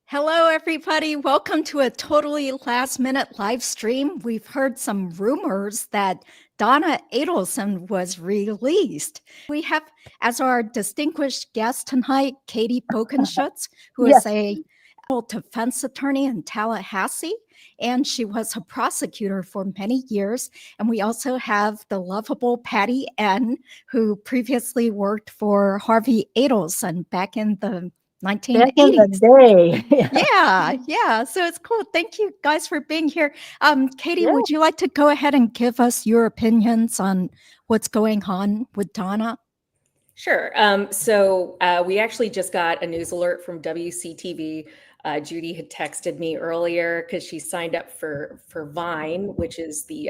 Hello, everybody. Welcome to a totally last-minute live stream. We've heard some rumors that Donna Adelson was released. We have as our distinguished guest tonight, Katie Bogenschutz, who is a defense attorney in Tallahassee, and she was a prosecutor for many years. And we also have the lovable Patty N, who previously worked for Harvey Adelson back in the 1980s. Back in the day. Yeah. So it's cool. Thank you guys for being here. Katie, would you like to go ahead and give us your opinions on what's going on with Donna? Sure. So we actually just got a news alert from WCTV. Judy had texted me earlier because she signed up for Vine, which is the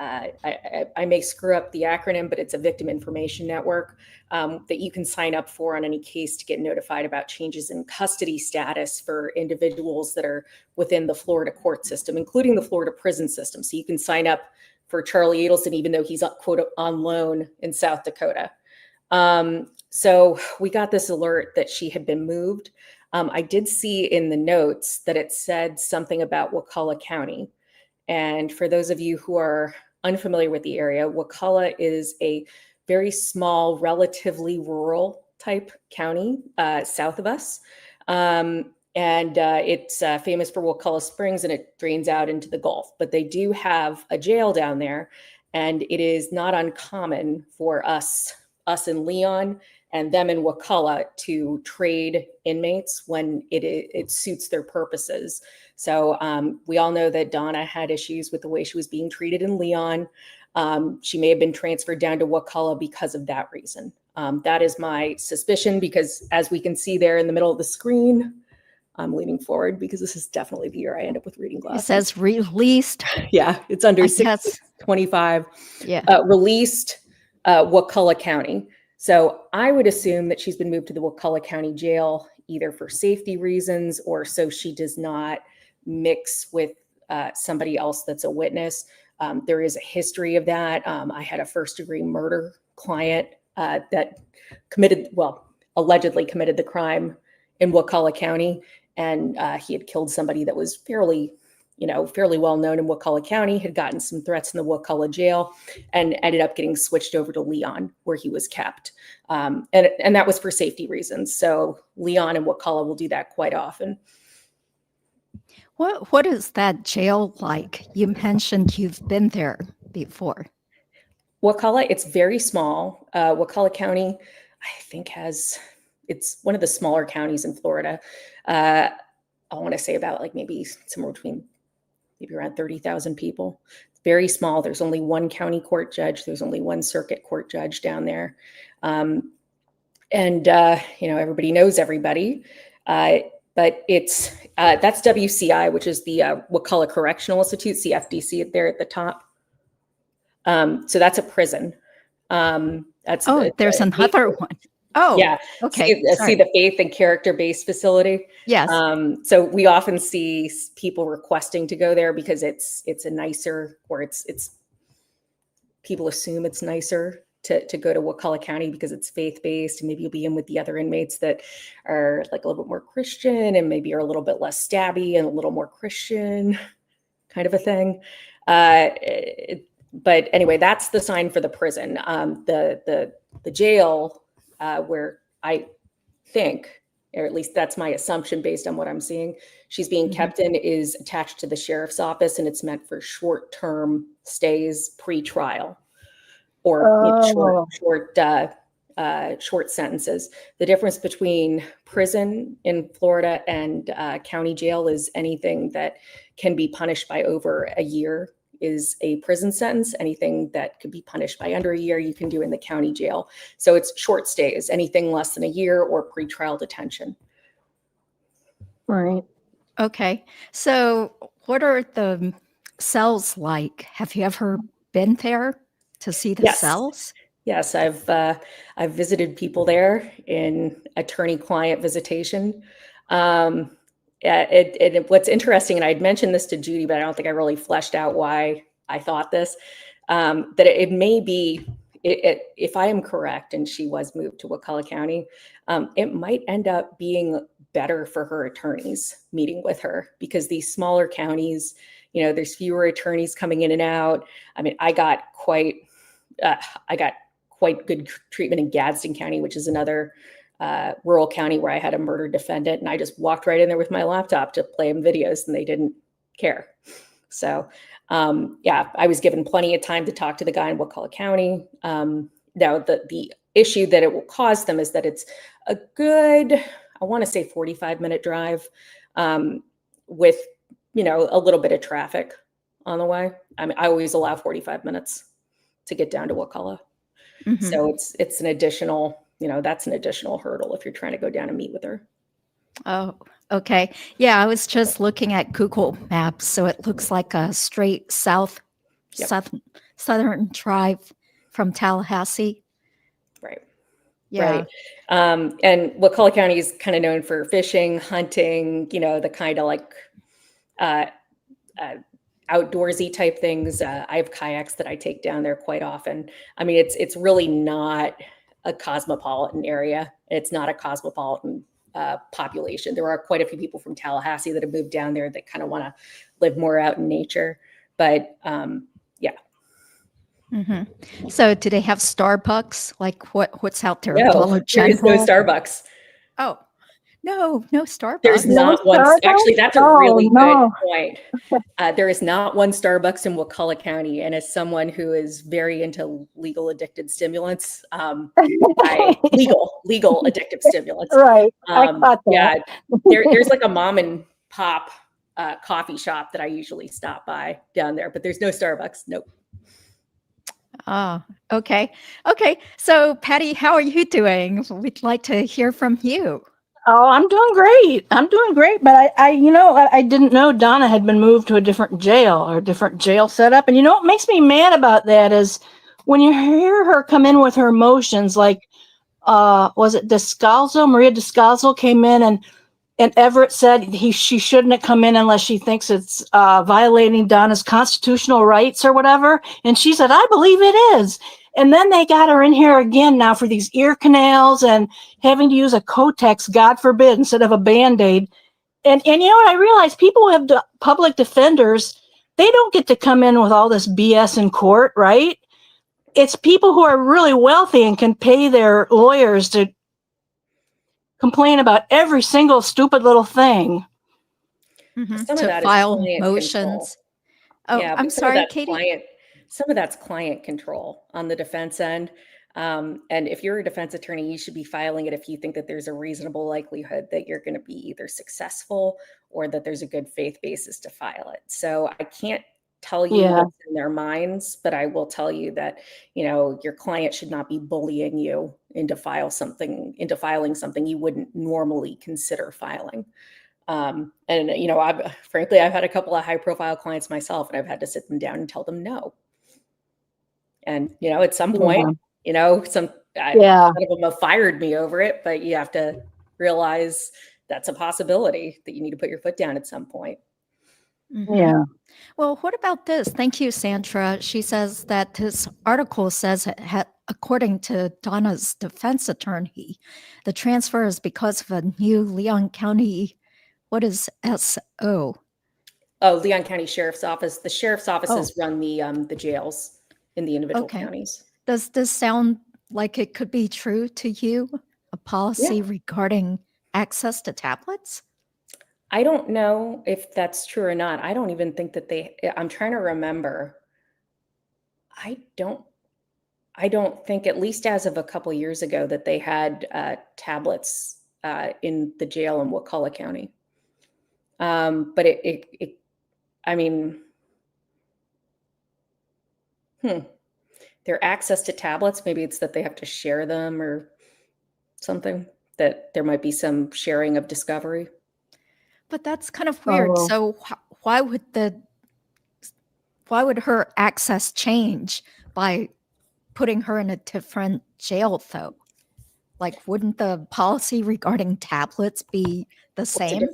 I may screw up the acronym, but it's a victim information network that you can sign up for on any case to get notified about changes in custody status for individuals that are within the Florida court system, including the Florida prison system. So you can sign up for Charlie Adelson, even though he's quote on loan in South Dakota. So we got this alert that she had been moved. I did see in the notes that it said something about Wakulla County. And for those of you who are unfamiliar with the area, Wakulla is a very small, relatively rural type county south of us. It's famous for Wakulla Springs, and it drains out into the Gulf. But they do have a jail down there, and it is not uncommon for us in Leon and them in Wakulla to trade inmates when it suits their purposes. So we all know that Donna had issues with the way she was being treated in Leon. She may have been transferred down to Wakulla because of that reason. That is my suspicion, because as we can see there in the middle of the screen, I'm leaning forward because this is definitely the year I end up with reading glasses. It says released. Yeah, it's under 625. Yeah. Released Wakulla County. So I would assume that she's been moved to the Wakulla County Jail either for safety reasons or so she does not mix with somebody else that's a witness. There is a history of that. I had a first-degree murder client that allegedly committed the crime in Wakulla County, and he had killed somebody that was fairly well known in Wakulla County, had gotten some threats in the Wakulla jail, and ended up getting switched over to Leon, where he was kept. And that was for safety reasons. So Leon and Wakulla will do that quite often. What is that jail like? You mentioned you've been there before. Wakulla, it's very small. Wakulla County, I think it's one of the smaller counties in Florida. I want to say about maybe somewhere between around 30,000 people. It's very small. There's only one county court judge. There's only one circuit court judge down there. Everybody knows everybody. But it's that's WCI, which is the Wakulla Correctional Institute, CFDC, there at the top. So that's a prison. There's another one. Oh, yeah. Okay. See the faith and character-based facility. Yes. So we often see people requesting to go there because it's a nicer, or it's people assume it's nicer to go to Wakulla County because it's faith-based, and maybe you'll be in with the other inmates that are a little bit more Christian and maybe are a little bit less stabby and a little more Christian kind of a thing. But anyway, that's the sign for the prison. The jail, where I think, or at least that's my assumption based on what I'm seeing, she's being kept in, is attached to the sheriff's office, and it's meant for short-term stays pre-trial, or short sentences. The difference between prison in Florida and county jail is anything that can be punished by over a year is a prison sentence. Anything that could be punished by under a year, you can do in the county jail. So it's short stays, anything less than a year, or pretrial detention. Right. Okay. So what are the cells like? Have you ever been there to see the cells? Yes, I've visited people there in attorney-client visitation. What's interesting, and I'd mentioned this to Judy, but I don't think I really fleshed out why I thought this, that it may be, if I am correct, and she was moved to Wakulla County, it might end up being better for her attorneys meeting with her, because these smaller counties, you know, there's fewer attorneys coming in and out. I mean, I got quite good treatment in Gadsden County, which is another rural county where I had a murder defendant, and I just walked right in there with my laptop to play them videos, and they didn't care. So yeah, I was given plenty of time to talk to the guy in Wakulla County. Now the issue that it will cause them is that it's a good, I want to say 45-minute drive with, you know, a little bit of traffic on the way. I mean, I always allow 45 minutes to get down to Wakulla. Mm-hmm. So it's an additional, you know, that's an additional hurdle if you're trying to go down and meet with her. Oh, okay. Yeah, I was just looking at Google Maps, so it looks like a straight southern drive from Tallahassee. Right. Yeah. Right. And Wakulla County is kind of known for fishing, hunting, you know, the kind of like outdoorsy type things. I have kayaks that I take down there quite often. I mean, it's really not a cosmopolitan area. It's not a cosmopolitan population. There are quite a few people from Tallahassee that have moved down there that kind of want to live more out in nature. But yeah. Mm-hmm. So do they have Starbucks? Like what's out there? No, Dollar there is no General? Starbucks. Oh, no Starbucks. There's not one. Actually, that's a really good point. There is not one Starbucks in Wakulla County. And as someone who is very into legal addicted stimulants, legal addictive stimulants. Right. I thought that. Yeah, there's like a mom and pop coffee shop that I usually stop by down there, but there's no Starbucks. Nope. Oh, okay. Okay. So Patty, how are you doing? We'd like to hear from you. Oh, I'm doing great. But I didn't know Donna had been moved to a different jail or a different jail setup. And you know what makes me mad about that is when you hear her come in with her emotions, like, was it Maria Descalzo came in and Everett said she shouldn't have come in unless she thinks it's violating Donna's constitutional rights or whatever. And she said, I believe it is. And then they got her in here again now for these ear canals and having to use a Kotex, God forbid, instead of a Band-Aid. And you know what? I realized people who have public defenders, they don't get to come in with all this BS in court, right? It's people who are really wealthy and can pay their lawyers to complain about every single stupid little thing. Mm-hmm. Some of to that file is motions. control. Oh, Yeah, I'm sorry, Katie. Some of that's client control on the defense end. And if you're a defense attorney, you should be filing it if you think that there's a reasonable likelihood that you're going to be either successful or that there's a good faith basis to file it. So I can't tell you what's in their minds, but I will tell you that, you know, your client should not be bullying you into filing something you wouldn't normally consider filing. And, you know, I've had a couple of high profile clients myself, and I've had to sit them down and tell them no. And, you know, at some point, you know, some of them have fired me over it, but you have to realize that's a possibility that you need to put your foot down at some point. Mm-hmm. Yeah. Well, what about this? Thank you, Sandra. She says that this article says, according to Donna's defense attorney, the transfer is because of a new Leon County, what is SO? Oh, Leon County Sheriff's Office. The Sheriff's offices run the jails in the individual counties. Does this sound like it could be true to you? A policy regarding access to tablets? I don't know if that's true or not. I don't even think that I'm trying to remember. I don't think, at least as of a couple of years ago, that they had tablets in the jail in Wakulla County. But I mean, their access to tablets, maybe it's that they have to share them or something, that there might be some sharing of discovery. But that's kind of weird. So why would her access change by putting her in a different jail, though? Like, wouldn't the policy regarding tablets be the same?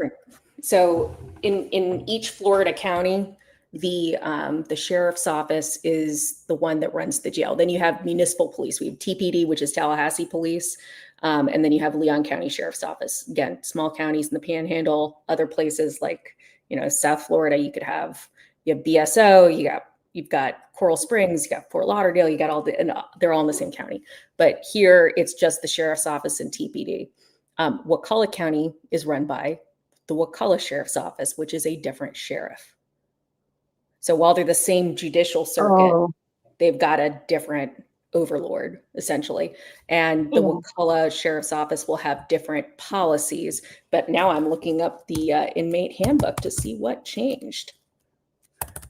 So in each Florida county, the sheriff's office is the one that runs the jail. Then you have municipal police. We have TPD, which is Tallahassee Police. And then you have Leon County Sheriff's Office. Again, small counties in the Panhandle, other places like, South Florida, you have BSO, you've got Coral Springs, you got Fort Lauderdale, you got and they're all in the same county. But here it's just the Sheriff's Office and TPD. Wakulla County is run by the Wakulla Sheriff's Office, which is a different sheriff. So while they're the same judicial circuit, they've got a different overlord, essentially. And the Wakulla Sheriff's Office will have different policies. But now I'm looking up the inmate handbook to see what changed.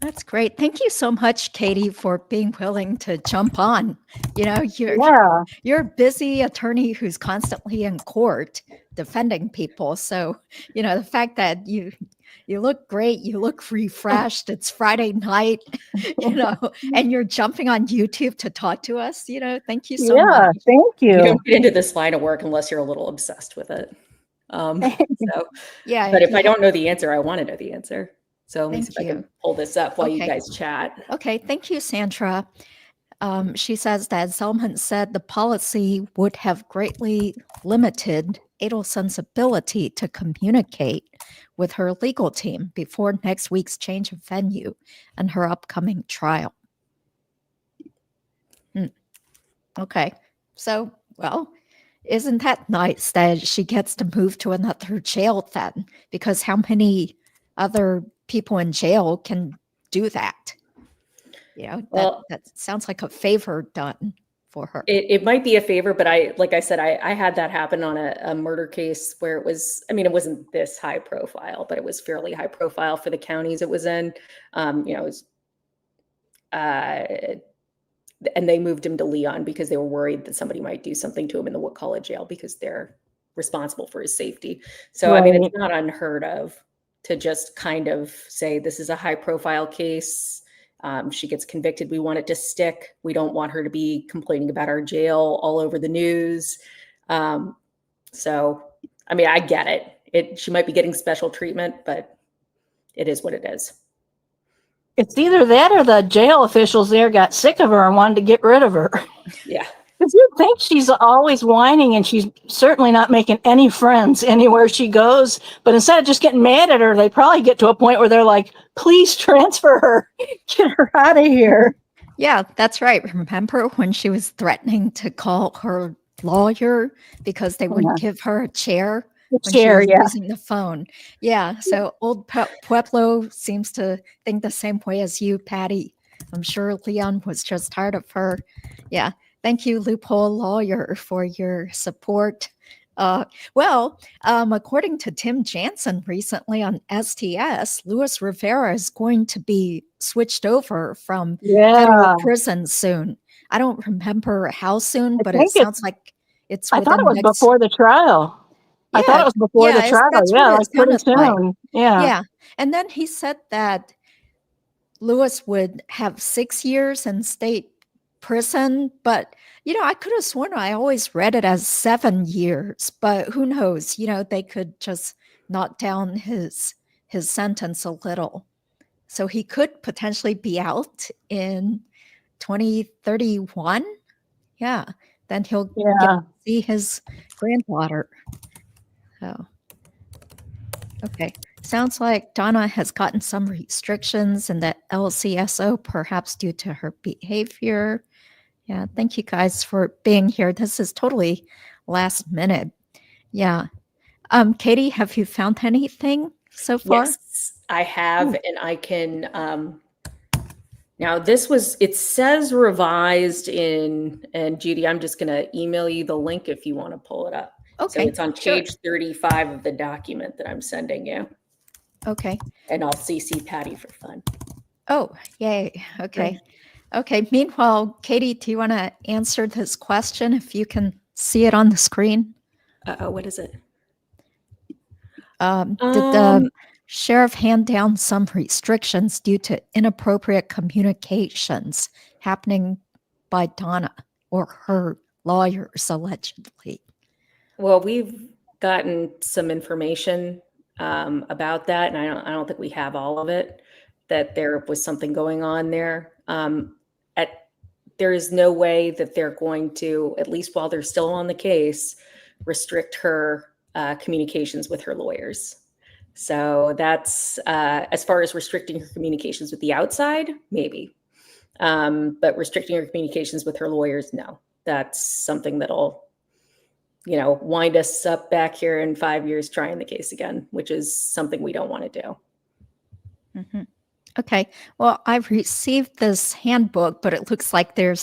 That's great. Thank you so much, Katie, for being willing to jump on. You're a busy attorney who's constantly in court defending people. So, the fact that you look great, you look refreshed, it's Friday night, and you're jumping on YouTube to talk to us, thank you so much. Thank you. You don't get into this line of work unless you're a little obsessed with it. Yeah. But if I don't know the answer, I want to know the answer. So let me see if I Thank can pull this up while you guys chat. Okay. Thank you, Sandra. She says that Zellman said the policy would have greatly limited Adelson's ability to communicate with her legal team before next week's change of venue and her upcoming trial. Okay. So, well, isn't that nice that she gets to move to another jail then? Because how many other people in jail can do that? That sounds like a favor done for her. It might be a favor, but like I said, I had that happen on a murder case where it wasn't this high profile, but it was fairly high profile for the counties it was in. And they moved him to Leon because they were worried that somebody might do something to him in the Wakulla jail because they're responsible for his safety. So, it's not unheard of to just kind of say, this is a high profile case. She gets convicted. We want it to stick. We don't want her to be complaining about our jail all over the news. So, I get it. She might be getting special treatment, but it is what it is. It's either that or the jail officials there got sick of her and wanted to get rid of her. Yeah. Because you think she's always whining and she's certainly not making any friends anywhere she goes. But instead of just getting mad at her, they probably get to a point where they're like, please transfer her. Get her out of here. Yeah, that's right. Remember when she was threatening to call her lawyer because they wouldn't give her a chair? Using the phone. Yeah. So old Pueblo seems to think the same way as you, Patty. I'm sure Leon was just tired of her. Yeah. Thank you, Loophole Lawyer, for your support. According to Tim Jansen recently on STS, Luis Rivera is going to be switched over from federal prison soon. I don't remember how soon, but it sounds like it's. I thought it was before the trial. I thought it was before the trial. Yeah, like pretty soon. Like. Yeah. And then he said that Luis would have 6 years in state prison, but I could have sworn I always read it as 7 years, but who knows? They could just knock down his sentence a little. So he could potentially be out in 2031. Yeah. Then he'll get to see his granddaughter. Oh, okay. Sounds like Donna has gotten some restrictions in the LCSO, perhaps due to her behavior. Yeah, thank you guys for being here. This is totally last minute. Yeah. Katie, have you found anything so far? Yes, I have, and I can. Now it says revised and Judy, I'm just going to email you the link if you want to pull it up. Okay. So it's on page 35 of the document that I'm sending you. Okay. And I'll CC Patty for fun. Oh, yay. Okay. Okay. Meanwhile, Katie, do you want to answer this question if you can see it on the screen? What is it? Did the sheriff hand down some restrictions due to inappropriate communications happening by Donna or her lawyers, allegedly? Well, we've gotten some information about that, and I don't think we have all of it. that there was something going on there. There is no way that they're going to, at least while they're still on the case, restrict her communications with her lawyers. So that's as far as restricting her communications with the outside, maybe. But restricting her communications with her lawyers, no. That's something that'll, wind us up back here in 5 years trying the case again, which is something we don't want to do. Mm-hmm. Okay. Well, I've received this handbook, but it looks like there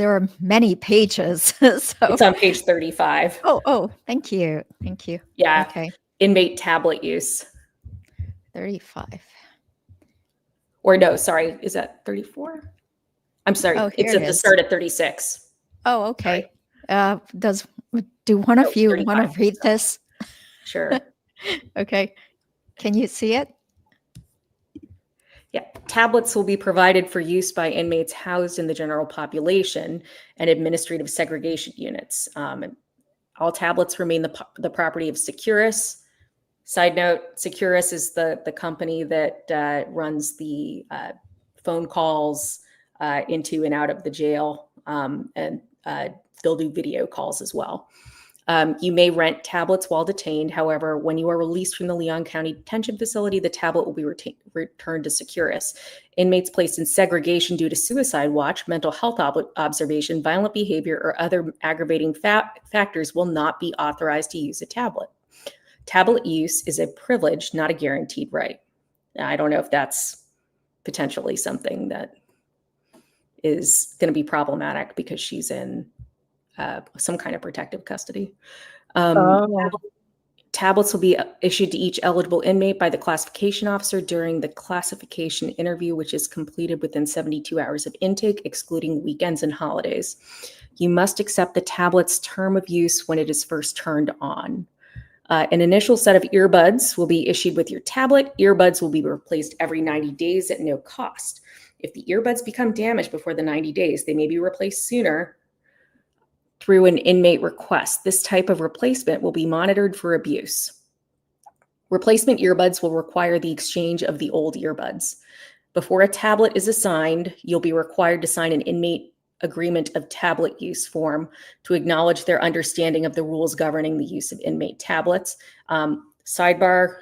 are many pages. So it's on page 35. Oh, thank you. Thank you. Yeah. Okay. Inmate tablet use. 35. Or no, sorry, is that 34? I'm sorry. Oh, it's at the start at 36. Oh, okay. Do one of you want to read this? Sure. Okay. Can you see it? Yeah. Tablets will be provided for use by inmates housed in the general population and administrative segregation units. All tablets remain the property of Securus. Side note, Securus is the company that runs the phone calls into and out of the jail, and they'll do video calls as well. You may rent tablets while detained. However, when you are released from the Leon County Detention Facility, the tablet will be returned to Securus. Inmates placed in segregation due to suicide watch, mental health observation, violent behavior, or other aggravating factors will not be authorized to use a tablet. Tablet use is a privilege, not a guaranteed right. Now, I don't know if that's potentially something that is going to be problematic because she's in some kind of protective custody. Tablets will be issued to each eligible inmate by the classification officer during the classification interview, which is completed within 72 hours of intake, excluding weekends and holidays. You must accept the tablet's term of use when it is first turned on. An initial set of earbuds will be issued with your tablet. Earbuds will be replaced every 90 days at no cost. If the earbuds become damaged before the 90 days, they may be replaced sooner through an inmate request. This type of replacement will be monitored for abuse. Replacement earbuds will require the exchange of the old earbuds. Before a tablet is assigned, you'll be required to sign an inmate agreement of tablet use form to acknowledge their understanding of the rules governing the use of inmate tablets. Sidebar,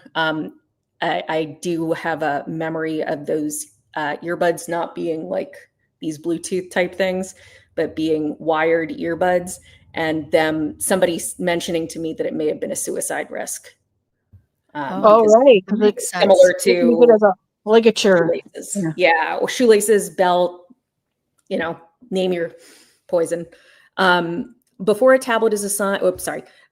I do have a memory of those earbuds not being like these Bluetooth type things, but being wired earbuds, and somebody mentioning to me that it may have been a suicide risk. Right. Because it's similar to it as a ligature. Shoelaces. Yeah, or shoelaces, belt, name your poison. Before a tablet is assigned,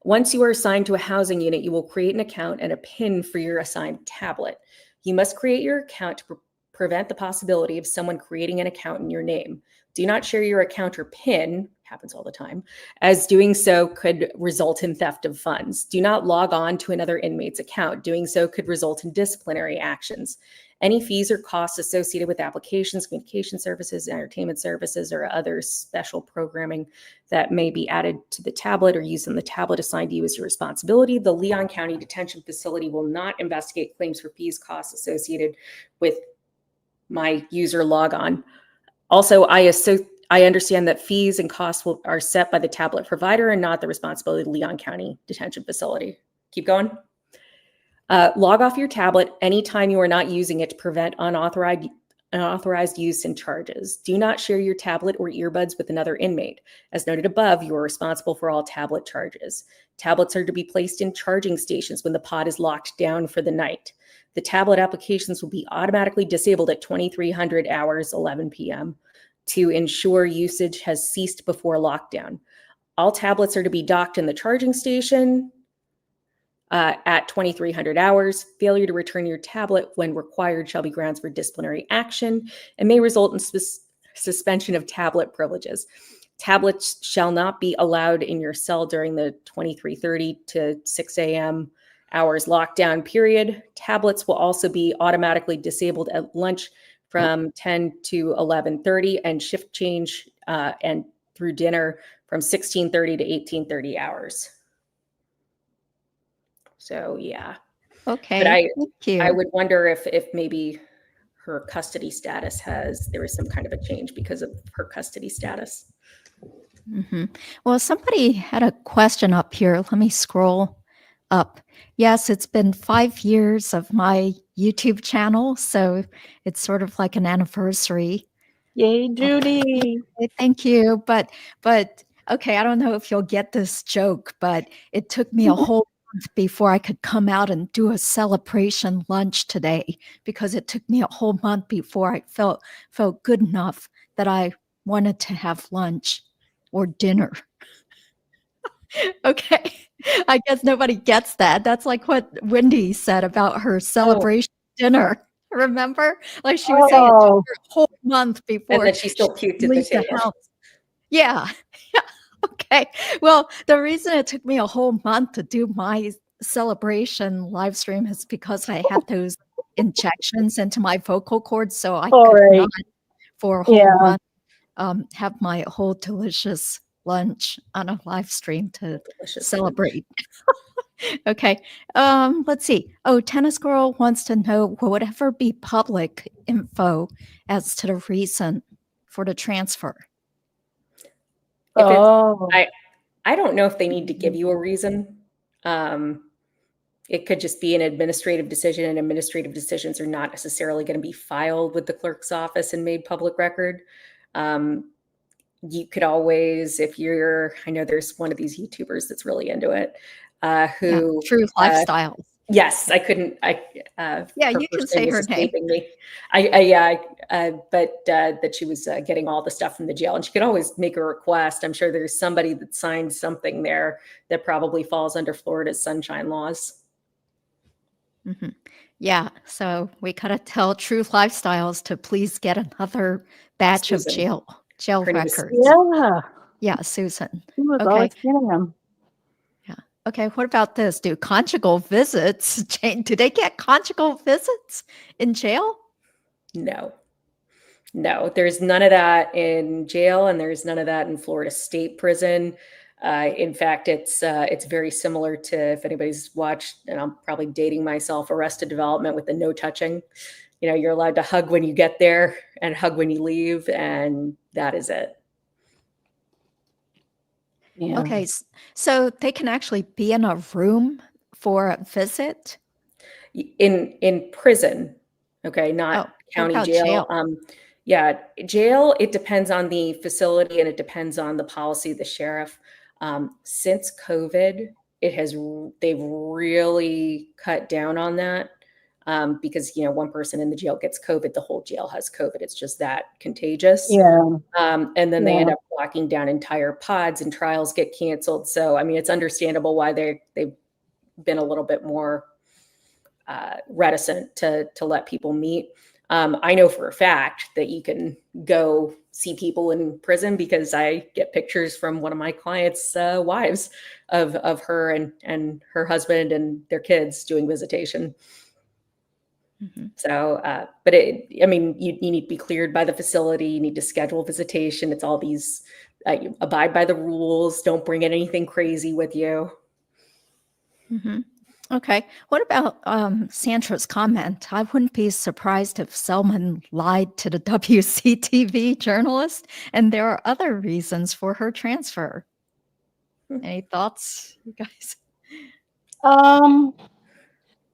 once you are assigned to a housing unit, you will create an account and a PIN for your assigned tablet. You must create your account to prevent the possibility of someone creating an account in your name. Do not share your account or PIN, happens all the time, as doing so could result in theft of funds. Do not log on to another inmate's account. Doing so could result in disciplinary actions. Any fees or costs associated with applications, communication services, entertainment services, or other special programming that may be added to the tablet or used on the tablet assigned to you is your responsibility. The Leon County Detention Facility will not investigate claims for fees, costs associated with my user logon. Also, I understand that fees and costs are set by the tablet provider and not the responsibility of the Leon County Detention Facility. Keep going. Log off your tablet anytime you are not using it to prevent unauthorized use and charges. Do not share your tablet or earbuds with another inmate. As noted above, you are responsible for all tablet charges. Tablets are to be placed in charging stations when the pod is locked down for the night. The tablet applications will be automatically disabled at 2300 hours, 11 p.m. to ensure usage has ceased before lockdown. All tablets are to be docked in the charging station at 2300 hours. Failure to return your tablet when required shall be grounds for disciplinary action and may result in suspension of tablet privileges. Tablets shall not be allowed in your cell during the 23:30 to 6 a.m. hours lockdown period. Tablets will also be automatically disabled at lunch from 10 to 11:30 and shift change and through dinner from 16:30 to 18:30 hours. So yeah. Okay. But thank you. I would wonder if maybe her custody status there was some kind of a change because of her custody status. Well, somebody had a question up here. Let me scroll up. Yes, it's been 5 years of my YouTube channel, so it's sort of like an anniversary. Yay, Judy. Thank you. But okay, I don't know if you'll get this joke, but it took me a whole month before I could come out and do a celebration lunch today, because it took me a whole month before I felt good enough that I wanted to have lunch or dinner. Okay. I guess nobody gets that. That's like what Wendi said about her celebration dinner. Remember? Like she was saying it took her a whole month before. And then she still puked at the table. Yeah. Okay. Well, the reason it took me a whole month to do my celebration live stream is because I had those injections into my vocal cords. So I could not for a whole month have my whole delicious lunch on a live stream to celebrate. Okay. Let's see. Oh, Tennis Girl wants to know, will it ever be public info as to the reason for the transfer? I don't know if they need to give you a reason. It could just be an administrative decision, and administrative decisions are not necessarily going to be filed with the clerk's office and made public record. You could always, I know there's one of these YouTubers that's really into it, True Lifestyle. Yes, I couldn't. You can say her name. Me. But that she was getting all the stuff from the jail, and she could always make a request. I'm sure there's somebody that signed something there that probably falls under Florida's sunshine laws. Yeah, so we gotta tell Truth Lifestyles to please get another batch of jail records. Yeah, Susan. She was always getting them. Okay, what about this? Do conjugal visits change? Do they get conjugal visits in jail? No, there's none of that in jail, and there's none of that in Florida State Prison. In fact, it's very similar to, if anybody's watched, and I'm probably dating myself, Arrested Development with the no touching. You're allowed to hug when you get there and hug when you leave, and that is it. Yeah. Okay, so they can actually be in a room for a visit? In prison, okay, not county jail. Jail, it depends on the facility and it depends on the policy of the sheriff. Since COVID, they've really cut down on that. Because one person in the jail gets COVID, the whole jail has COVID. It's just that contagious. And then they end up locking down entire pods, and trials get canceled. So I mean, it's understandable why they've been a little bit more reticent to let people meet. I know for a fact that you can go see people in prison, because I get pictures from one of my clients' wives of her and her husband and their kids doing visitation. So, but you need to be cleared by the facility. You need to schedule visitation. It's all these, you abide by the rules. Don't bring in anything crazy with you. Okay. What about Sandra's comment? I wouldn't be surprised if Selman lied to the WCTV journalist, and there are other reasons for her transfer. Any thoughts, you guys?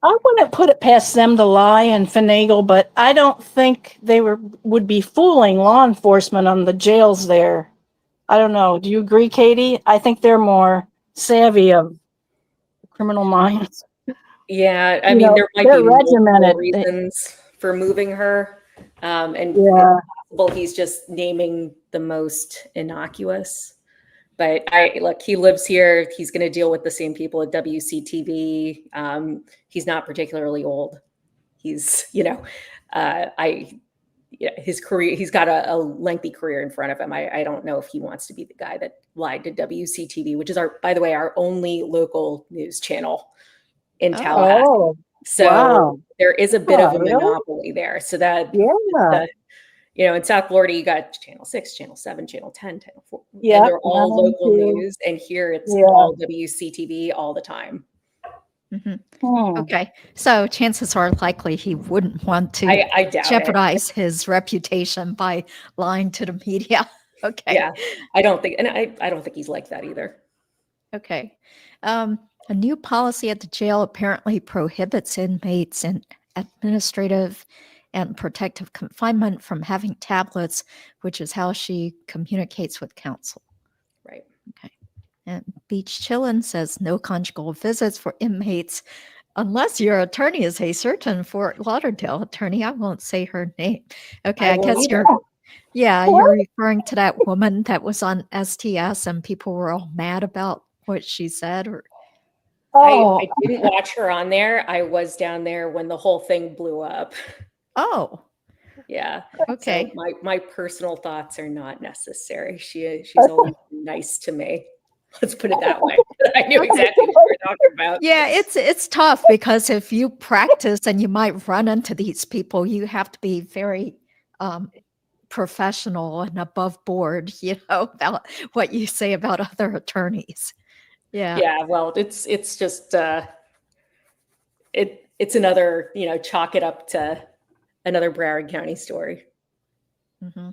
I wouldn't put it past them to lie and finagle, but I don't think they would be fooling law enforcement on the jails there. I don't know. Do you agree, Katie? I think they're more savvy of criminal minds. Yeah, I mean, there might be multiple reasons for moving her, and well, he's just naming the most innocuous. But look, he lives here. He's going to deal with the same people at WCTV. He's not particularly old. He's, his career, he's got a lengthy career in front of him. I don't know if he wants to be the guy that lied to WCTV, which is by the way, our only local news channel in Tallahassee. So there is a bit of a monopoly there. So that, in South Florida, you got Channel 6, Channel 7, Channel 10, Channel 4. Yeah, and they're all local news. And here it's all WCTV all the time. Mhm. Hmm. Okay. So chances are likely he wouldn't want to I doubt it. jeopardize his reputation by lying to the media. Okay. Yeah, I don't think, and I don't think he's like that either. Okay. A new policy at the jail apparently prohibits inmates in administrative and protective confinement from having tablets, which is how she communicates with counsel. Right. Okay. And Beach Chillin says no conjugal visits for inmates unless your attorney is a certain Fort Lauderdale attorney. I won't say her name. Okay, I guess won't you're either. you're referring to that woman that was on STS and people were all mad about what she said, or Oh, I didn't watch her on there. I was down there when the whole thing blew up. oh, Yeah. okay. So my personal thoughts are not necessary. She's always been nice to me. Let's put it that way. I knew exactly what we were talking about. Yeah, it's tough because if you practice and you might run into these people, you have to be very professional and above board, about what you say about other attorneys. Yeah. Yeah, well, it's just it's another, chalk it up to another Broward County story. Mm-hmm.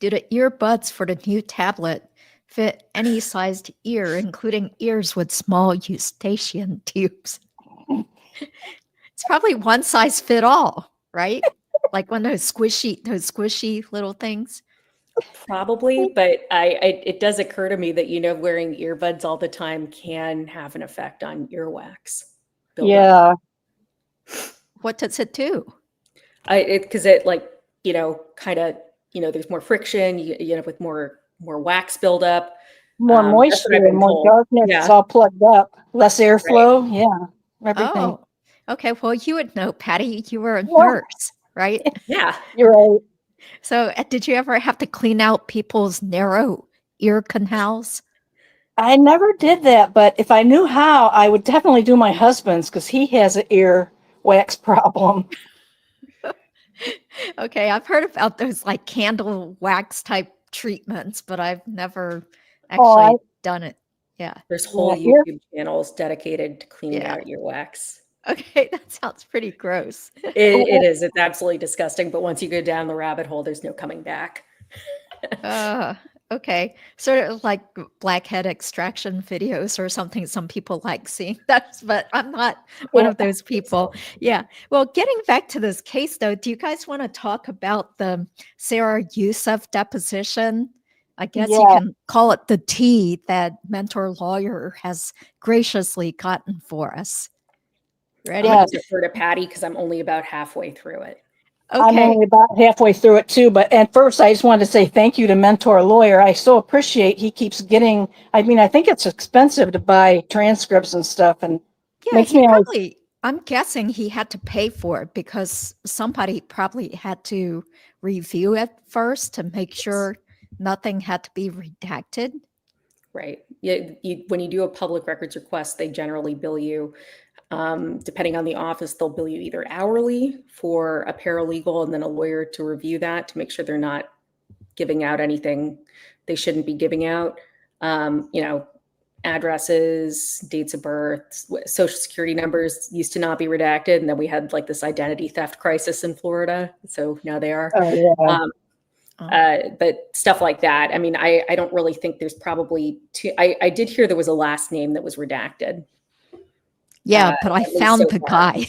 Do the earbuds for the new tablet fit any sized ear, including ears with small eustachian tubes? It's probably one size fit all, right? Like one of those squishy little things. Probably, but it does occur to me that, wearing earbuds all the time can have an effect on earwax buildup. yeah. What does it do? Because it kind of, there's more friction, you end up with more wax buildup. More That's what moisture I've been and more told. darkness. Yeah. It's all plugged up. Less airflow. Yeah. Everything. Oh, okay. Well, you would know, Patty. You were a Yeah. nurse, right? Yeah. You're right. So, did you ever have to clean out people's narrow ear canals? I never did that, but if I knew how, I would definitely do my husband's because he has an ear wax problem. Okay, I've heard about those like candle wax type treatments, but I've never actually done it. Yeah. There's whole Yeah, YouTube channels dedicated to cleaning out earwax. Okay, that sounds pretty gross. It is. It's absolutely disgusting. But once you go down the rabbit hole, there's no coming back. Okay. Sort of like blackhead extraction videos or something. Some people like seeing that, but I'm not one of those people. Yeah. Well, getting back to this case, though, do you guys want to talk about the Sara Yousuf deposition? I guess you can call it the tea that Mentor Lawyer has graciously gotten for us. Ready? I'm going to defer to Patty because I'm only about halfway through it. Okay. I'm only about halfway through it too, but at first I just wanted to say thank you to Mentor Lawyer. I so appreciate he keeps getting, I think it's expensive to buy transcripts and stuff, and makes me probably, I'm guessing he had to pay for it because somebody probably had to review it first to make sure nothing had to be redacted. Right. Yeah. When you do a public records request, they generally bill you. Depending on the office, they'll bill you either hourly for a paralegal and then a lawyer to review that to make sure they're not giving out anything they shouldn't be giving out. Addresses, dates of birth, social security numbers used to not be redacted. And then we had like this identity theft crisis in Florida. So now they are. But stuff like that. I mean, I don't really think there's probably I did hear there was a last name that was redacted. Yeah, but I found the guy.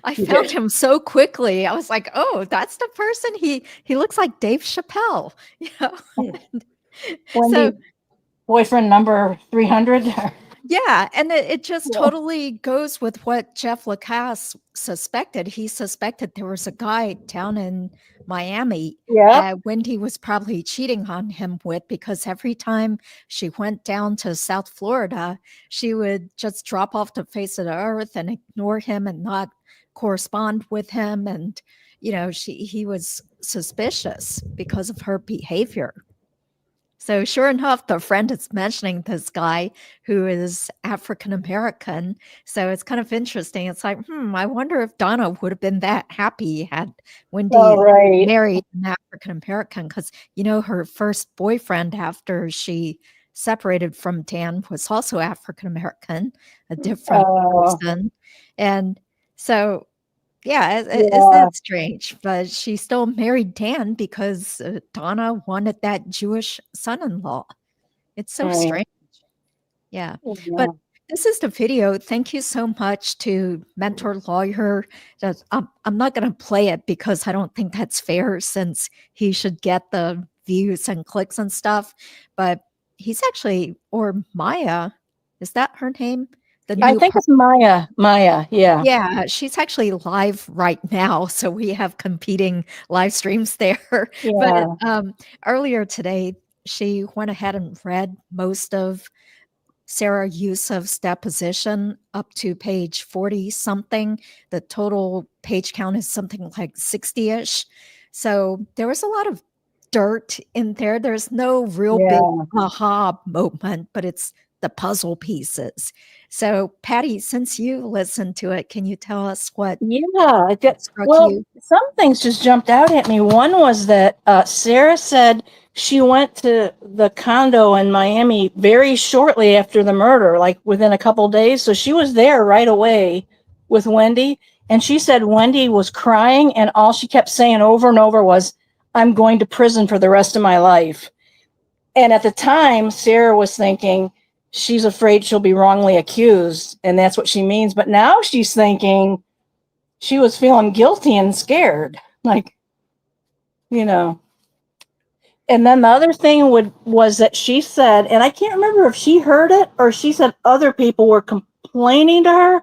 I found him so quickly. I was like, "Oh, that's the person. He looks like Dave Chappelle." So, boyfriend number 300. Yeah, and it just totally goes with what Jeff Lacasse suspected. He suspected there was a guy down in Miami that Wendi was probably cheating on him with, because every time she went down to South Florida, she would just drop off the face of the earth and ignore him and not correspond with him. And, he was suspicious because of her behavior. So sure enough, the friend is mentioning this guy who is African-American. So it's kind of interesting. It's like, I wonder if Donna would have been that happy had Wendi married an African-American, because, her first boyfriend after she separated from Dan was also African American, a different person. And so, yeah, isn't that strange? But she still married Dan because Donna wanted that Jewish son-in-law. It's so strange. Yeah. But this is the video. Thank you so much to Mentor Lawyer. I'm not going to play it because I don't think that's fair, since he should get the views and clicks and stuff. But he's actually, or Maya, is that her name? I think it's Maya. Maya, yeah. Yeah, she's actually live right now, so we have competing live streams there. Yeah. But earlier today, she went ahead and read most of Sara Yousuf's deposition up to page 40-something. The total page count is something like 60-ish. So there was a lot of dirt in there. There's no real big aha moment, but it's the puzzle pieces. So, Patty, since you listened to it, can you tell us what struck you? Some things just jumped out at me. One was that Sara said she went to the condo in Miami very shortly after the murder, like within a couple days. So she was there right away with Wendi. And she said Wendi was crying, and all she kept saying over and over was, "I'm going to prison for the rest of my life." And at the time, Sara was thinking, she's afraid she'll be wrongly accused, and that's what she means. But now she's thinking she was feeling guilty and scared, like, you know. And then the other thing was that she said, and I can't remember if she heard it or she said other people were complaining to her,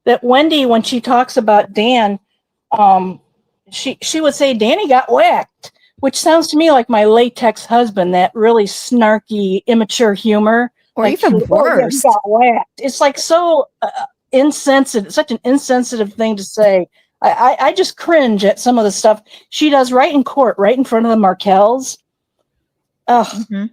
that Wendi, when she talks about Dan, she would say, "Danny got whacked," which sounds to me like my latex husband, that really snarky, immature humor. Or like, even worse. Got whacked. It's like so insensitive, such an insensitive thing to say. I just cringe at some of the stuff she does right in court, right in front of the Markels. Mm-hmm.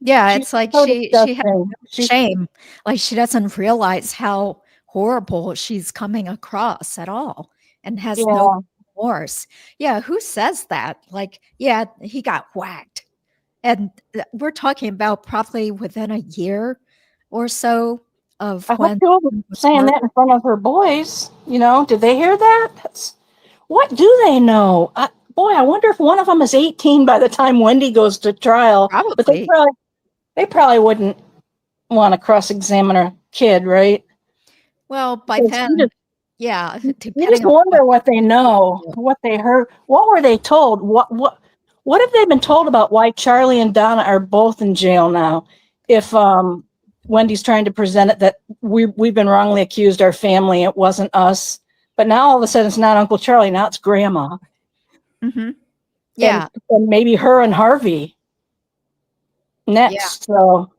Yeah, it's like she has no shame. Like, she doesn't realize how horrible she's coming across at all, and has no remorse. Yeah, who says that? Like, yeah, he got whacked. And we're talking about probably within a year or so of when she was saying that in front of her boys. You know, did they hear that? What do they know? I wonder if one of them is 18 by the time Wendi goes to trial. Probably. But they probably wouldn't want to cross-examine a kid, right? Well, by then, yeah. You just wonder what they know, what they heard. What were they told? What have they been told about why Charlie and Donna are both in jail now? If Wendy's trying to present it that we've been wrongly accused, our family, it wasn't us. But now all of a sudden it's not Uncle Charlie, now it's Grandma. Mm-hmm. Yeah. And maybe her and Harvey next. So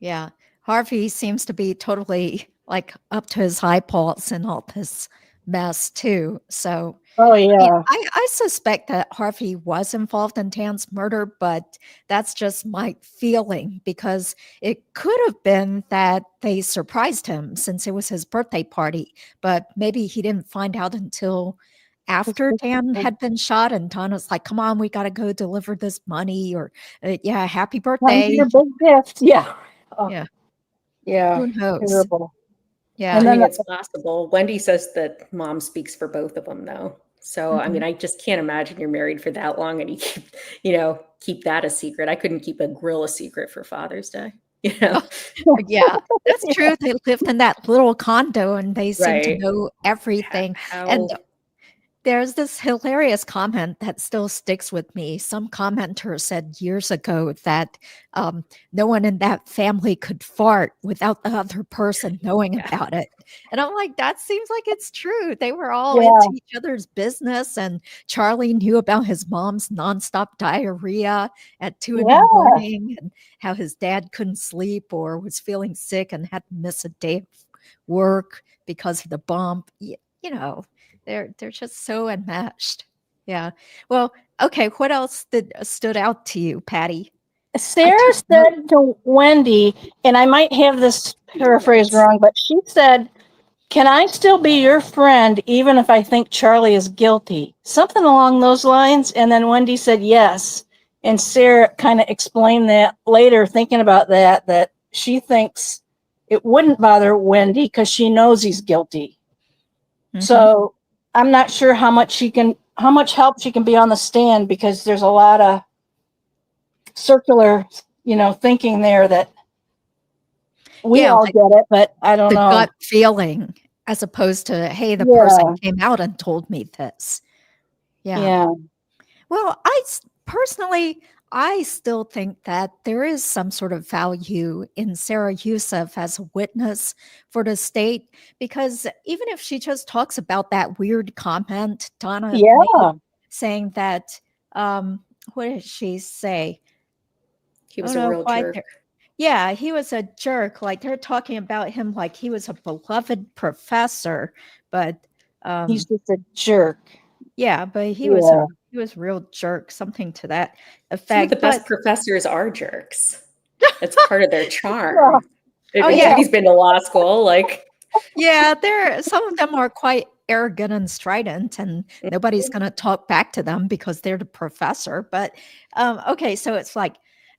yeah. Harvey seems to be totally like up to his eyeballs in all this mess too. So I suspect that Harvey was involved in Dan's murder, but that's just my feeling, because it could have been that they surprised him since it was his birthday party, but maybe he didn't find out until after Dan had been shot, and Donna's like, "Come on, we got to go deliver this money," or happy birthday. Your big gift. Yeah. Yeah. Who knows? Terrible. Yeah. I think it's possible. Wendi says that mom speaks for both of them, though. So, I mean, I just can't imagine you're married for that long and you keep that a secret. I couldn't keep a grill a secret for Father's Day. Yeah, that's true. They lived in that little condo and they seem to know everything. And there's this hilarious comment that still sticks with me. Some commenter said years ago that no one in that family could fart without the other person knowing about it. And I'm like, that seems like it's true. They were all into each other's business, and Charlie knew about his mom's nonstop diarrhea at 2 a.m, and how his dad couldn't sleep or was feeling sick and had to miss a day of work because of the bump. They're just so enmeshed. Yeah. Well, okay. What else stood out to you, Patty? Sara said to Wendi, and I might have this paraphrased wrong, but she said, "Can I still be your friend even if I think Charlie is guilty?" Something along those lines. And then Wendi said yes. And Sara kind of explained that later, thinking about that she thinks it wouldn't bother Wendi because she knows he's guilty. So I'm not sure how much help she can be on the stand, because there's a lot of circular, thinking there that we all like get it, but I don't the know. gut feeling, as opposed to, hey, the person came out and told me this. Yeah. Well, personally, I still think that there is some sort of value in Sara Yousuf as a witness for the state, because even if she just talks about that weird comment Donna made, saying that, what did she say? He was a real jerk. Yeah, he was a jerk. Like, they're talking about him like he was a beloved professor, but he's just a jerk. Yeah, but he was a real jerk, something to that effect. Some of the best professors are jerks. That's part of their charm. Judy's been to law school, some of them are quite arrogant and strident, and nobody's going to talk back to them because they're the professor. But okay, so it's like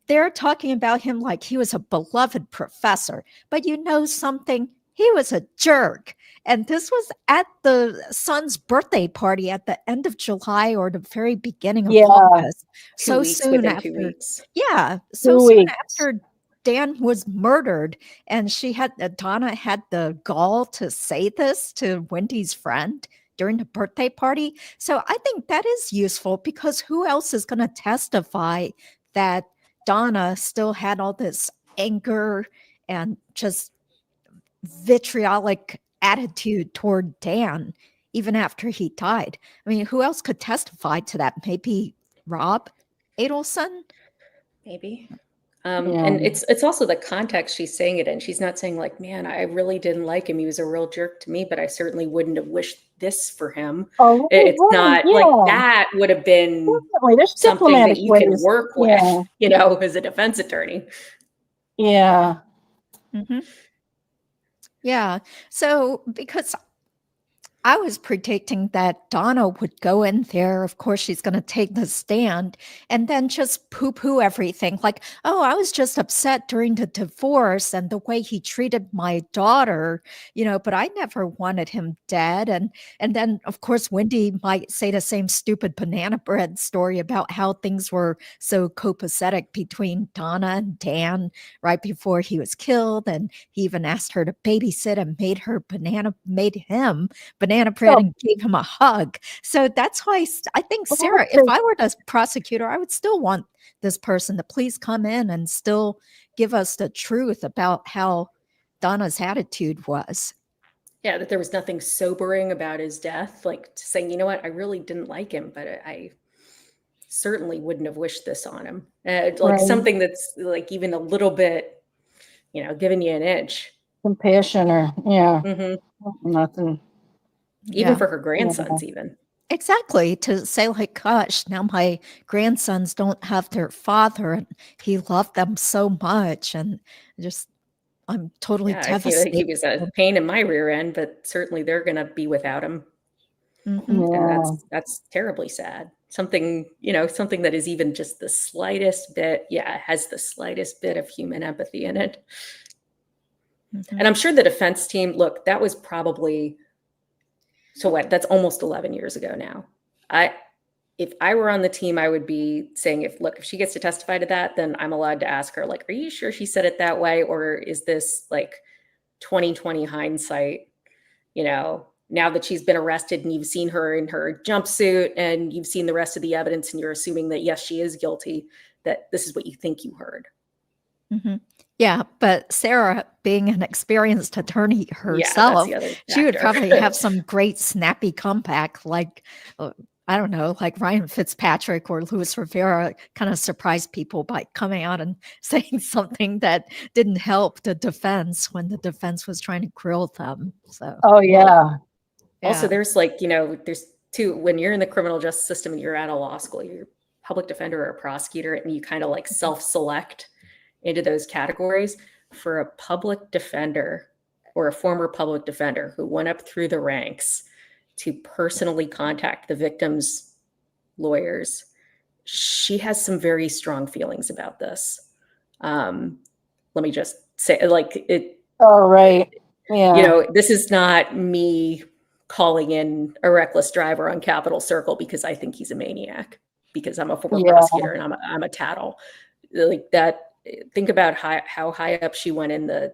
they're talking about him like he was a beloved professor, but something, he was a jerk. And this was at the son's birthday party at the end of July or the very beginning of August. So soon after, 2 weeks. Yeah, so soon after Dan was murdered, and Donna had the gall to say this to Wendi's friend during the birthday party. So I think that is useful, because who else is going to testify that Donna still had all this anger and just vitriolic attitude toward Dan even after he died? I mean, who else could testify to that? Maybe Rob Adelson? Maybe. And it's also the context she's saying it in. She's not saying like, man, I really didn't like him, he was a real jerk to me, but I certainly wouldn't have wished this for him. It's not like that would have been something that you can work with, as a defense attorney. Yeah. So because I was predicting that Donna would go in there. Of course, she's going to take the stand and then just poo-poo everything. Like, oh, I was just upset during the divorce and the way he treated my daughter, but I never wanted him dead. And then, of course, Wendi might say the same stupid banana bread story about how things were so copacetic between Donna and Dan right before he was killed. And he even asked her to babysit and made him banana bread and gave him a hug. So that's why I think, Sara, if I were the prosecutor, I would still want this person to please come in and still give us the truth about how Donna's attitude was. Yeah, that there was nothing sobering about his death, like saying, you know what, I really didn't like him, but I certainly wouldn't have wished this on him. Something that's like even a little bit, giving you an inch. Compassion or, nothing. Even for her grandsons, even. Exactly. To say like, gosh, now my grandsons don't have their father and he loved them so much. And I'm totally devastated. I feel like he was a pain in my rear end, but certainly they're going to be without him. And that's terribly sad. Something that is even just the slightest bit, has the slightest bit of human empathy in it. And I'm sure the defense team, look, that was probably... So what? That's almost 11 years ago now. If I were on the team, I would be saying, if she gets to testify to that, then I'm allowed to ask her, like, are you sure she said it that way? Or is this like 2020 hindsight, now that she's been arrested and you've seen her in her jumpsuit and you've seen the rest of the evidence and you're assuming that, yes, she is guilty, that this is what you think you heard. Yeah, but Sara, being an experienced attorney herself, she would probably have some great snappy comeback, like, I don't know, like Ryan Fitzpatrick or Luis Rivera kind of surprised people by coming out and saying something that didn't help the defense when the defense was trying to grill them. So. Also, there's there's two, when you're in the criminal justice system and you're at a law school, you're a public defender or a prosecutor, and you kind of like self-select into those categories. For a public defender or a former public defender who went up through the ranks to personally contact the victim's lawyers she has some very strong feelings about this. Let me just say, like, it. Oh, right. Yeah. This is not me calling in a reckless driver on Capitol Circle because I think he's a maniac, because I'm a former prosecutor and I'm a tattle. Like that. Think about how high up she went in the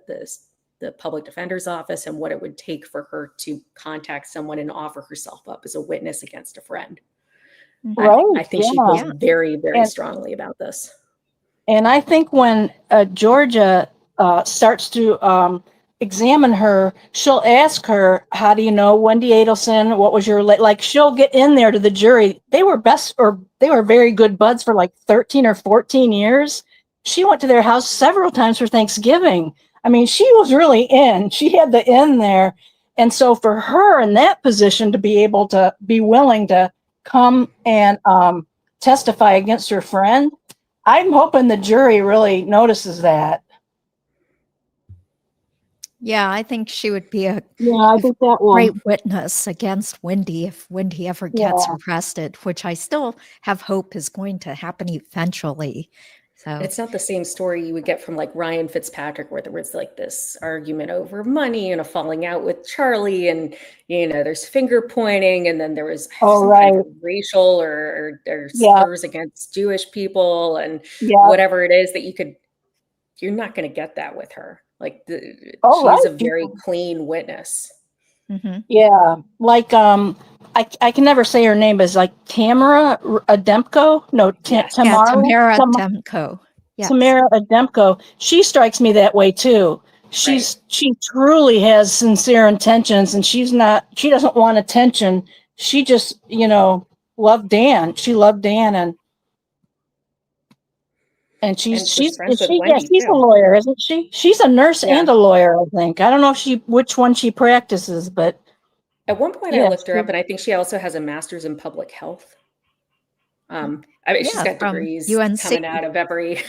public defender's office and what it would take for her to contact someone and offer herself up as a witness against a friend. Right. I think she feels very, very strongly about this. And I think when Georgia starts to examine her, she'll ask her, how do you know Wendi Adelson? What was your, like, she'll get in there to the jury. They were very good buds for like 13 or 14 years. She went to their house several times for Thanksgiving. I mean, she was really in. She had the in there. And so for her in that position to be able to be willing to come and testify against her friend, I'm hoping the jury really notices that. Yeah, I think she would be a I think that will. great witness against Wendi if Wendi ever gets arrested, which I still have hope is going to happen eventually. So it's not the same story you would get from like Ryan Fitzpatrick, where there was like this argument over money and a falling out with Charlie, and there's finger pointing, and then there was some kind of racial or slurs against Jewish people, and whatever it is that you're not going to get that with her. Like she's a very clean witness. Mm-hmm. Yeah, like I can never say her name, but it's like Tamara Ademko. No, Tamara Ademko. Yes. Tamara Ademko. She strikes me that way too. She truly has sincere intentions, and she doesn't want attention. She just, loved Dan. She loved Dan, and she's a lawyer, isn't she? She's a nurse and a lawyer, I think. I don't know which one she practices, but at one point I looked her up, and I think she also has a master's in public health. I mean, she's got degrees UNC. coming out of every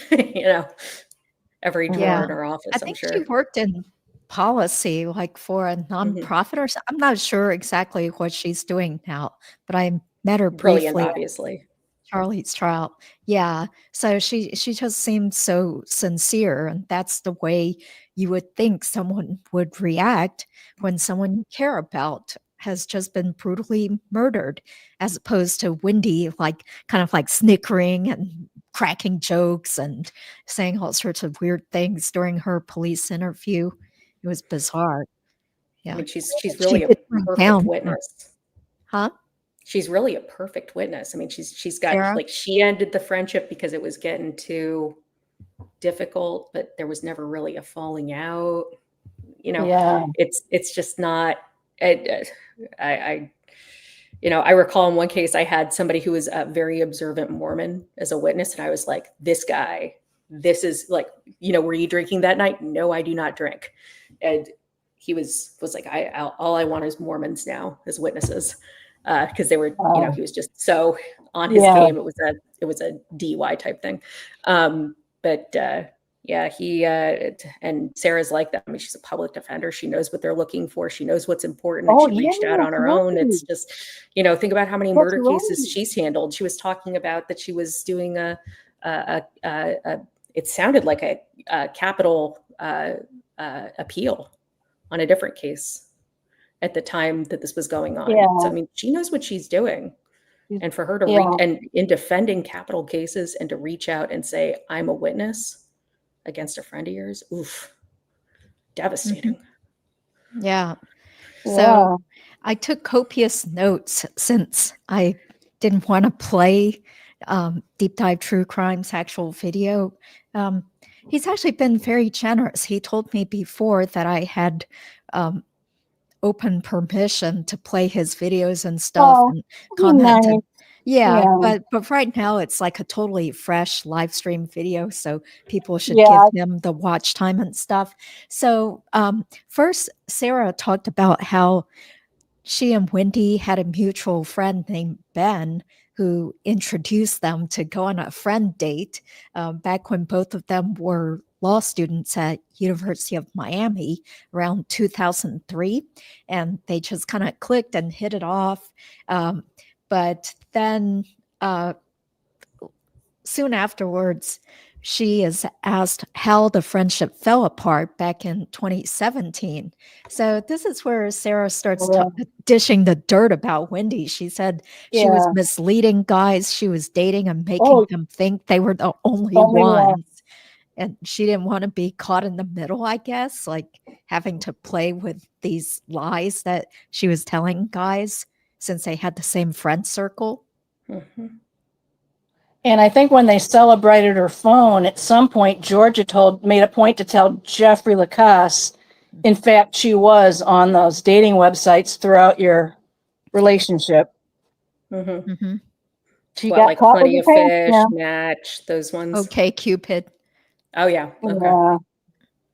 every drawer in her office. I think she worked in policy, like for a nonprofit or something. I'm not sure exactly what she's doing now, but I met her briefly. Brilliant, obviously. Charlie's trial. Yeah. So she just seemed so sincere, and that's the way you would think someone would react when someone you care about has just been brutally murdered, as opposed to Wendi, like kind of like snickering and cracking jokes and saying all sorts of weird things during her police interview. It was bizarre. Yeah. I mean, she's really a perfect witness. Huh? She's really a perfect witness. I mean, she's got like, she ended the friendship because it was getting too difficult, but there was never really a falling out. It's just not. I recall in one case I had somebody who was a very observant Mormon as a witness, and I was like, this guy, this is like, were you drinking that night? No, I do not drink. And he was like, all I want is Mormons now as witnesses. Because they were, he was just so on his game. It was a DUI type thing. He and Sarah's like that. I mean, she's a public defender. She knows what they're looking for. She knows what's important. And she reached out on her own. It's just, think about how many murder cases she's handled. She was talking about that she was doing it sounded like a capital appeal on a different case at the time that this was going on. So, I mean, she knows what she's doing. And for her to and in defending capital cases and to reach out and say, I'm a witness against a friend of yours, oof, devastating. Yeah. So I took copious notes since I didn't want to play Deep Dive True Crime's actual video. He's actually been very generous. He told me before that I had open permission to play his videos and stuff and comment. Nice. But right now it's like a totally fresh live stream video, so people should give them the watch time and stuff. So first, Sara talked about how she and Wendi had a mutual friend named Ben who introduced them to go on a friend date back when both of them were law students at University of Miami around 2003, and they just kind of clicked and hit it off. But then soon afterwards, she is asked how the friendship fell apart back in 2017. So this is where Sara starts dishing the dirt about Wendi. She said she was misleading guys she was dating and making them think they were the only ones. And she didn't want to be caught in the middle, I guess, like having to play with these lies that she was telling guys since they had the same friend circle. Mm-hmm. And I think when they celebrated her phone, at some point, Georgia made a point to tell Jeffrey Lacasse, in fact, she was on those dating websites throughout your relationship. Mm-hmm. Mm-hmm. She What, got like caught Plenty with of her pants Fish, down. Match, those ones? Okay, Cupid. Oh, yeah. Okay. Yeah.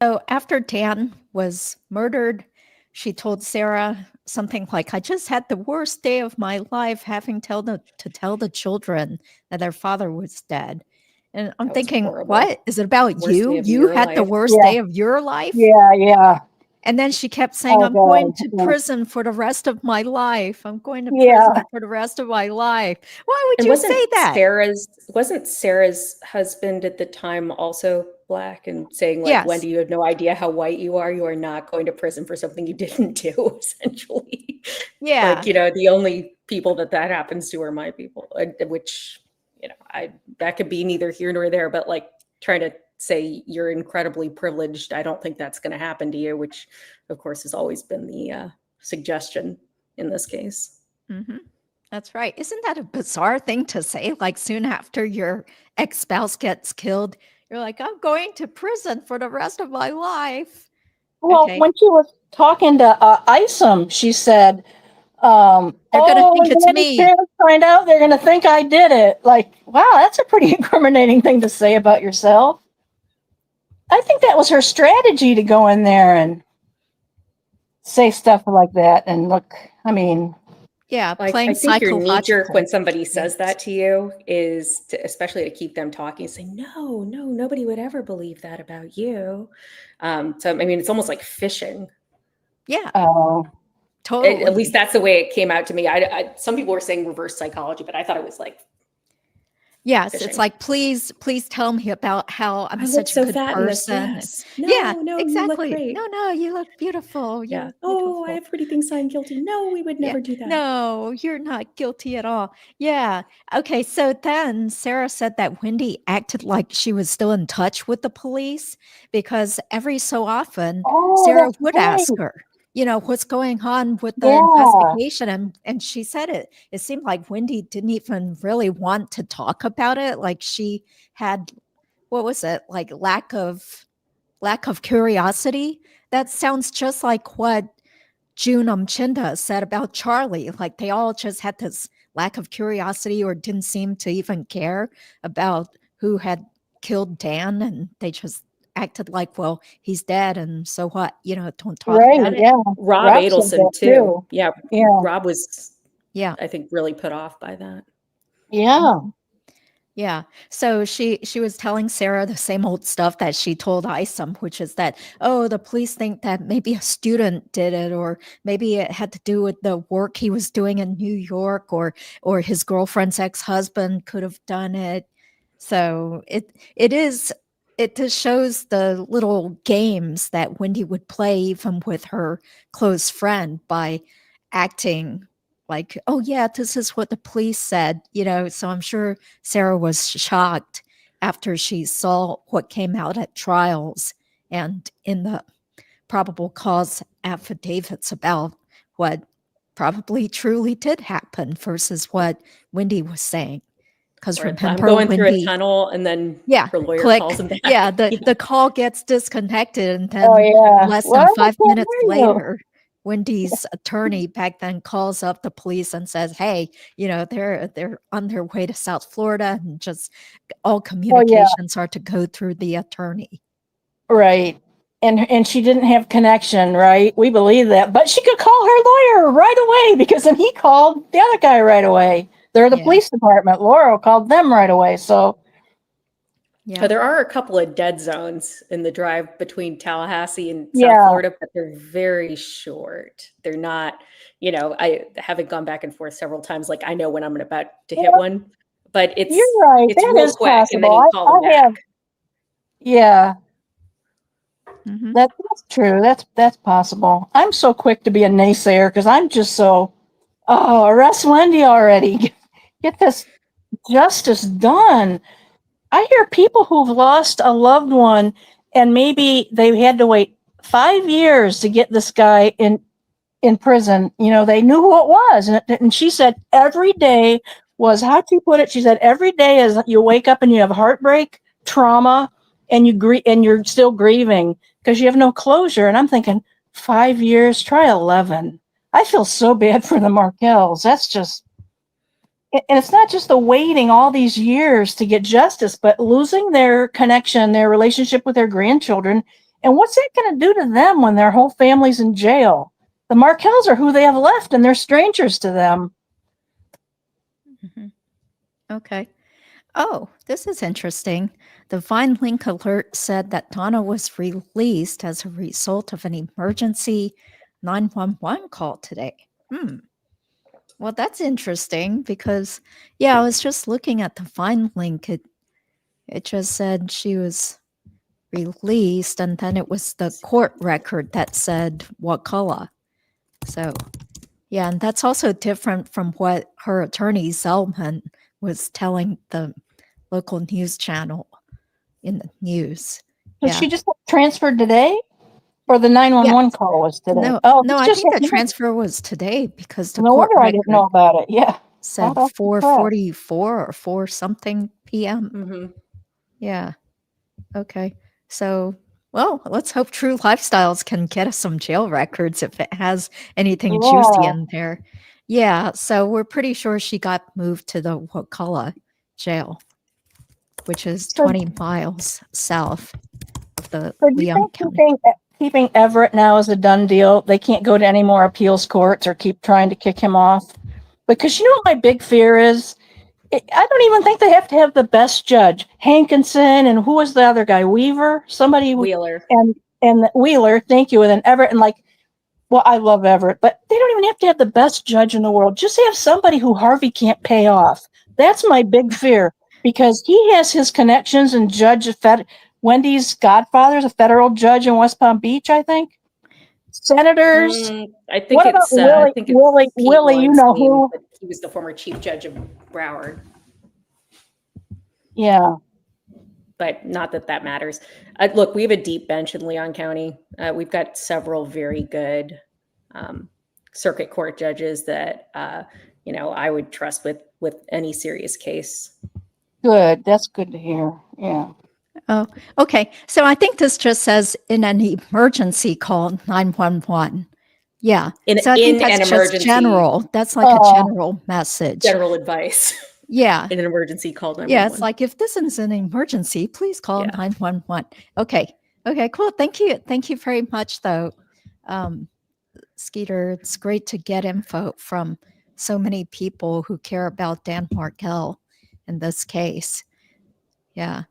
So after Dan was murdered, she told Sara something like, I just had the worst day of my life having to tell the children that their father was dead. And I'm That was thinking, horrible. what? Is it about Worst you? day of You your had the life. worst Yeah. day of your life? Yeah, yeah. And then she kept saying, Oh, I'm going to God. prison for the rest of my life. I'm going to Yeah. prison for the rest of my life. Why would And you say that? wasn't Sarah's husband at the time also Black and saying, like, Yes. Wendi, you have no idea how white you are. You are not going to prison for something you didn't do, essentially. Yeah. Like, you know, the only people that happens to are my people, which, you know, that could be neither here nor there, but like trying to say you're incredibly privileged, I don't think that's going to happen to you, which of course has always been the suggestion in this case. Mm-hmm. That's right. Isn't that a bizarre thing to say? Like soon after your ex-spouse gets killed, you're like, I'm going to prison for the rest of my life. Well, when she was talking to Isom, she said, they're going to think it's me. Parents find out, they're going to think I did it. Like, wow, that's a pretty incriminating thing to say about yourself. I think that was her strategy to go in there and say stuff like that. And look, I mean, yeah, like, playing I think your knee jerk psychological. when somebody says that to you is especially to keep them talking and say, no, nobody would ever believe that about you. So, I mean, it's almost like fishing. Yeah. oh, Totally. At least that's the way it came out to me. Some people were saying reverse psychology, but I thought it was like, yes, fishing. it's like, please tell me about how I'm such a good person. No, exactly. You look great. No, you look beautiful. You Yeah. look Oh, beautiful. I have pretty things, so I'm guilty. No, we would never do that. No, you're not guilty at all. Yeah. Okay. So then Sara said that Wendi acted like she was still in touch with the police because every so often Sara would ask her, you know, what's going on with the investigation. And she said it seemed like Wendi didn't even really want to talk about it. Like she had, what was it? Like lack of curiosity. That sounds just like what June Chinda said about Charlie. Like they all just had this lack of curiosity or didn't seem to even care about who had killed Dan. And they just acted like, well, he's dead. And so what? You know, don't talk about it. Yeah. Rob Adelson too. Yeah. Rob was, I think, really put off by that. Yeah. Yeah. So she was telling Sara the same old stuff that she told Isom, which is that, oh, the police think that maybe a student did it, or maybe it had to do with the work he was doing in New York, or his girlfriend's ex-husband could have done it. So it just shows the little games that Wendi would play even with her close friend by acting like, oh yeah, this is what the police said, you know. So I'm sure Sara was shocked after she saw what came out at trials and in the probable cause affidavits about what probably truly did happen versus what Wendi was saying. Because remember, I'm going through a tunnel, and then her lawyer calls him back. Yeah, the call gets disconnected, and then less than Well, 5 minutes later, Wendi's attorney back then calls up the police and says, hey, you know, they're on their way to South Florida, and just all communications are to go through the attorney. Right. And she didn't have connection, right? We believe that. But she could call her lawyer right away, because then he called the other guy right away. They're the police department. Laurel called them right away. So there are a couple of dead zones in the drive between Tallahassee and South Florida, but they're very short. They're not, you know, I haven't gone back and forth several times. Like, I know when I'm about to hit one, but it's You're right. it's That real is quick, and then possible. you call them I have, back. yeah, Mhm. that's true. That's possible. I'm so quick to be a naysayer because I'm just so, oh, arrest Wendi already. Get this justice done. I hear people who've lost a loved one and maybe they had to wait 5 years to get this guy in prison. You know, they knew who it was. And she said every day was, how'd she put it? She said every day is you wake up and you have heartbreak, trauma, and you're still grieving because you have no closure. And I'm thinking 5 years, try 11. I feel so bad for the Markels. That's just, and it's not just the waiting all these years to get justice, but losing their connection, their relationship with their grandchildren. And what's that going to do to them when their whole family's in jail? The Markels are who they have left, and they're strangers to them. Mhm. Okay. Oh, this is interesting. The Vinelink alert said that Donna was released as a result of an emergency 911 call today. Well, that's interesting because, yeah, I was just looking at the Vinelink. It just said she was released, and then it was the court record that said Wakulla. So, yeah, and that's also different from what her attorney Zellman was telling the local news channel in the news. Did Yeah. she just get transferred today? Or the 911 call was today? No, Oh, no, this I just think the happened. transfer was today because the No court wonder I didn't know record about it. Yeah. said Right off the press. 4:44 or 4 something p.m. Mhm. Yeah. Okay. So, well, let's hope True Lifestyles can get us some jail records if it has anything juicy Yeah. in there. Yeah. So we're pretty sure she got moved to the Wakulla jail, which is So, 20 miles south of the so do you Leon think County. keeping Everett now is a done deal? They can't go to any more appeals courts or keep trying to kick him off? Because you know what my big fear is? I don't even think they have to have the best judge. Hankinson and who was the other guy? Weaver? Somebody Wheeler. and Wheeler, thank you. And then Everett and well, I love Everett, but they don't even have to have the best judge in the world. Just have somebody who Harvey can't pay off. That's my big fear because he has his connections and Wendy's godfather is a federal judge in West Palm Beach, I think. Senators. I think What about it's I Willie? think it's Pete Willie, you know Weinstein, who? but he was the former chief judge of Broward. Yeah. But not that that matters. Look, we have a deep bench in Leon County. We've got several very good circuit court judges that I would trust with any serious case. Good. That's good to hear. Yeah. Oh, okay. So I think this just says in an emergency call 911. Yeah. So I think that's an just emergency, general. That's like a general message. general advice. Yeah. In an emergency call 911. Yeah. It's like if this is an emergency, please call 911. Okay. Okay. Cool. Thank you. Thank you very much, though, Skeeter. It's great to get info from so many people who care about Dan Markel in this case. Yeah.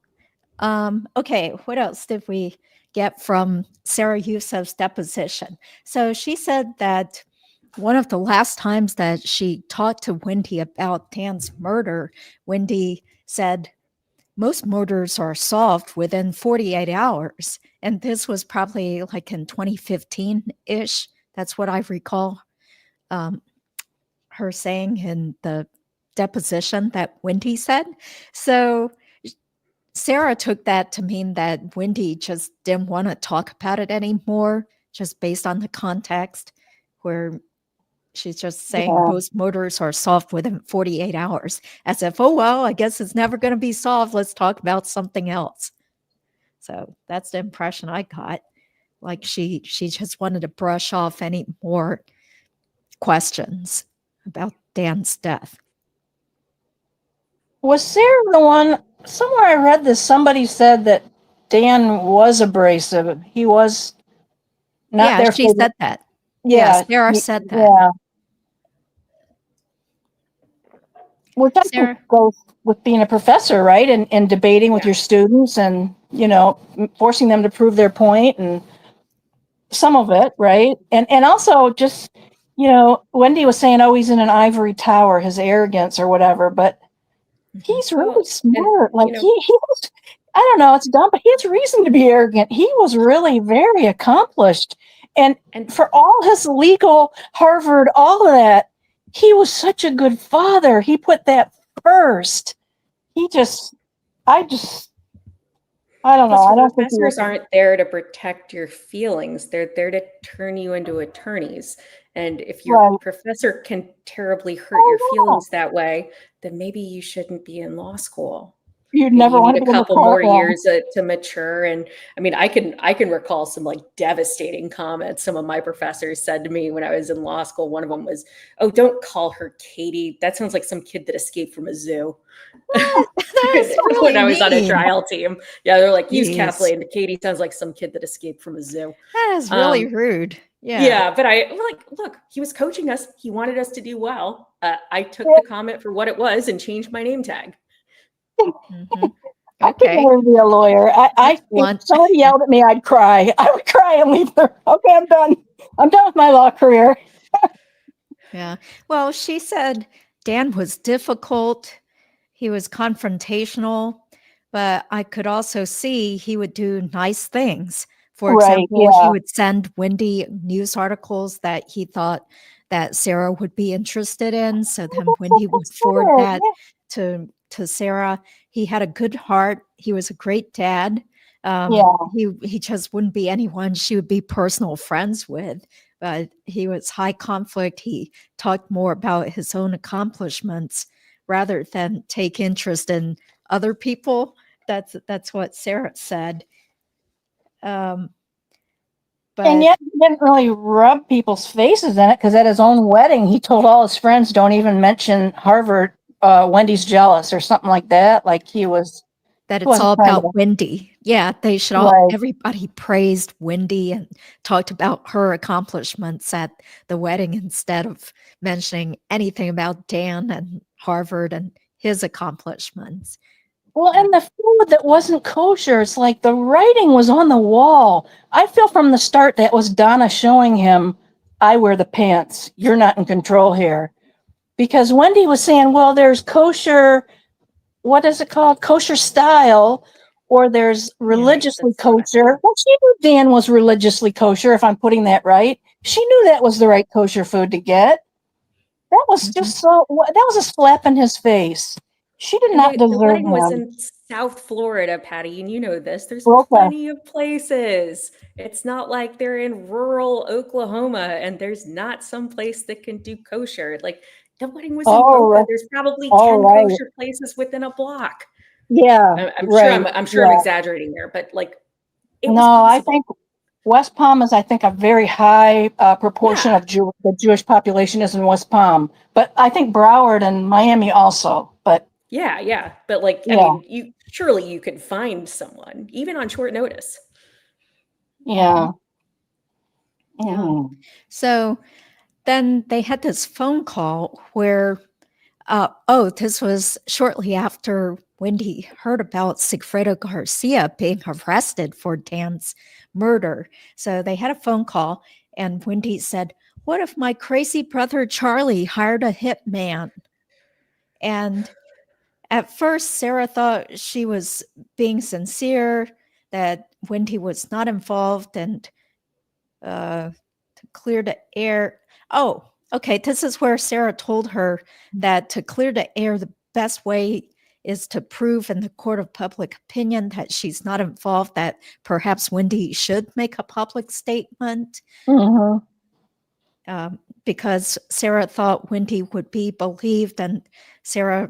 Okay, what else did we get from Sara Yousuf's deposition? So she said that one of the last times that she talked to Wendi about Dan's murder, Wendi said most murders are solved within 48 hours. And this was probably like in 2015-ish. That's what I recall her saying in the deposition that Wendi said. So Sara took that to mean that Wendi just didn't want to talk about it anymore, just based on the context where she's just saying most murders are solved within 48 hours, as if, oh, well, I guess it's never going to be solved. Let's talk about something else. So that's the impression I got. Like she just wanted to brush off any more questions about Dan's death. Was Sara the one? Somewhere I read this. Somebody said that Dan was abrasive. He was not there. She said that. Yeah, Sara said that. Yeah. Which I Sara think goes with being a professor, right? And debating with your students and, forcing them to prove their point and some of it, right? And also just, Wendi was saying, oh, he's in an ivory tower, his arrogance or whatever. But He's really Well, and, smart. Like you know, he was, I don't know, it's dumb, but he has reason to be arrogant. He was really very accomplished. And and for all his legal, Harvard, all of that, he was such a good father. He put that first. He just, I don't know. plus I don't think he professors was. aren't there to protect your feelings. They're there to turn you into attorneys. And if your Right. professor can terribly hurt your Oh, yeah. feelings that way, then maybe you shouldn't be in law school. You'd Maybe never you want need to a be in the couple more courtroom. years to mature. And I mean, I can recall some like devastating comments some of my professors said to me when I was in law school. One of them was, "Oh, don't call her Katie. That sounds like some kid that escaped from a zoo." What? That is really When I was on a mean. trial team, yeah, they're like, "Use Jeez. Kathleen. Katie sounds like some kid that escaped from a zoo." That is really rude. Yeah. Yeah, but I like, look, he was coaching us. He wanted us to do well. I took the comment for what it was and changed my name tag. Mhm. I could Okay. never be a lawyer. If Blunt. somebody yelled at me, I'd cry. I would cry and leave there. Okay, I'm done. I'm done with my law career. Yeah. Well, she said Dan was difficult. He was confrontational, but I could also see he would do nice things. For Right, example, he yeah. would send Wendi news articles that he thought that Sara would be interested in. So then Wendi would forward that to Sara. He had a good heart. He was a great dad. Yeah. He just wouldn't be anyone she would be personal friends with. But he was high conflict. He talked more about his own accomplishments rather than take interest in other people. That's what Sara said. And But yet he didn't really rub people's faces in it because at his own wedding, he told all his friends, don't even mention Harvard. Wendy's jealous or something like that. Like he that it's wasn't all trying about to. Wendi. Yeah, they should all, Right. everybody praised Wendi and talked about her accomplishments at the wedding instead of mentioning anything about Dan and Harvard and his accomplishments. Well, and the food that wasn't kosher, it's like the writing was on the wall. I feel from the start that was Donna showing him, I wear the pants. You're not in control here. Because Wendi was saying, well, there's kosher, what is it called? Kosher style, or there's religiously that's not kosher. Well, she knew Dan was religiously kosher, if I'm putting that right. She knew that was the right kosher food to get. That was just that was a slap in his face. She did And not the deserve wedding was him. in South Florida, Patty, and you know this. There's Okay. plenty of places. It's not like they're in rural Oklahoma and there's not some place that can do kosher. Like the wedding was in Oh, Boca. right. There's probably Oh, 10 right. kosher places within a block. Yeah, I'm sure right. I'm sure I'm exaggerating there, but like it was No, I possible. think West Palm is, I think, a very high proportion of the Jewish population is in West Palm. But I think Broward and Miami also. But Yeah. But like, yeah. I mean, surely you could find someone, even on short notice. Yeah. Yeah. So then they had this phone call where, this was shortly after Wendi heard about Sigfredo Garcia being arrested for Dan's murder. So they had a phone call, and Wendi said, "What if my crazy brother Charlie hired a hitman?" And at first, Sara thought she was being sincere, that Wendi was not involved, and to clear the air. Oh, okay. This is where Sara told her that to clear the air, the best way is to prove in the court of public opinion that she's not involved, that perhaps Wendi should make a public statement. Because Sara thought Wendi would be believed, and Sara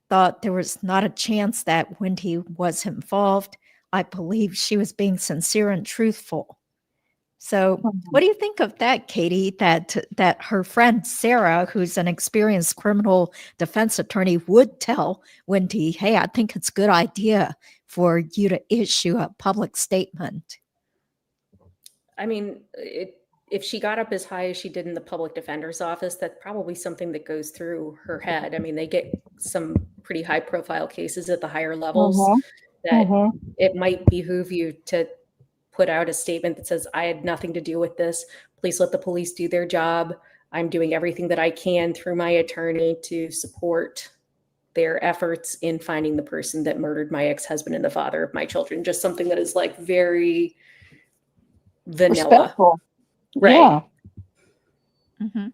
thought there was not a chance that Wendi was involved. I believe she was being sincere and truthful. So what do you think of that, Katie, that her friend Sara, who's an experienced criminal defense attorney, would tell Wendi, hey, I think it's a good idea for you to issue a public statement? I mean, if she got up as high as she did in the public defender's office, that's probably something that goes through her head. I mean, they get some pretty high profile cases at the higher levels that it might behoove you to put out a statement that says, I had nothing to do with this. Please let the police do their job. I'm doing everything that I can through my attorney to support their efforts in finding the person that murdered my ex-husband and the father of my children. Just something that is like very vanilla. Respectful. Right. Yeah. Mhm.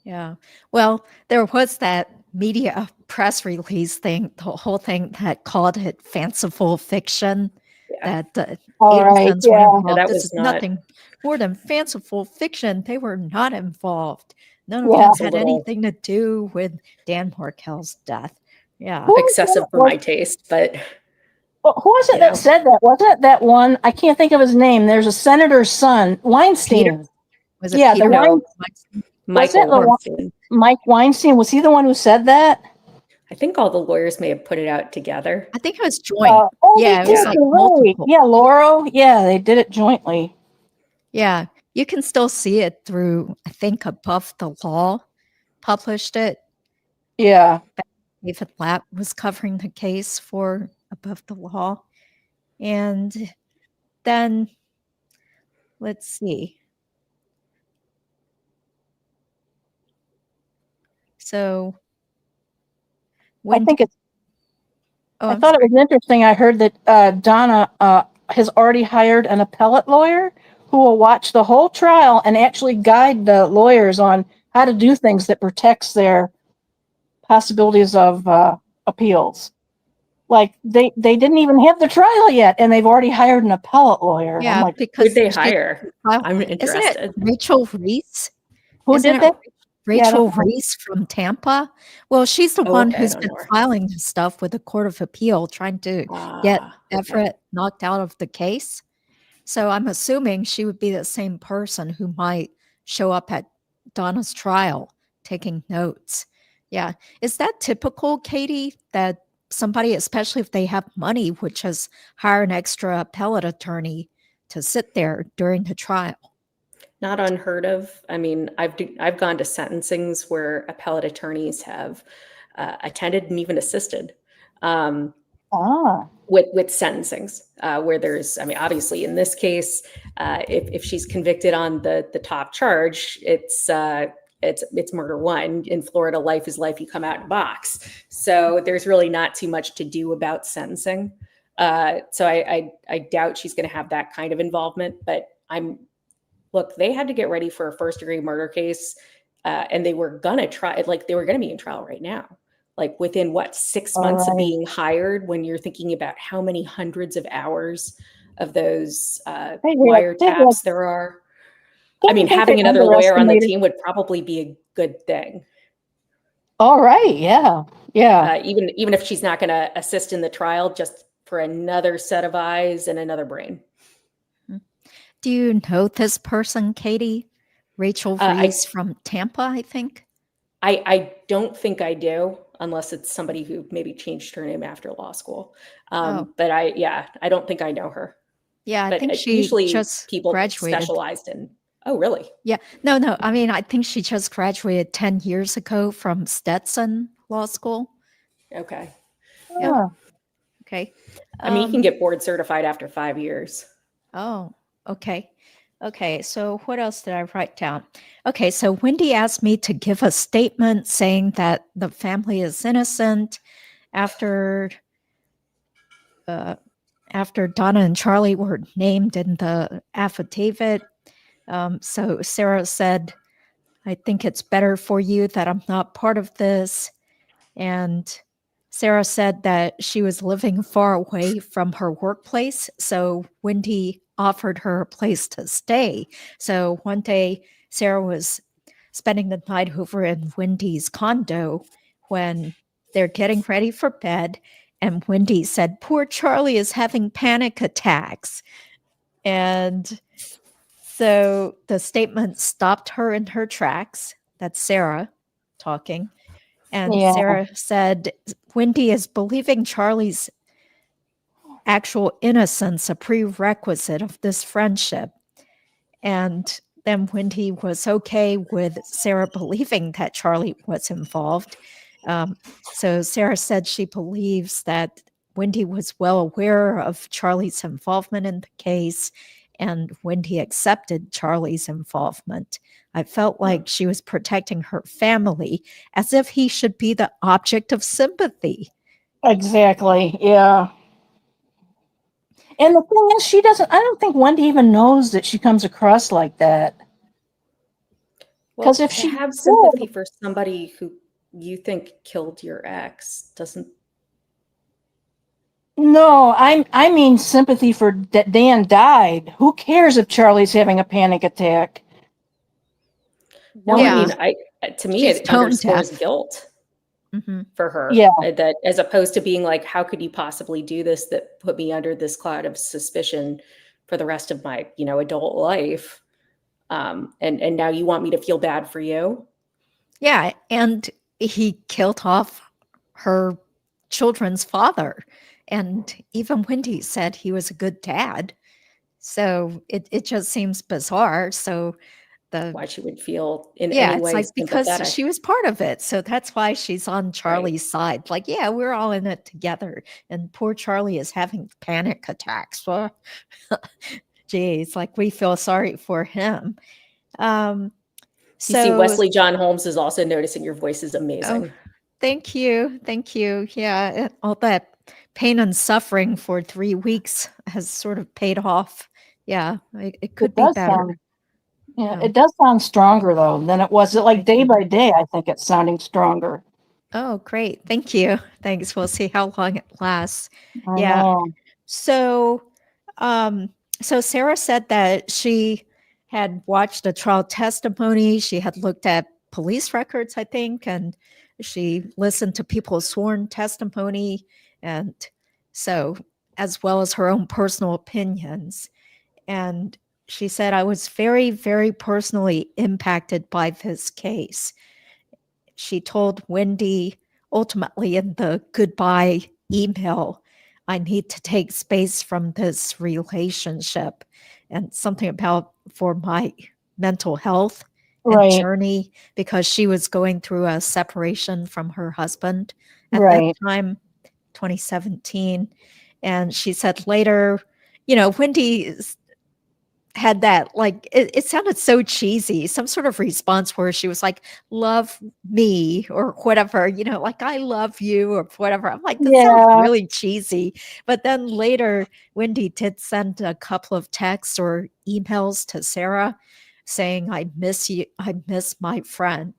Yeah. Well, there was that media press release thing, the whole thing that called it fanciful fiction. Yeah. That All right. Adelsons were Yeah. involved. that This was is not- nothing more than fanciful fiction. They were not involved. None of Yeah. them It's a had little anything to do with Dan Markel's death. Yeah. Who was excessive it? for my taste, but Who was it you that know. said that? Wasn't it that one? I can't think of his name. There's a senator's son, Weinstein. Was it Yeah, Peter? the Wein, Weinstein? was it Michael the Weinstein. Mike Weinstein? Was he the one who said that? I think all the lawyers may have put it out together. I think it was joint. Oh, Yeah, they it was did, like you're right. multiple. Yeah, Lauro. Yeah, they did it jointly. Yeah, you can still see it through, I think, Above the Law published it. Yeah. David Lapp was covering the case for Above the Law. And then, let's see. So, I think it's. oh, I I'm thought it sorry. was interesting. I heard that Donna has already hired an appellate lawyer who will watch the whole trial and actually guide the lawyers on how to do things that protects their possibilities of appeals. Like they didn't even have the trial yet, and they've already hired an appellate lawyer. And I'm Yeah, like, because Who'd they she- hire? well, I'm isn't interested. it Rachel Reese? who Isn't did it that? Yeah, I Rachel don't know. Reese from Tampa? Well, she's the Oh, one okay, I who's don't been know her. filing stuff with the Court of Appeal, trying to get Okay. Everett knocked out of the case. So I'm assuming she would be the same person who might show up at Donna's trial taking notes. Yeah. Is that typical, Katie, that somebody, especially if they have money, would just hire an extra appellate attorney to sit there during the trial? Not unheard of. I mean, I've gone to sentencings where appellate attorneys have attended and even assisted with sentencings where there's. I mean, obviously in this case, if she's convicted on the top charge, it's murder one. In Florida, life is life. You come out in a box. So there's really not too much to do about sentencing. So I doubt she's going to have that kind of involvement. But look, they had to get ready for a first-degree murder case, and they were gonna try. Like they were going to be in trial right now. Like within 6 months of being hired, when you're thinking about how many hundreds of hours of those wiretaps there are. I mean, having another lawyer on the team would probably be a good thing. All right. Yeah. Yeah. Even if she's not going to assist in the trial, just for another set of eyes and another brain. Do you know this person, Katie? Rachel Reese from Tampa, I think. I don't think I do, unless it's somebody who maybe changed her name after law school. But I don't think I know her. Yeah, I but think she usually just people graduated. Specialized in. Oh, really? Yeah. No. I mean, I think she just graduated 10 years ago from Stetson Law School. Okay. Yeah. Okay. I mean, you can get board certified after 5 years. Oh, okay. Okay, so what else did I write down? Okay, so Wendi asked me to give a statement saying that the family is innocent after Donna and Charlie were named in the affidavit. So Sara said, I think it's better for you that I'm not part of this. And Sara said that she was living far away from her workplace, so Wendi offered her a place to stay. So one day, Sara was spending the night over in Wendi's condo when they're getting ready for bed, and Wendi said, "Poor Charlie is having panic attacks." And so the statement stopped her in her tracks. That's Sara talking. And Sara said, Wendi is believing Charlie's actual innocence a prerequisite of this friendship. And then Wendi was okay with Sara believing that Charlie was involved. So Sara said she believes that Wendi was well aware of Charlie's involvement in the case, and Wendi accepted Charlie's involvement. I felt like she was protecting her family as if he should be the object of sympathy. Exactly. Yeah. And the thing is, I don't think Wendi even knows that she comes across like that. Well, Because if to she have did, sympathy for somebody who you think killed your ex doesn't. no, I mean sympathy for that Dan died. Who cares if Charlie's having a panic attack? No, Yeah. I mean, to me, She's it tone underscores deaf. guilt Mhm. for her. Yeah. That as opposed to being like, how could you possibly do this that put me under this cloud of suspicion for the rest of my, adult life? And now you want me to feel bad for you? Yeah, and he killed off her children's father. And even Wendy said he was a good dad. So it just seems bizarre. So Why she would feel in yeah, any it's way like because sympathetic. she was part of it. So that's why she's on Charlie's side. Like, yeah, we're all in it together. And poor Charlie is having panic attacks. Well, geez, like we feel sorry for him. You see, So Wesley John Holmes is also noticing your voice is oh, amazing. thank you. Thank you. Yeah, all that pain and suffering for 3 weeks has sort of paid off. Yeah, it could be better. Yeah, it does sound stronger though than it was. Like day by day, I think it's sounding stronger. Oh, great. Thank you. Thanks. We'll see how long it lasts. I Yeah. know. So, so Sara said that she had watched a trial testimony. She had looked at police records, I think, and she listened to people's sworn testimony, and so as well as her own personal opinions. And she said, I was very, very personally impacted by this case. She told Wendi ultimately in the goodbye email, I need to take space from this relationship, and something about for my mental health and Right. journey, because she was going through a separation from her husband at Right. that time, 2017. And she said later, Wendi had that, like, it sounded so cheesy, some sort of response where she was like, love me or whatever, like, I love you or whatever. I'm like, this sounds Yeah. really cheesy. But then later, Wendi did send a couple of texts or emails to Sara saying, I miss you. I miss my friend.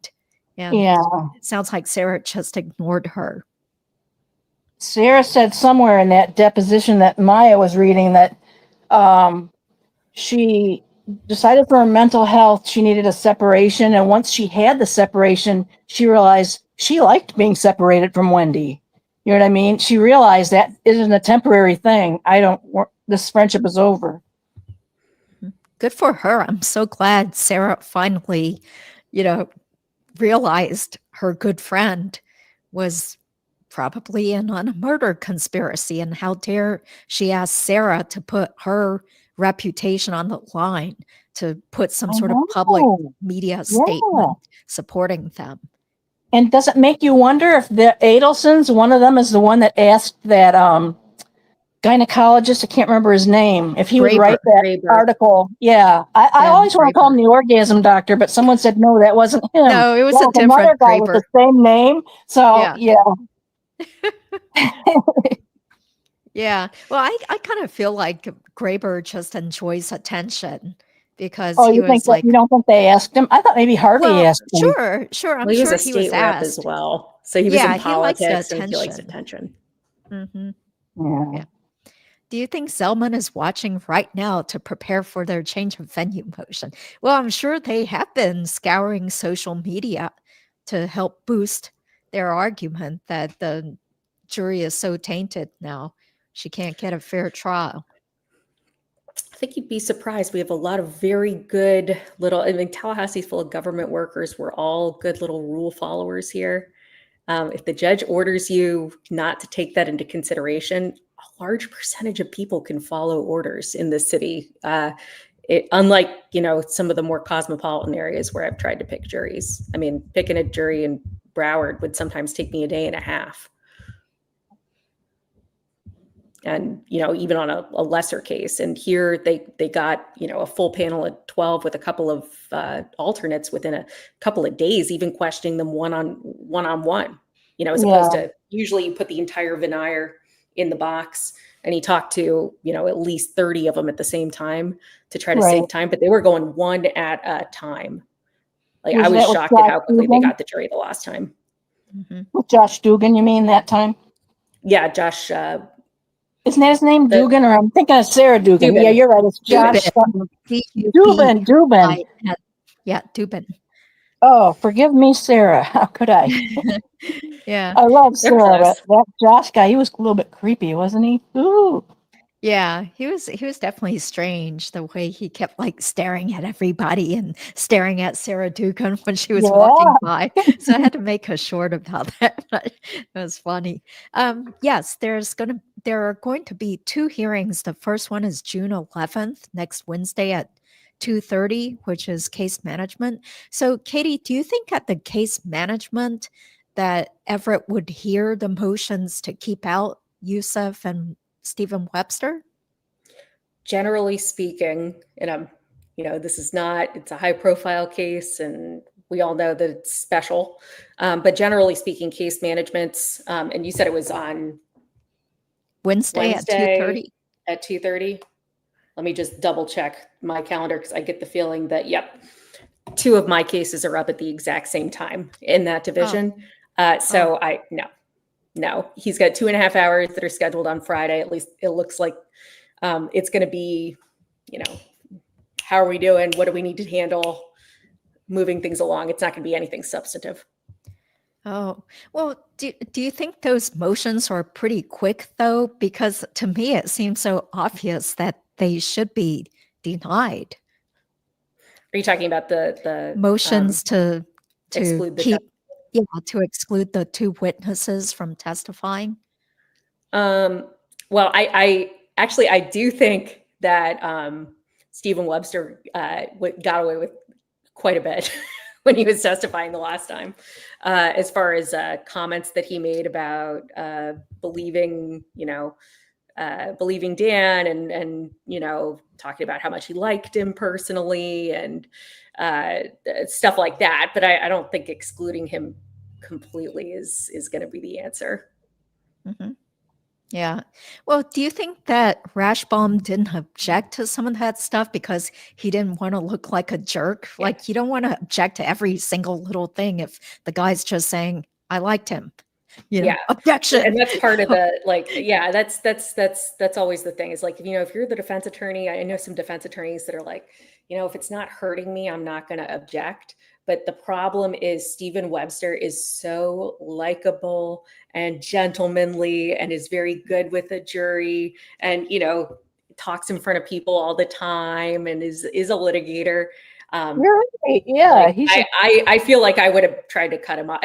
And Yeah. it sounds like Sara just ignored her. Sara said somewhere in that deposition that Maya was reading that she decided for her mental health she needed a separation, and once she had the separation, she realized she liked being separated from Wendi. You know what I mean? She realized that isn't a temporary thing. This friendship is over. Good for her. I'm so glad Sara finally, realized her good friend was probably in on a murder conspiracy, and how dare she ask Sara to put her reputation on the line to put some sort of public media statement supporting them. And does it make you wonder if the Adelsons, one of them is the one that asked that gynecologist, I can't remember his name, if he would write that article? Yeah. I always want to call him the orgasm doctor, but someone said, no, that wasn't him. No, it was a different another guy with the same name. So, yeah. Yeah. Well, I kind of feel like Graber just enjoys attention because Oh, he was like, you don't think they asked him? I thought maybe Harvey asked him. Sure. I'm he was sure a state rep as well. So he was in politics and he likes attention. Mm-hmm. Yeah. Do you think Zellman is watching right now to prepare for their change of venue motion? Well, I'm sure they have been scouring social media to help boost their argument that the jury is so tainted now. She can't get a fair trial. I think you'd be surprised. We have a lot of very good Tallahassee's full of government workers. We're all good little rule followers here. If the judge orders you not to take that into consideration, a large percentage of people can follow orders in this city. Unlike, some of the more cosmopolitan areas where I've tried to pick juries. I mean, picking a jury in Broward would sometimes take me a day and a half. and, even on a lesser case. And here they got, a full panel at 12 with a couple of alternates within a couple of days, even questioning them one-on-one, as opposed to usually you put the entire veneer in the box and he talked to, at least 30 of them at the same time to try to save time, but they were going one at a time. Like I was shocked at how quickly they got the jury the last time. With Josh Dugan, you mean that time? Yeah, Josh. Isn't that his name, Dugan? Or I'm thinking of Sarah Dugan. Dubin. Yeah, you're right. It's Josh. Dubin. Yeah, Dubin. Oh, forgive me, Sarah. How could I? Yeah. I love Sarah, but that Josh guy, he was a little bit creepy, wasn't he? Ooh. Yeah, he was definitely strange, the way he kept like staring at everybody and staring at Sara Dugan when she was walking by. So I had to make her short about that. But it was funny. Yes, there are going to be 2 hearings. The first one is June 11th, next Wednesday at 2:30, which is case management. So Katie, do you think at the case management that Everett would hear the motions to keep out Yousef and Stephen Webster? Generally speaking, and this is it's a high profile case and we all know that it's special. But generally speaking, case managements, and you said it was on Wednesday at 2:30. At 2:30. Let me just double check my calendar because I get the feeling that, 2 of my cases are up at the exact same time in that division. No, he's got 2.5 hours that are scheduled on Friday. At least it looks like it's going to be, how are we doing? What do we need to handle? Moving things along. It's not going to be anything substantive. Oh, well, do you think those motions are pretty quick though? Because to me, it seems so obvious that they should be denied. Are you talking about the motions to exclude to exclude the 2 witnesses from testifying? Well, I do think that Stephen Webster got away with quite a bit when he was testifying the last time, as far as comments that he made about believing Dan and talking about how much he liked him personally and stuff like that. But I don't think excluding him completely is going to be the answer. Mm-hmm. Yeah. Well, do you think that Rashbaum didn't object to some of that stuff because he didn't want to look like a jerk? Yeah. Like, you don't want to object to every single little thing if the guy's just saying, I liked him. Objection. And that's part of the, that's always the thing is like, if you're the defense attorney, I know some defense attorneys that are like, if it's not hurting me, I'm not going to object. But the problem is Stephen Webster is so likable and gentlemanly and is very good with the jury and, talks in front of people all the time and is a litigator. You're right. Yeah. I feel like I would have tried to cut him off.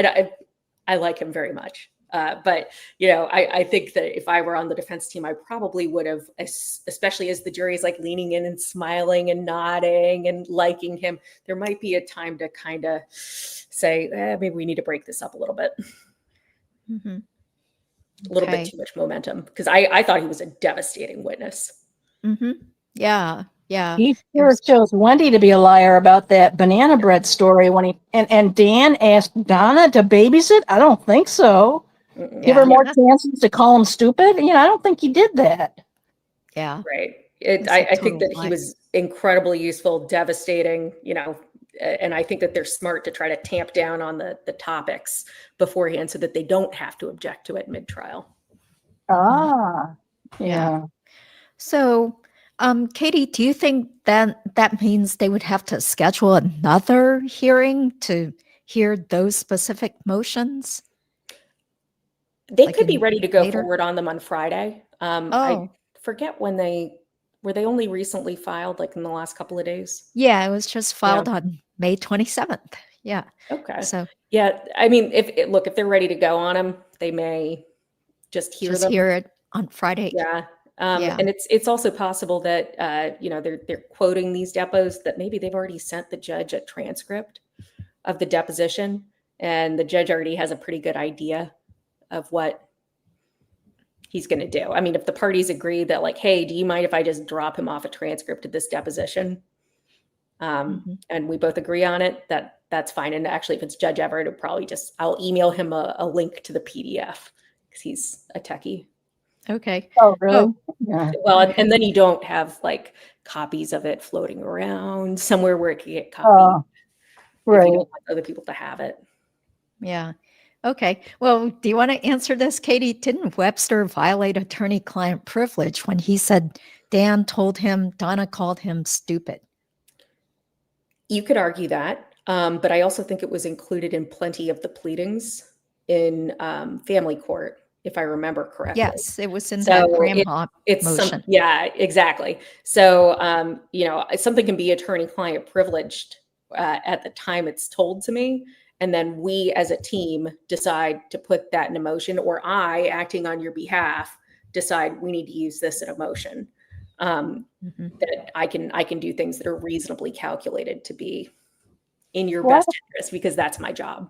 I like him very much. But, I think that if I were on the defense team, I probably would have, especially as the jury is like leaning in and smiling and nodding and liking him, there might be a time to kind of say, maybe we need to break this up a little bit. Mm-hmm. A little bit too much momentum. Because I thought he was a devastating witness. Mm-hmm. Yeah. Yeah. He sure chose Wendi to be a liar about that banana bread story when and Dan asked Donna to babysit. I don't think so. Give her more chances to call him stupid. I don't think he did that. Yeah. Right. I think that he was incredibly useful, devastating, and I think that they're smart to try to tamp down on the topics beforehand so that they don't have to object to it mid-trial. Ah, yeah. So, Katie, do you think that means they would have to schedule another hearing to hear those specific motions? They could be ready to go forward on them on Friday. I forget when were they only recently filed, like in the last couple of days? Yeah, it was just filed on May 27th. Yeah. Okay. So yeah, I mean, if they're ready to go on them, they may just hear it on Friday. Yeah. And it's also possible that they're quoting these depots that maybe they've already sent the judge a transcript of the deposition, and the judge already has a pretty good idea of what he's going to do. I mean, if the parties agree that like, hey, do you mind if I just drop him off a transcript of this deposition? And we both agree on it, that's fine. And actually, if it's Judge Everett, it'll probably I'll email him a link to the PDF because he's a techie. Okay. Oh, really? Yeah. Well, and then you don't have like copies of it floating around somewhere where it can get copied. If Right. you don't want other people to have it. Yeah. Okay. Well, do you want to answer this, Katie? Didn't Webster violate attorney-client privilege when he said Dan told him Donna called him stupid? You could argue that, but I also think it was included in plenty of the pleadings in family court, if I remember correctly. Yes, it was in that grandma motion. Yeah, exactly. So, you know, something can be attorney-client privileged at the time it's told to me. And then we as a team decide to put that in a motion, or I, acting on your behalf, decide we need to use this in a motion. That I can do things that are reasonably calculated to be in your best interest, because that's my job.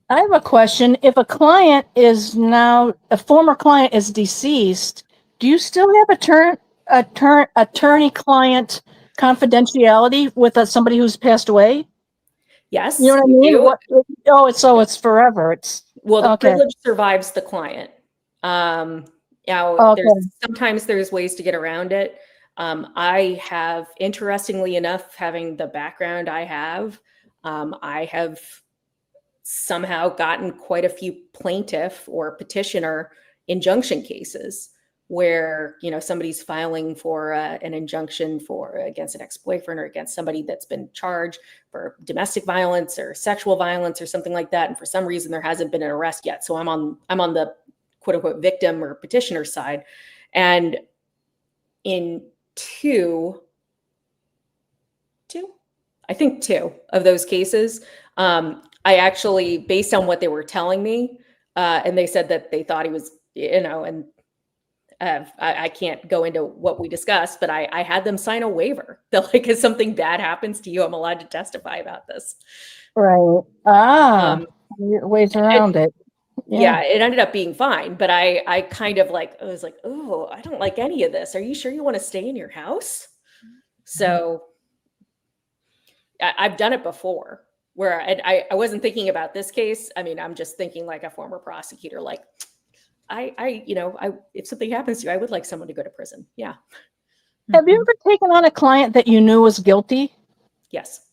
I have a question. If a client is now, a former client is deceased, do you still have attorney-client confidentiality with somebody who's passed away? Yes. You know what I mean? It's forever. Well, the privilege survives the client. Now, sometimes there's ways to get around it. I have, interestingly enough, having the background I have somehow gotten quite a few plaintiff or petitioner injunction cases where, you know, somebody's filing for an injunction against an ex-boyfriend or against somebody that's been charged for domestic violence or sexual violence or something like that, and for some reason there hasn't been an arrest yet. So I'm on the quote unquote victim or petitioner side. And in two of those cases, I actually, based on what they were telling me, and they said that they thought he was, you know, and I can't go into what we discussed, but I had them sign a waiver that, like, if something bad happens to you, I'm allowed to testify about this. Right. Ways around it. Yeah, it ended up being fine, but I kind of I was like, oh, I don't like any of this. Are you sure you want to stay in your house? So I've done it before where I wasn't thinking about this case. I mean, I'm just thinking like a former prosecutor, like if something happens to you, I would like someone to go to prison. Yeah. Have you ever taken on a client that you knew was guilty? Yes.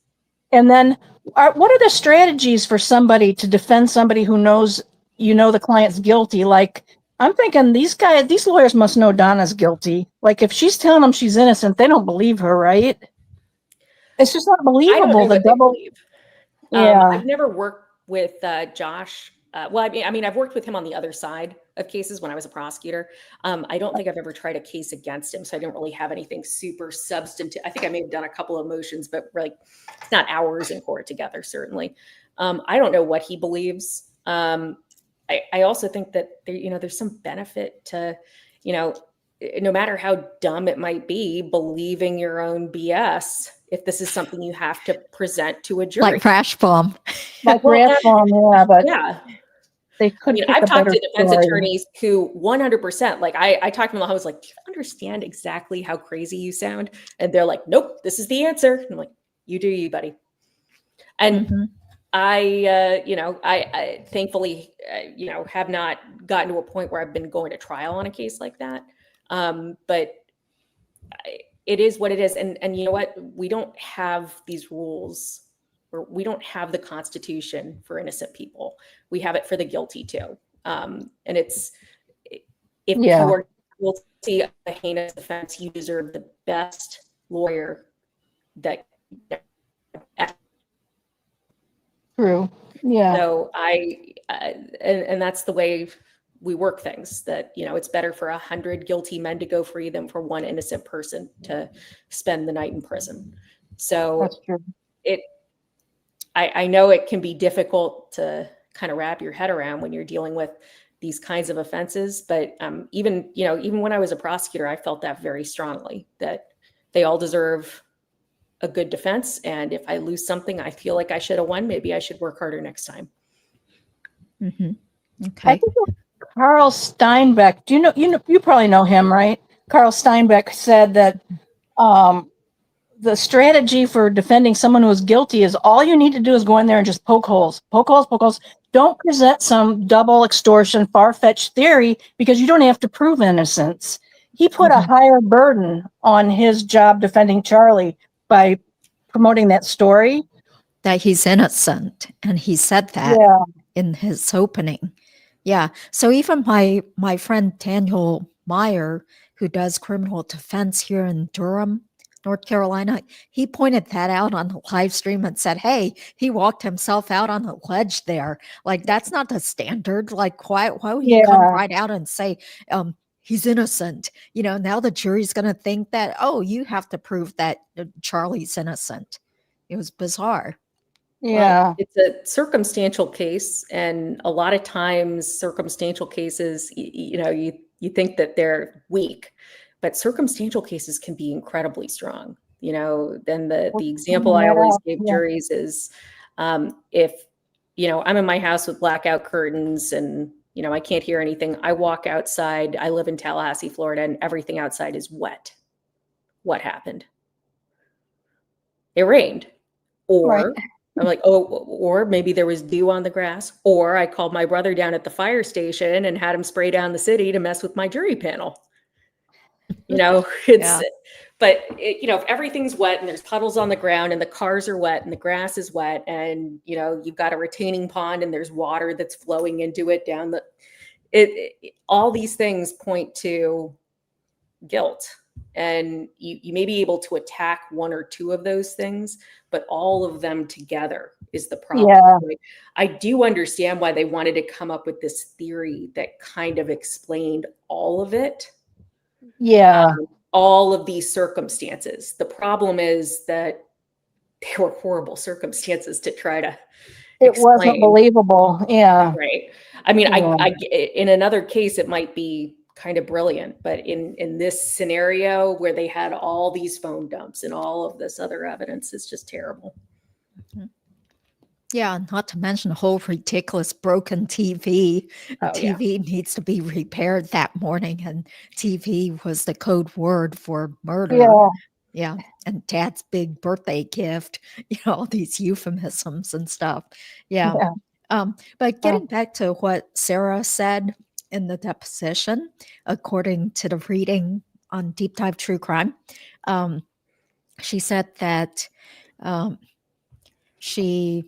And then what are the strategies for somebody to defend somebody who knows, the client's guilty? Like, I'm thinking these lawyers must know Donna's guilty. Like, if she's telling them she's innocent, they don't believe her, right? It's just not believable. I don't know what they believe. Yeah. I've never worked with Josh. Well, I mean, I've worked with him on the other side of cases when I was a prosecutor. I don't think I've ever tried a case against him, so I didn't really have anything super substantive. I think I may have done a couple of motions, but like, it's not hours in court together, certainly. I don't know what he believes. I also think that there's some benefit to, no matter how dumb it might be, believing your own BS if this is something you have to present to a jury. Like Crash Bomb. Like Crash Bomb, yeah, but yeah. They could. I've talked to defense attorneys who 100%, like I talked to them, I was like, do you understand exactly how crazy you sound? And they're like, nope, this is the answer. And I'm like, you do you, buddy. And I thankfully, have not gotten to a point where I've been going to trial on a case like that. But it is what it is. And you know what? We don't have these rules, or we don't have the Constitution for innocent people. We have it for the guilty too. And if you are guilty of a heinous offense, you deserve the best lawyer that. True. Yeah. So and that's the way we work things, that, it's better for 100 guilty men to go free than for one innocent person to spend the night in prison. So that's true. I know it can be difficult to kind of wrap your head around when you're dealing with these kinds of offenses, but even when I was a prosecutor, I felt that very strongly, that they all deserve a good defense. And if I lose something I feel like I should have won, maybe I should work harder next time. Okay. I think Carl Steinbeck, you probably know him, right? Carl Steinbeck said that the strategy for defending someone who is guilty is all you need to do is go in there and just poke holes, poke holes, poke holes. Don't present some double extortion, far-fetched theory because you don't have to prove innocence. He put a higher burden on his job defending Charlie by promoting that story. That he's innocent. And he said that in his opening. Yeah. So even my friend Daniel Meyer, who does criminal defense here in Durham, North Carolina, he pointed that out on the live stream and said, hey, he walked himself out on the ledge there. Like, that's not the standard. Like, why would he come right out and say, he's innocent? You know, now the jury's going to think that, oh, you have to prove that Charlie's innocent. It was bizarre. Yeah. Well, it's a circumstantial case. And a lot of times circumstantial cases, you think that they're weak, but circumstantial cases can be incredibly strong. You know, then the example I always give juries is if, I'm in my house with blackout curtains and, I can't hear anything. I walk outside. I live in Tallahassee, Florida, and everything outside is wet. What happened? It rained. Or I'm like, oh, or maybe there was dew on the grass. Or I called my brother down at the fire station and had him spray down the city to mess with my jury panel. But if everything's wet and there's puddles on the ground and the cars are wet and the grass is wet and, you've got a retaining pond and there's water that's flowing into it down all these things point to guilt. And you may be able to attack one or two of those things, but all of them together is the problem. Yeah. Like, I do understand why they wanted to come up with this theory that kind of explained all of it. Yeah. All of these circumstances. The problem is that they were horrible circumstances to try to explain. Wasn't believable. Yeah. Right. I mean, I in another case, it might be kind of brilliant, but in this scenario where they had all these phone dumps and all of this other evidence, it's just terrible. Yeah, not to mention the whole ridiculous broken TV. Oh, TV needs to be repaired that morning, and TV was the code word for murder. Yeah, and Dad's big birthday gift, all these euphemisms and stuff. Yeah. But getting back to what Sara said in the deposition, according to the reading on Deep Dive True Crime, she said that she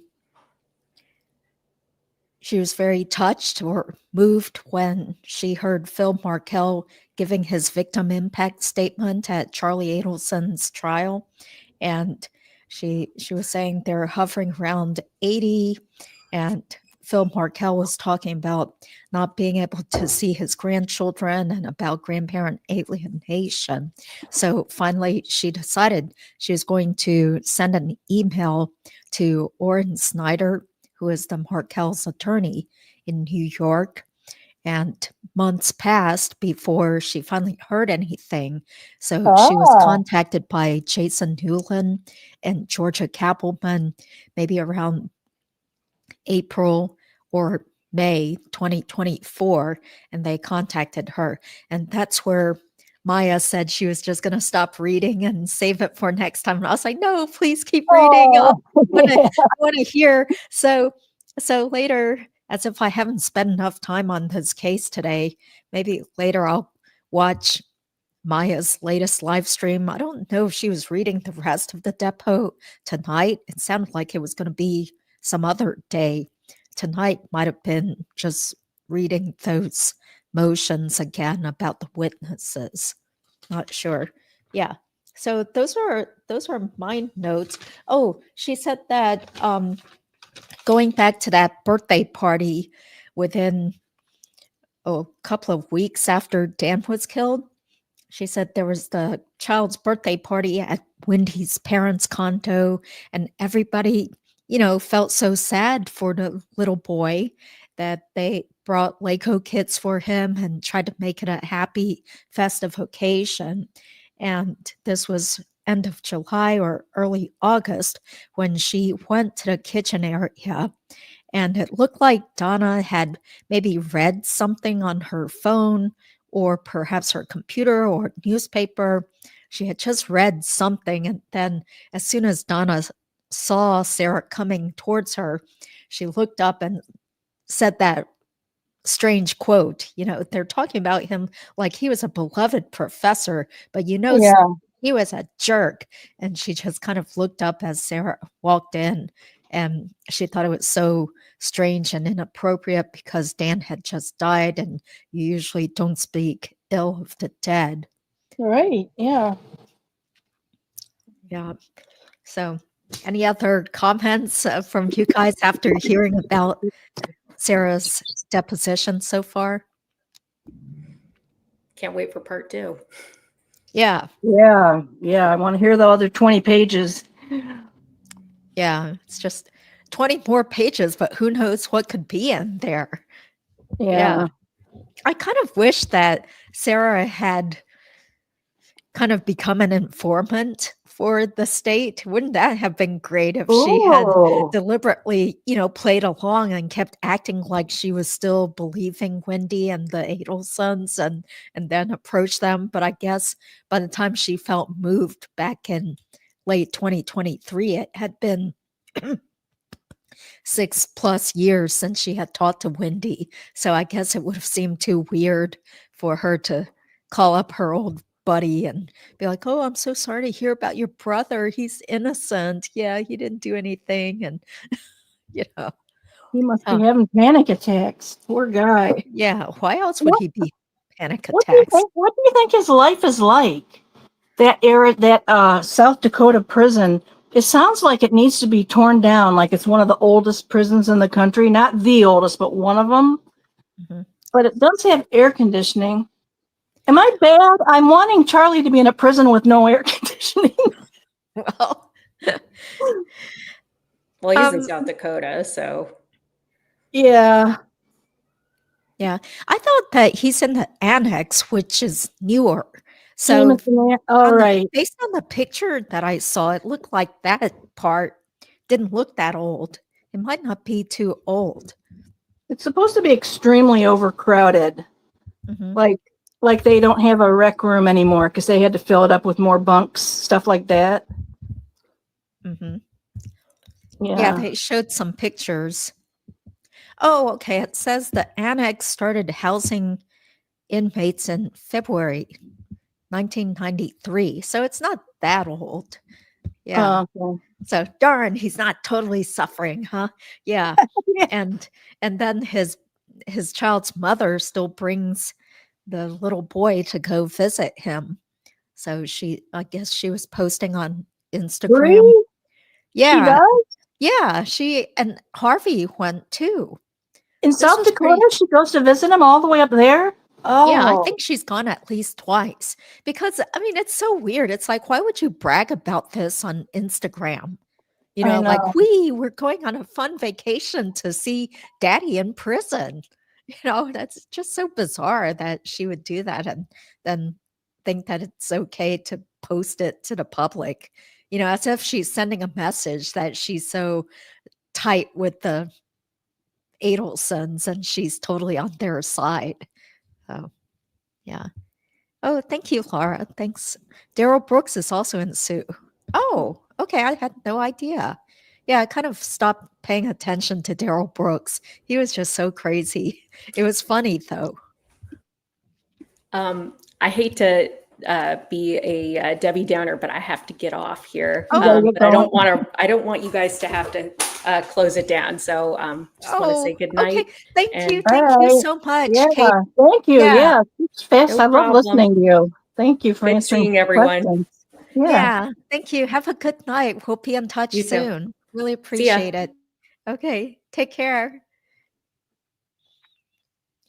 was very touched or moved when she heard Phil Markel giving his victim impact statement at Charlie Adelson's trial. And she was saying they're hovering around 80, and Phil Markel was talking about not being able to see his grandchildren and about grandparent alienation. So finally, she decided she was going to send an email to Orrin Snyder, who is the Markel's attorney in New York. And months passed before she finally heard anything. So she was contacted by Jason Newland and Georgia Kappelman, maybe around April or May 2024, and they contacted her. And that's where Maya said she was just going to stop reading and save it for next time. And I was like, no, please keep reading. I want to hear. So later, as if I haven't spent enough time on this case today, maybe later I'll watch Maya's latest live stream. I don't know if she was reading the rest of the depo tonight. It sounded like it was going to be some other day. Tonight might have been just reading those motions again about the witnesses. Not sure. Yeah. So those are my notes. Oh, she said that going back to that birthday party within a couple of weeks after Dan was killed, she said there was the child's birthday party at Wendi's parents' condo, and everybody, felt so sad for the little boy that they brought Lego kits for him and tried to make it a happy festive occasion. And this was end of July or early August when she went to the kitchen area And it looked like Donna had maybe read something on her phone or perhaps her computer or newspaper. She had just read something. And then as soon as Donna saw Sara coming towards her, she looked up and said that strange quote. They're talking about him like he was a beloved professor, but Yeah. he was a jerk. And she just kind of looked up as Sara walked in, and she thought it was so strange and inappropriate because Dan had just died, and you usually don't speak ill of the dead. Right. Yeah. Yeah. So, any other comments from you guys after hearing about Sara's deposition so far? Can't wait for part 2. Yeah. Yeah. Yeah. I want to hear the other 20 pages. Yeah. It's just 20 more pages, but who knows what could be in there. Yeah. I kind of wish that Sara had kind of become an informant for the state. Wouldn't that have been great if she had deliberately, played along and kept acting like she was still believing Wendi and the Adelsons and then approached them? But I guess by the time she felt moved back in late 2023, it had been 6+ years since she had talked to Wendi. So I guess it would have seemed too weird for her to call up her old buddy and be like, "Oh, I'm so sorry to hear about your brother. He's innocent. Yeah, he didn't do anything." And, he must be having panic attacks. Poor guy. Yeah. Why else would he be panic What attacks? do you think his life is like? That South Dakota prison, it sounds like it needs to be torn down, like it's one of the oldest prisons in the country. Not the oldest, but one of them. Mm-hmm. But it does have air conditioning. Am I bad? I'm wanting Charlie to be in a prison with no air conditioning. Well, he's in South Dakota, so. Yeah. Yeah. I thought that he's in the annex, which is newer. So right. Based on the picture that I saw, it looked like that part didn't look that old. It might not be too old. It's supposed to be extremely overcrowded. Mm-hmm. Like they don't have a rec room anymore because they had to fill it up with more bunks, stuff like that. Mm-hmm. Yeah, they showed some pictures. Oh, okay. It says the annex started housing inmates in February 1993. So it's not that old. Yeah. Okay. So darn, he's not totally suffering, huh? Yeah. And then his child's mother still brings the little boy to go visit him. So I guess she was posting on Instagram. Really? Yeah. She does? Yeah. She and Harvey went too. In South Dakota, she goes to visit him all the way up there? Oh. Yeah, I think she's gone at least twice because, it's so weird. It's like, why would you brag about this on Instagram? Like we're going on a fun vacation to see daddy in prison. That's just so bizarre that she would do that and then think that it's okay to post it to the public, as if she's sending a message that she's so tight with the Adelsons and she's totally on their side. So, yeah. Oh, thank you, Laura. Thanks. Daryl Brooks is also in Sioux. Oh, okay. I had no idea. Yeah, I kind of stopped paying attention to Daryl Brooks. He was just so crazy. It was funny, though. I hate to be a Debbie Downer, but I have to get off here. Oh, but I don't want you guys to have to close it down. So just want to say good night. Okay. Thank you so much. Yeah, Kate. thank you. Yeah, it's fast. No I love listening to you. Thank you for Good answering seeing everyone. questions. Yeah, thank you. Have a good night. We'll be in touch soon. Really appreciate it. Okay, take care.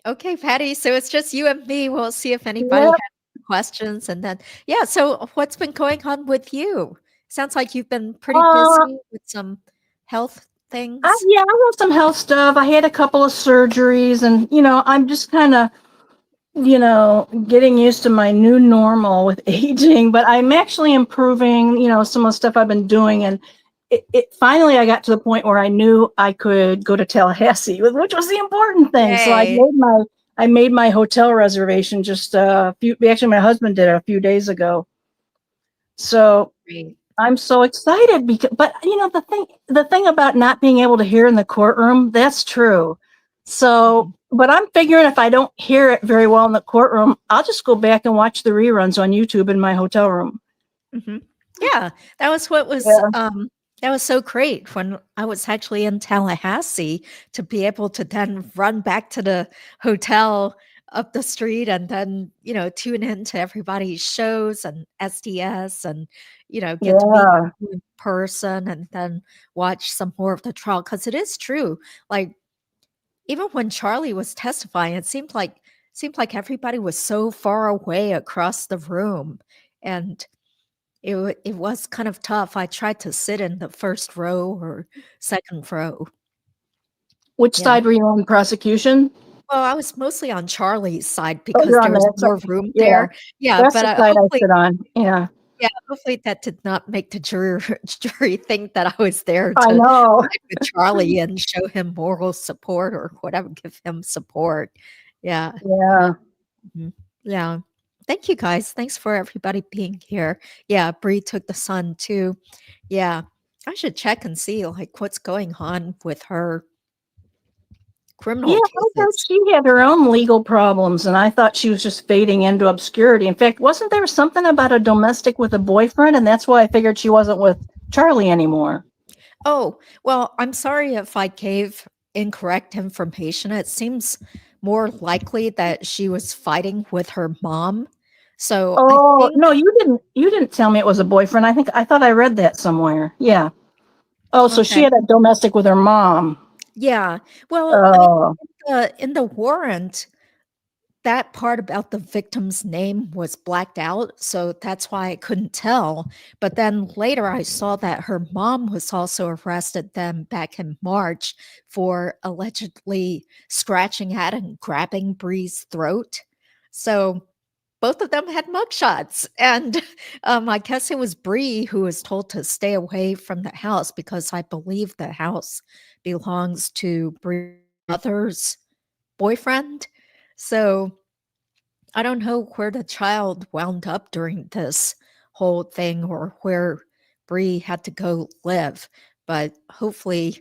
Okay, Patty. So it's just you and me. We'll see if anybody has questions. And then, so what's been going on with you? Sounds like you've been pretty busy with some health things. I have some health stuff. I had a couple of surgeries and, I'm just kind of, getting used to my new normal with aging, but I'm actually improving, some of the stuff I've been doing. And finally I got to the point where I knew I could go to Tallahassee, which was the important thing. So Yay. I made my hotel reservation just actually my husband did it a few days ago. So Great. I'm so excited but the thing about not being able to hear in the courtroom, that's true. So, but I'm figuring if I don't hear it very well in the courtroom, I'll just go back and watch the reruns on YouTube in my hotel room. Mm-hmm. Yeah, that was what was that was so great when I was actually in Tallahassee to be able to then run back to the hotel up the street and then, tune into everybody's shows and SDS and, get to meet people in person and then watch some more of the trial. Because it is true. Like, even when Charlie was testifying, it seemed like everybody was so far away across the room. And it was kind of tough. I tried to sit in the first row or second row. Which Yeah. side were you on, prosecution? Well, I was mostly on Charlie's side because you're on there was that side. more room Yeah. there. Yeah, That's but the side I sit on. Yeah. yeah, hopefully that did not make the jury think that I was there I to know. side with Charlie and show him moral support or whatever, give him support. Yeah. Yeah. Mhm. Yeah. Thank you guys. Thanks for everybody being here. Yeah, Bree took the son too. Yeah. I should check and see like what's going on with her criminal Yeah, I thought cases. she had her own legal problems, and I thought she was just fading into obscurity. In fact, wasn't there something about a domestic with a boyfriend, and that's why I figured she wasn't with Charlie anymore? Oh, well, I'm sorry if I gave incorrect information. It seems more likely that she was fighting with her mom. So I think no, you didn't tell me it was a boyfriend. I thought I read that somewhere. Yeah. Oh, so she okay. had a domestic with her mom. Yeah. Well, I mean, Oh, in the warrant, that part about the victim's name was blacked out, so that's why I couldn't tell. But then later I saw that her mom was also arrested then back in March for allegedly scratching at and grabbing Bree's throat. So both of them had mugshots. And I guess it was Bree who was told to stay away from the house because I believe the house belongs to Bree's mother's boyfriend. So I don't know where the child wound up during this whole thing or where Bree had to go live, but hopefully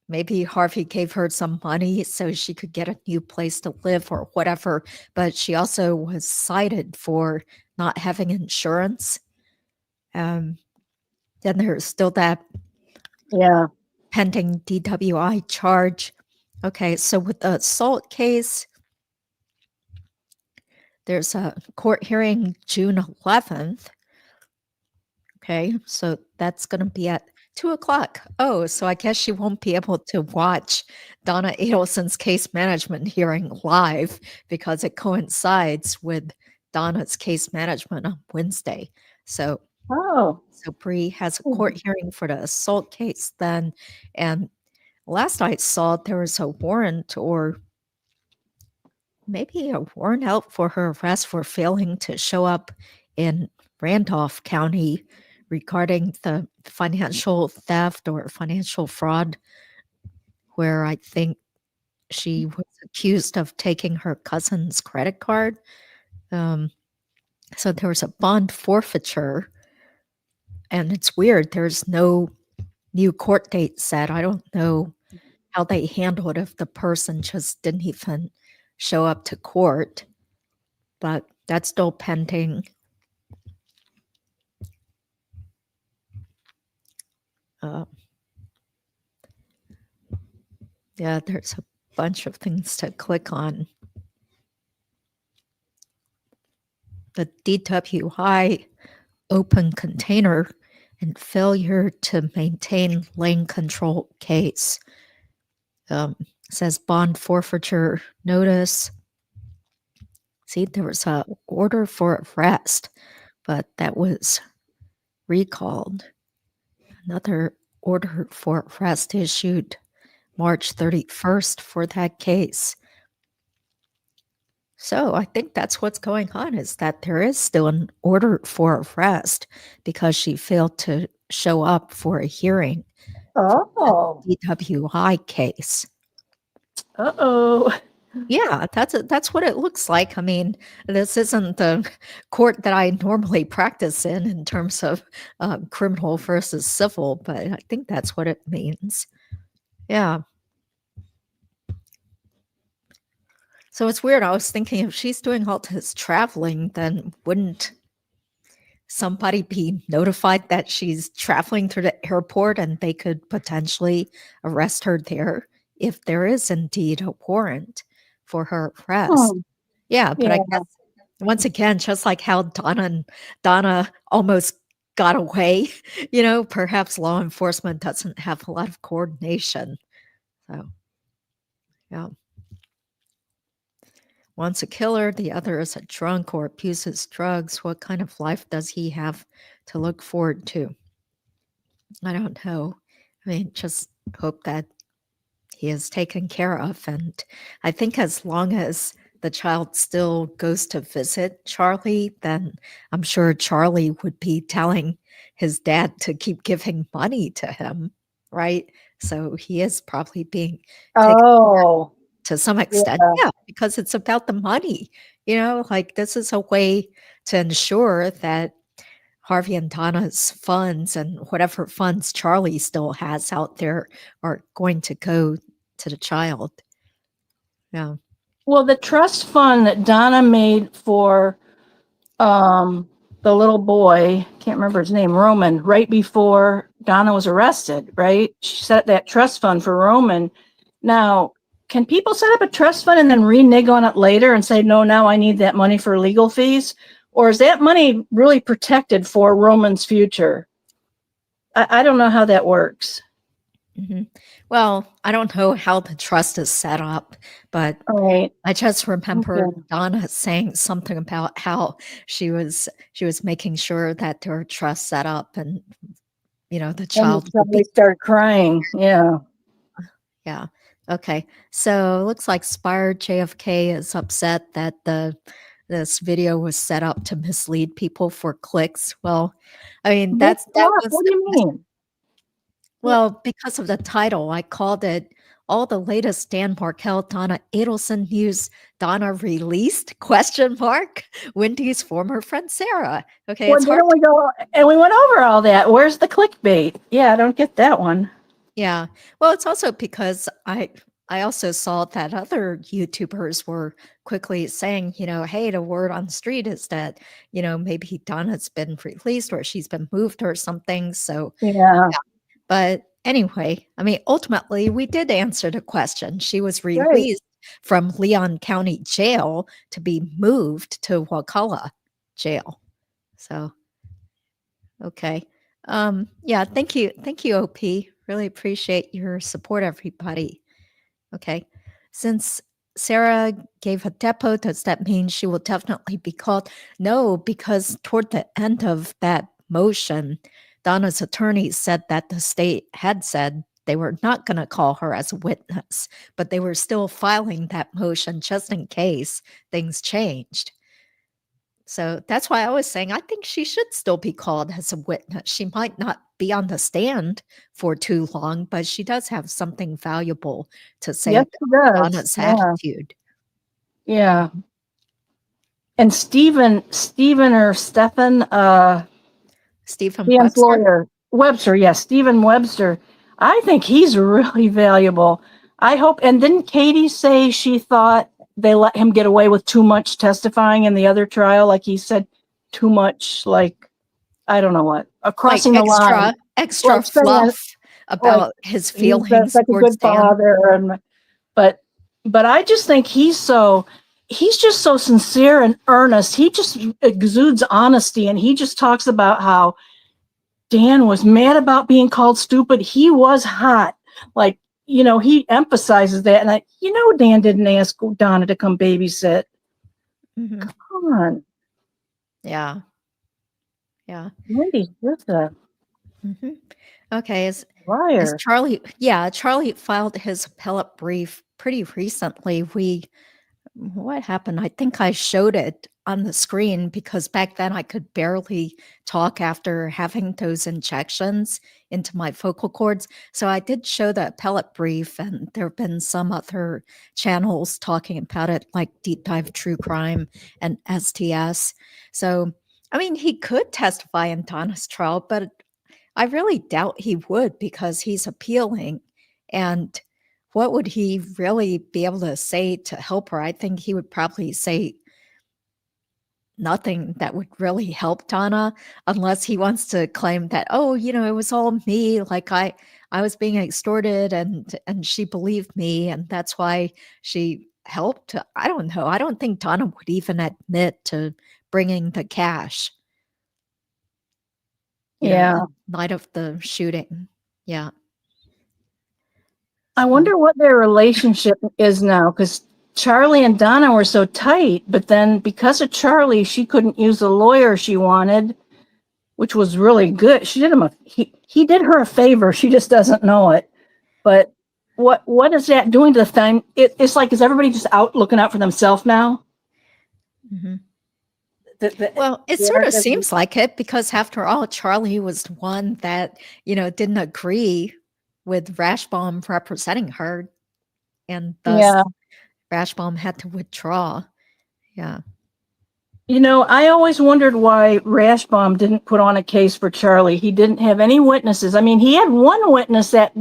maybe Harvey gave her some money so she could get a new place to live or whatever. But she also was cited for not having insurance. Then there's still that pending DWI charge. Okay, so with the assault case, there's a court hearing June 11th. Okay, so that's going to be at 2:00. Oh, so I guess she won't be able to watch Donna Adelson's case management hearing live because it coincides with Donna's case management on Wednesday. So Bree has a court hearing for the assault case then. And last I saw, there was a warrant or maybe a warrant out for her arrest for failing to show up in Randolph County regarding the financial theft or financial fraud, where I think she was accused of taking her cousin's credit card. So there was a bond forfeiture, and it's weird. There's no new court date set. I don't know how they handled it if the person just didn't even show up to court, but that's still pending. Yeah, there's a bunch of things to click on. The DWI open container and failure to maintain lane control case. Says bond forfeiture notice. See, there was a order for arrest, but that was recalled. Another order for arrest issued March 31st for that case. So I think that's what's going on, is that there is still an order for arrest because she failed to show up for a hearing Oh. DWI case. Uh-oh. Yeah, that's what it looks like. I mean, this isn't the court that I normally practice in terms of criminal versus civil, but I think that's what it means. Yeah. So it's weird. I was thinking if she's doing all this traveling, then wouldn't somebody be notified that she's traveling through the airport and they could potentially arrest her there if there is indeed a warrant for her arrest? Yeah, but I Yeah. guess once again, just like how Donna almost got away, perhaps law enforcement doesn't have a lot of coordination. So, yeah. One's a killer, the other is a drunk or abuses drugs. What kind of life does he have to look forward to? I don't know. I mean, just hope that he is taken care of. And I think as long as the child still goes to visit Charlie, then I'm sure Charlie would be telling his dad to keep giving money to him, right? So he is probably being taken Oh. to some extent. Yeah, because it's about the money. Like this is a way to ensure that Harvey and Donna's funds and whatever funds Charlie still has out there are going to go to the child. Yeah. Well, the trust fund that Donna made for the little boy, can't remember his name, Roman, right before Donna was arrested, right? She set that trust fund for Roman. Now, can people set up a trust fund and then renege on it later and say, no, now I need that money for legal fees? Or is that money really protected for Roman's future? I don't know how that works. Mm-hmm. Well, I don't know how the trust is set up, but Right. I just remember Donna saying something about how she was making sure that there were trusts set up, and the child probably started crying. Yeah. Yeah. Okay. So it looks like Spire JFK is upset that this video was set up to mislead people for clicks. Well, I mean that was what do you mean? Well, because of the title, I called it all the latest Dan Markel-Donna Adelson news. Donna released ? Wendy's former friend Sara. Okay, Well, didn't we go and we went over all that? Where's the clickbait? Yeah, I don't get that one. Yeah. Well, it's also because I also saw that other YouTubers were quickly saying, hey, the word on the street is that, maybe Donna's been released or she's been moved or something. So, yeah. But anyway, I mean, ultimately, we did answer the question. She was released from Leon County Jail to be moved to Wakulla Jail. So, okay. Yeah, thank you. Thank you, OP. Really appreciate your support, everybody. Okay. Since Sara gave a depo, does that mean she will definitely be called? No, because toward the end of that motion, Donna's attorney said that the state had said they were not going to call her as a witness, but they were still filing that motion just in case things changed. So that's why I was saying I think she should still be called as a witness. She might not be on the stand for too long, but she does have something valuable to say Yes, about Donna's attitude. Yeah. And Stephen Webster, yes, Stephen Webster. I think he's really valuable. I hope. And didn't Katie say she thought they let him get away with too much testifying in the other trial? Like he said too much, like, I don't know what, crossing the line. Extra fluff about his feelings like a towards good father. But I just think he's just so sincere and earnest. He just exudes honesty, and he just talks about how Dan was mad about being called stupid. He was hot. Like, he emphasizes that. And Dan didn't ask Donna to come babysit. Mm-hmm. Come on. Yeah. Yeah. Wendy, mm-hmm. Okay. Is liar. Charlie? Yeah. Charlie filed his appellate brief pretty recently. We What happened? I think I showed it on the screen because back then I could barely talk after having those injections into my vocal cords. So I did show the appellate brief, and there have been some other channels talking about it, like Deep Dive True Crime and STS. So, I mean, he could testify in Donna's trial, but I really doubt he would because he's appealing. And what would he really be able to say to help her? I think he would probably say nothing that would really help Donna, unless he wants to claim that, oh, it was all me, like I was being extorted and she believed me and that's why she helped. I don't know. I don't think Donna would even admit to bringing the cash. Yeah. Night of the shooting. Yeah. I wonder what their relationship is now, because Charlie and Donna were so tight, but then because of Charlie, she couldn't use the lawyer she wanted, which was really good. She did him he did her a favor. She just doesn't know it. But what is that doing to the time? It's like, is everybody just out looking out for themselves now? Mm-hmm. Well, it sort of seems like it, because after all, Charlie was the one that, didn't agree with Rashbaum representing her, and thus Rashbaum had to withdraw. Yeah. I always wondered why Rashbaum didn't put on a case for Charlie. He didn't have any witnesses. I mean, he had one witness, that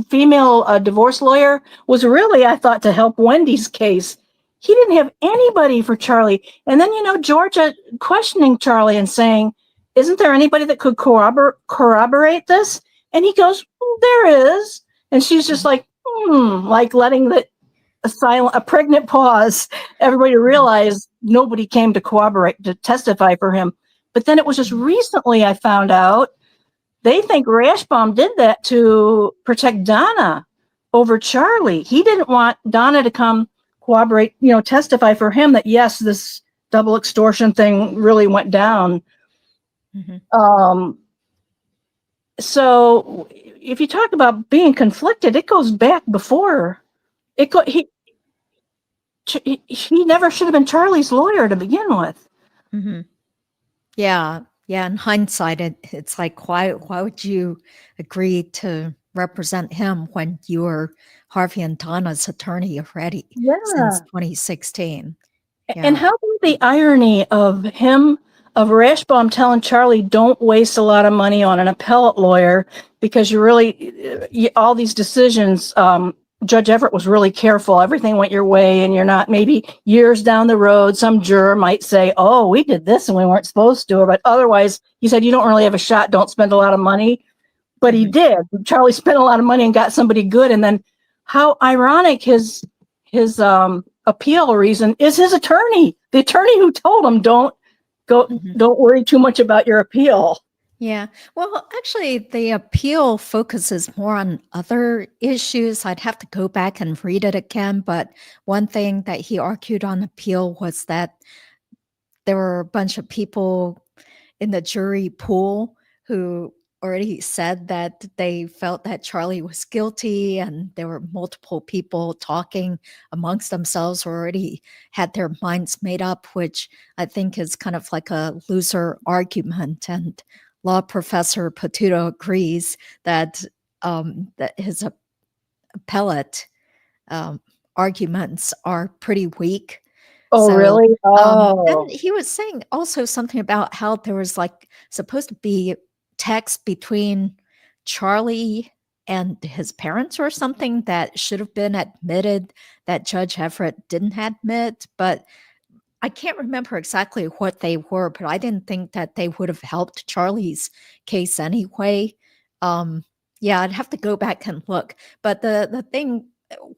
female divorce lawyer was really, I thought, to help Wendy's case. He didn't have anybody for Charlie. And then, Georgia questioning Charlie and saying, isn't there anybody that could corroborate this? And he goes, well, there is. And she's just like, like letting a pregnant pause, everybody realized nobody came to testify for him. But then it was just recently I found out they think Rashbaum did that to protect Donna over Charlie. He didn't want Donna to come corroborate, testify for him that, yes, this double extortion thing really went down. Mm-hmm. So if you talk about being conflicted, it goes back before. He never should have been Charlie's lawyer to begin with. Mm-hmm. Yeah. In hindsight, it's like, why would you agree to represent him when you were Harvey and Donna's attorney already since 2016? Yeah. And how about the irony of Rashbaum telling Charlie, don't waste a lot of money on an appellate lawyer, because all these decisions, Judge Everett was really careful. Everything went your way, and you're not, maybe years down the road, some juror might say, oh, we did this and we weren't supposed to. But otherwise, he said, you don't really have a shot. Don't spend a lot of money. But he did. Charlie spent a lot of money and got somebody good. And then how ironic his appeal reason is his attorney, the attorney who told him, don't worry too much about your appeal. Yeah. Well, actually, the appeal focuses more on other issues. I'd have to go back and read it again. But one thing that he argued on appeal was that there were a bunch of people in the jury pool who already said that they felt that Charlie was guilty, and there were multiple people talking amongst themselves who already had their minds made up, which I think is kind of like a loser argument. And law professor Patuto agrees that that his appellate arguments are pretty weak. Oh, really? Oh. And he was saying also something about how there was supposed to be text between Charlie and his parents or something that should have been admitted that Judge Everett didn't admit, but I can't remember exactly what they were, but I didn't think that they would have helped Charlie's case anyway. Yeah, I'd have to go back and look. But the thing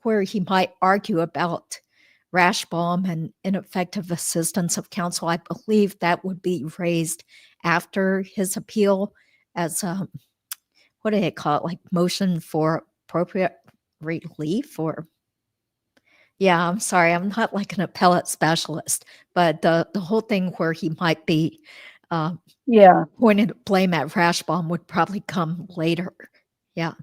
where he might argue about Rashbaum and ineffective assistance of counsel, I believe that would be raised after his appeal as what do they call it? Like motion for appropriate relief, or yeah, I'm sorry, I'm not like an appellate specialist, but the whole thing where he might be pointed blame at Rashbaum would probably come later. Yeah.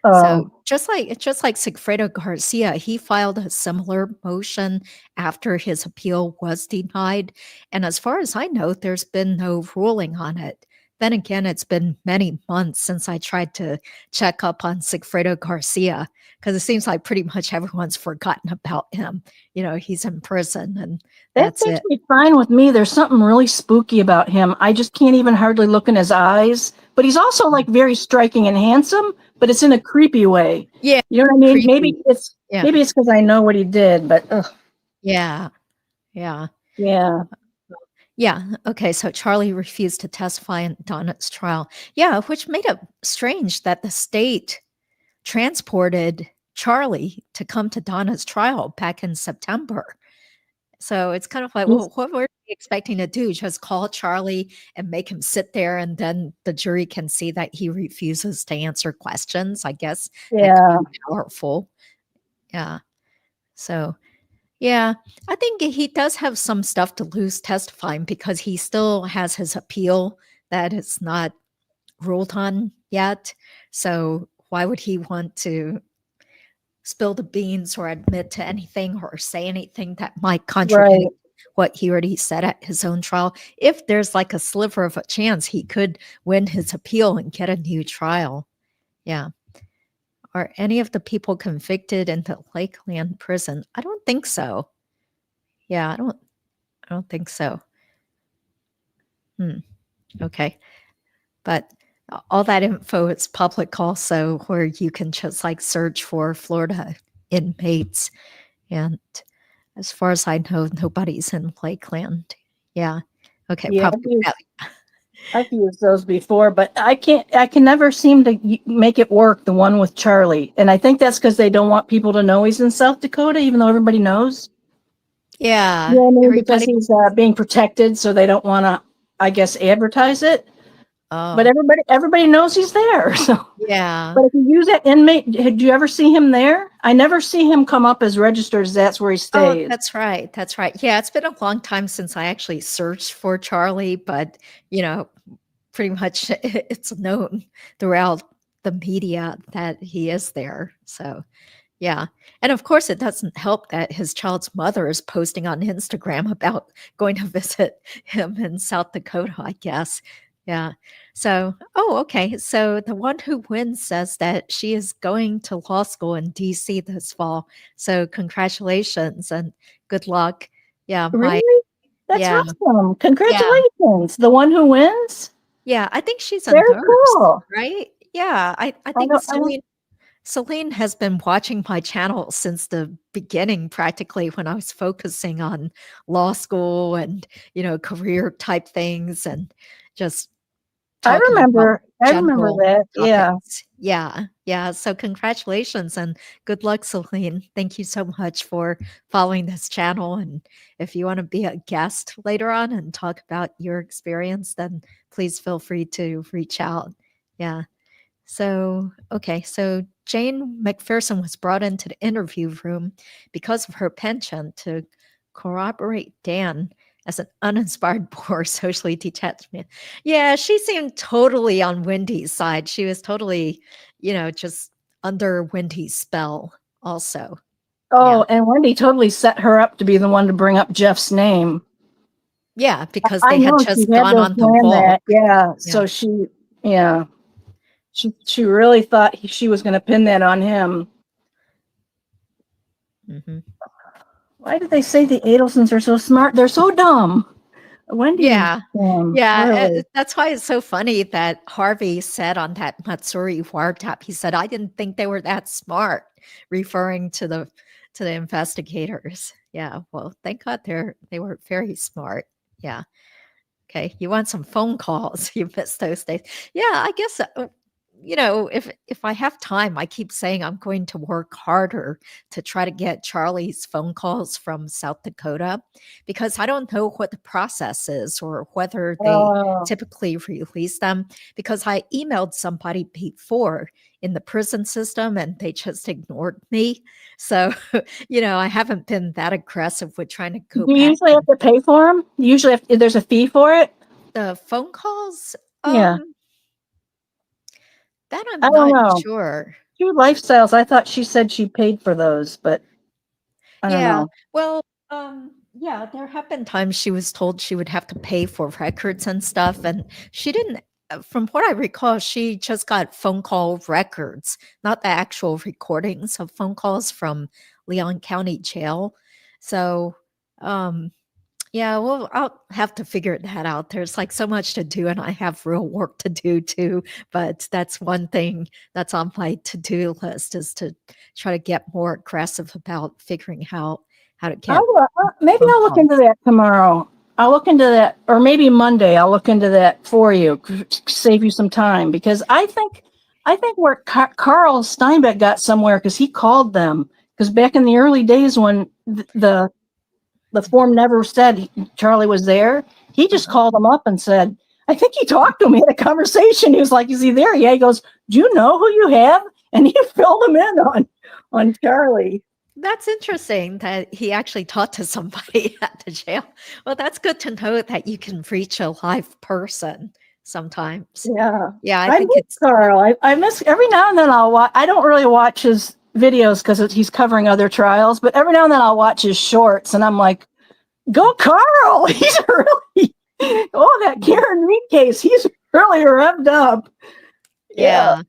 So Oh, just like Sigfredo Garcia, he filed a similar motion after his appeal was denied. And as far as I know, there's been no ruling on it. Then again, it's been many months since I tried to check up on Sigfredo Garcia because it seems like pretty much everyone's forgotten about him. He's in prison and that that's seems it. to be fine with me. There's something really spooky about him. I just can't even hardly look in his eyes. But he's also like very striking and handsome, but it's in a creepy way. Yeah, You know what I mean? creepy. Yeah. Maybe it's because I know what he did, but Yeah. Yeah. yeah. Yeah. Okay. So Charlie refused to testify in Donna's trial. Yeah. Which made it strange that the state transported Charlie to come to Donna's trial back in September. So it's kind of like, well, what were they expecting to do? Just call Charlie and make him sit there and then the jury can see that he refuses to answer questions. I guess that Yeah. could be powerful. Yeah. So yeah, I think he does have some stuff to lose testifying because he still has his appeal that is not ruled on yet. So why would he want to spill the beans or admit to anything or say anything that might contradict what he already said at his own trial? If there's like a sliver of a chance he could win his appeal and get a new trial. Yeah. Are any of the people convicted in the Lakeland prison? I don't think so. Yeah, I don't think so. Okay. But all that info is public also, where you can just like search for Florida inmates. And as far as I know, nobody's in Lakeland. Yeah. Okay. Yeah, Probably. I've used those before, but I can never seem to make it work, the one with Charlie. And I think that's because they don't want people to know he's in South Dakota, even though everybody knows. Yeah. You know what I mean? Because he's being protected, so they don't want to, I guess, advertise it. But everybody knows he's there. So yeah. But if you use that inmate, did you ever see him there? I never see him come up as registered as that's where he stays. Oh, that's right. That's right. Yeah, it's been a long time since I actually searched for Charlie, but pretty much it's known throughout the media that he is there. So yeah. And of course, it doesn't help that his child's mother is posting on Instagram about going to visit him in South Dakota, I guess. Yeah. So, okay. So the one who wins says that she is going to law school in DC this fall. So congratulations and good luck. Yeah. Really? That's awesome. Congratulations. Yeah. The one who wins? Yeah. I think she's a Very nurse, cool. right? Yeah. I think Celine has been watching my channel since the beginning, practically, when I was focusing on law school and, career type things and just I remember that. topics. Yeah. So congratulations and good luck, Celine. Thank you so much for following this channel. And if you want to be a guest later on and talk about your experience, then please feel free to reach out. Yeah. So, okay. So Jane McPherson was brought into the interview room because of her penchant to corroborate Dan as an uninspired, poor, socially detached man. Yeah, she seemed totally on Wendy's side. She was totally, just under Wendy's spell also. Oh, and Wendi totally set her up to be the one to bring up Jeff's name. Yeah, because they had just gone on the walk. Yeah, so she really thought she was going to pin that on him. Mm-hmm. Why did they say the Adelsons are so smart? They're so dumb. Wendi. Yeah. Really. That's why it's so funny that Harvey said on that Matsuri wiretap, he said, I didn't think they were that smart, referring to the investigators. Yeah. Well, thank God they were very smart. Yeah. Okay. You want some phone calls. You missed those days. Yeah. I guess, if I have time, I keep saying I'm going to work harder to try to get Charlie's phone calls from South Dakota, because I don't know what the process is or whether they typically release them, because I emailed somebody before in the prison system and they just ignored me. So, I haven't been that aggressive with trying to go back. You usually have to pay for them? Usually there's a fee for it? The phone calls? Yeah. That I'm not sure. 2 lifestyles. I thought she said she paid for those, but I don't Yeah. know. Well, yeah, there have been times she was told she would have to pay for records and stuff, and she didn't. From what I recall, she just got phone call records, not the actual recordings of phone calls from Leon County Jail. So, yeah, well, I'll have to figure that out. There's like so much to do, and I have real work to do too. But that's one thing that's on my to-do list is to try to get more aggressive about figuring out how to get Maybe phone I'll look calls. into that tomorrow. I'll look into that, or maybe Monday. I'll look into that for you, save you some time, because I think where Carl Steinbeck got somewhere because he called them, because back in the early days when the form never said Charlie was there, he just called them up and said, I think he talked to him. He had a conversation. He was like, is he there? Yeah. He goes, do you know who you have? And he filled him in on Charlie. That's interesting that he actually talked to somebody at the jail. Well, that's good to know that you can reach a live person sometimes. Yeah. Yeah, I think miss it's Carl. I miss every now and then I'll watch. I don't really watch his videos because he's covering other trials, but every now and then I'll watch his shorts and I'm like, go Carl. He's really, that Karen Reed case, he's really revved up. yeah.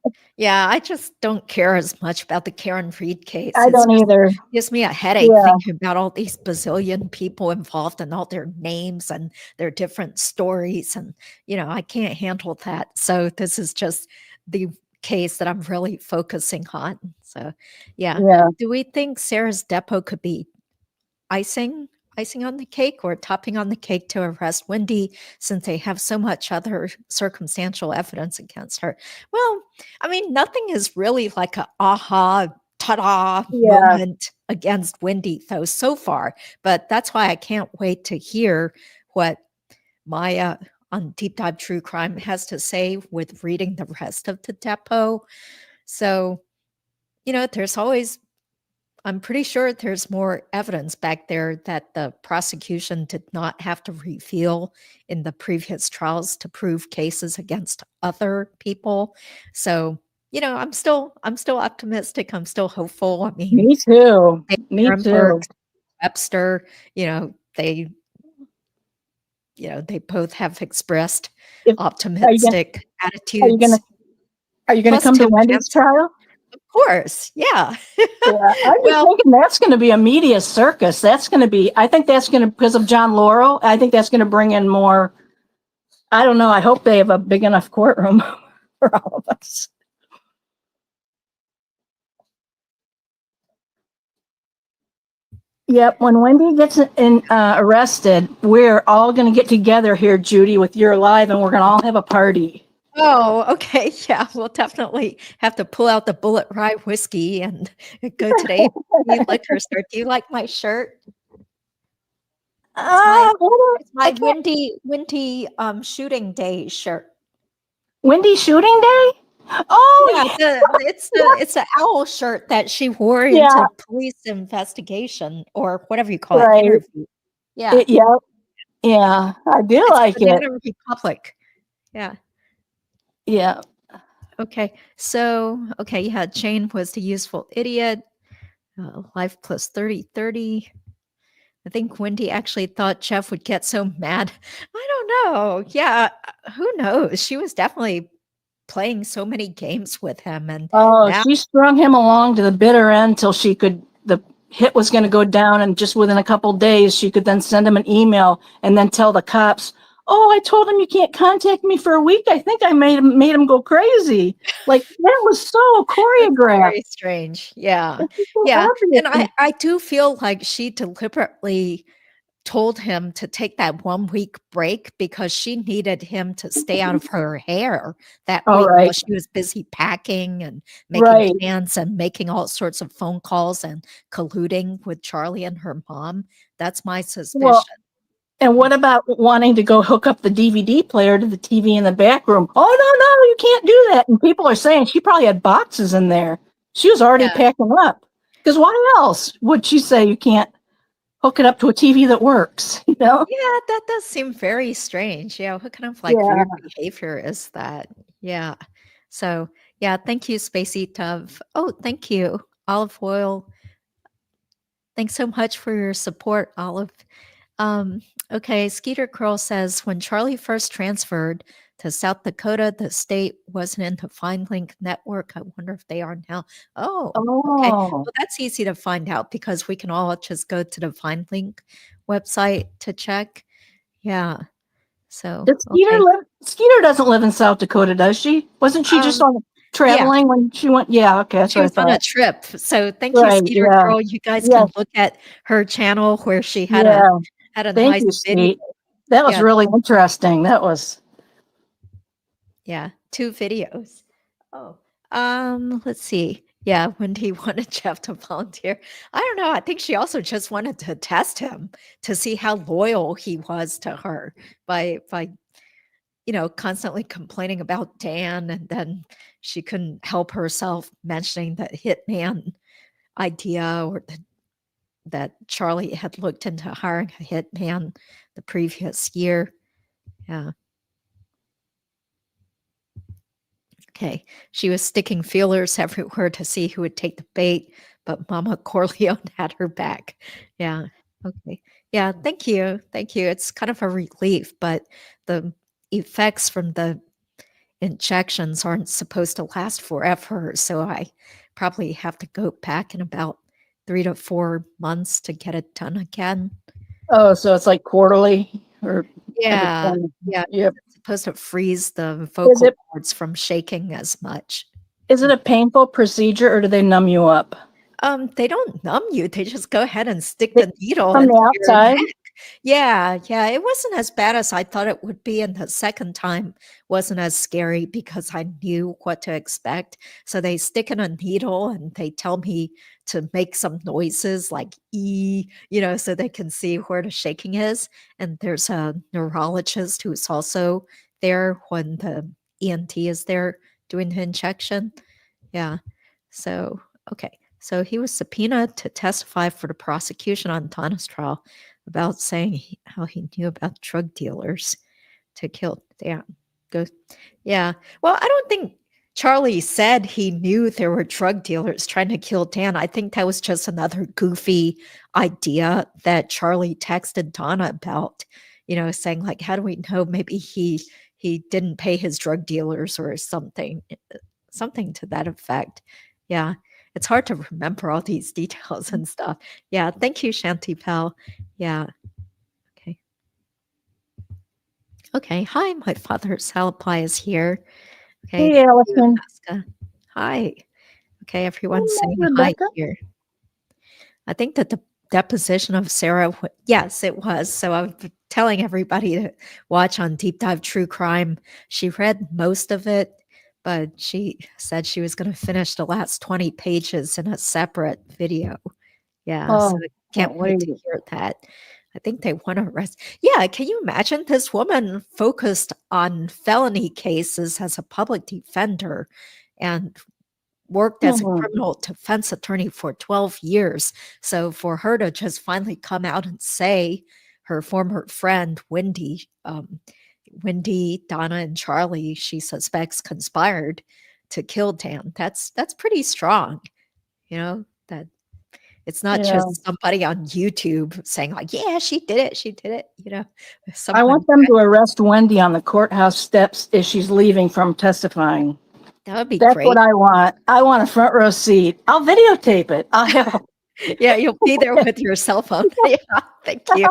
I just don't care as much about the Karen Reed case. I don't either. It gives me a headache Yeah. thinking about all these bazillion people involved and all their names and their different stories. And, I can't handle that. So this is just the case that I'm really focusing on. So, yeah. Do we think Sarah's depo could be icing on the cake or topping on the cake to arrest Wendi, since they have so much other circumstantial evidence against her? Well, I mean, nothing is really like a aha, ta-da moment against Wendi, though, so far. But that's why I can't wait to hear what Maya on Deep Dive True Crime has to say with reading the rest of the depo. So, there's always, I'm pretty sure there's more evidence back there that the prosecution did not have to reveal in the previous trials to prove cases against other people. So, I'm still optimistic. I'm still hopeful. I mean, me too. Me too. Webster, they both have expressed optimistic attitudes. Are you gonna come to Wendi's trial? Of course, yeah. I'm just thinking that's going to be a media circus. That's going to be, I think that's going to, because of John Laurel, I think that's going to bring in more. I don't know. I hope they have a big enough courtroom for all of us. Yep. When Wendi gets arrested, we're all going to get together here, Judy, with your live, and we're going to all have a party. Oh, okay. Yeah, we'll definitely have to pull out the Bullet Rye whiskey and go today. Liquor store. Do you like my shirt? It's my Wendi shooting day shirt. Wendi shooting day? Oh, yeah. It's an owl shirt that she wore into police investigation or whatever you call it, interview. Yeah. Yeah. I do like it. Banana Republic. Yeah. Yeah. Okay. So, Jane was the useful idiot. Life plus 30. I think Wendi actually thought Jeff would get so mad. I don't know. Yeah. Who knows? She was definitely playing so many games with him. And she strung him along to the bitter end till the hit was going to go down. And just within a couple days, she could then send him an email and then tell the cops, oh, I told him you can't contact me for a week. I think I made him go crazy. Like, that was so choreographed. Very strange. Yeah. Yeah. And I do feel like she deliberately told him to take that 1 week break because she needed him to stay out of her hair that week while she was busy packing and making plans and making all sorts of phone calls and colluding with Charlie and her mom. That's my suspicion. Well, and what about wanting to go hook up the DVD player to the TV in the back room? Oh, no, you can't do that. And people are saying she probably had boxes in there. She was already packing up. Because why else would she say you can't hook it up to a TV that works? Yeah, that does seem very strange. Yeah, what kind of weird behavior is that? Yeah. So, Yeah, thank you, Spacey Dove. Oh, thank you, Olive Oil. Thanks so much for your support, Olive. Okay, Skeeter Curl says, when Charlie first transferred to South Dakota, the state wasn't into Vinelink network. I wonder if they are now. Oh, okay. Well, that's easy to find out because we can all just go to the Vinelink website to check. Yeah. So, Does Skeeter live? Skeeter doesn't live in South Dakota, does she? Wasn't she just on traveling when she went? Yeah, okay, that's she what I was on a thought. trip. So thank you, Right, Skeeter yeah. Girl. You guys Yeah, can look at her channel where she had yeah. a Thank nice you, video. Skeet. That was Yeah. really interesting. That was. Yeah, 2 videos. Oh, let's see. Yeah, Wendy wanted Jeff to volunteer. I don't know. I think she also just wanted to test him to see how loyal he was to her by constantly complaining about Dan, and then she couldn't help herself mentioning the hitman idea, or that Charlie had looked into hiring a hitman the previous year. Yeah. Okay. She was sticking feelers everywhere to see who would take the bait, but Mama Corleone had her back. Yeah. Okay. Yeah. Thank you. Thank you. It's kind of a relief, but the effects from the injections aren't supposed to last forever. So I probably have to go back in about 3 to 4 months to get it done again. Oh, so it's like quarterly or Yeah. every Yeah. Yep. It's supposed to freeze the vocal cords from shaking as much. Is it a painful procedure or do they numb you up? They don't numb you. They just go ahead and stick the needle From into the your outside? neck. Yeah, yeah. It wasn't as bad as I thought it would be, and the second time wasn't as scary because I knew what to expect. So they stick in a needle and they tell me to make some noises like E, so they can see where the shaking is. And there's a neurologist who's also there when the ENT is there doing the injection. Yeah. So, okay. So he was subpoenaed to testify for the prosecution on Donna's trial about saying how he knew about drug dealers to kill Dan. Yeah. Well, I don't think Charlie said he knew there were drug dealers trying to kill Dan. I think that was just another goofy idea that Charlie texted Donna about, saying like, how do we know maybe he didn't pay his drug dealers or something to that effect. Yeah. It's hard to remember all these details and stuff. Yeah. Thank you, Shanti Pal. Yeah. Okay. Okay. Hi, my father's alibi is here. Okay. Hey, Allison. Hi. Okay. Everyone's Hello, saying Rebecca. hi here. I think that the deposition of Sara, yes, it was. So I'm telling everybody to watch on Deep Dive True Crime. She read most of it, but she said she was going to finish the last 20 pages in a separate video. Yeah, so I can't wait to hear that. I think they want to arrest. Yeah, can you imagine this woman focused on felony cases as a public defender and worked as a criminal defense attorney for 12 years. So for her to just finally come out and say her former friend, Wendi, Donna, and Charlie, she suspects conspired to kill Dan. That's pretty strong, that it's not just somebody on YouTube saying like, yeah, she did it, I want them to arrest Wendi on the courthouse steps as she's leaving from testifying. That would be That's great. what I want. I want a front row seat. I'll videotape it. Yeah, you'll be there with your cell phone. Yeah, thank you.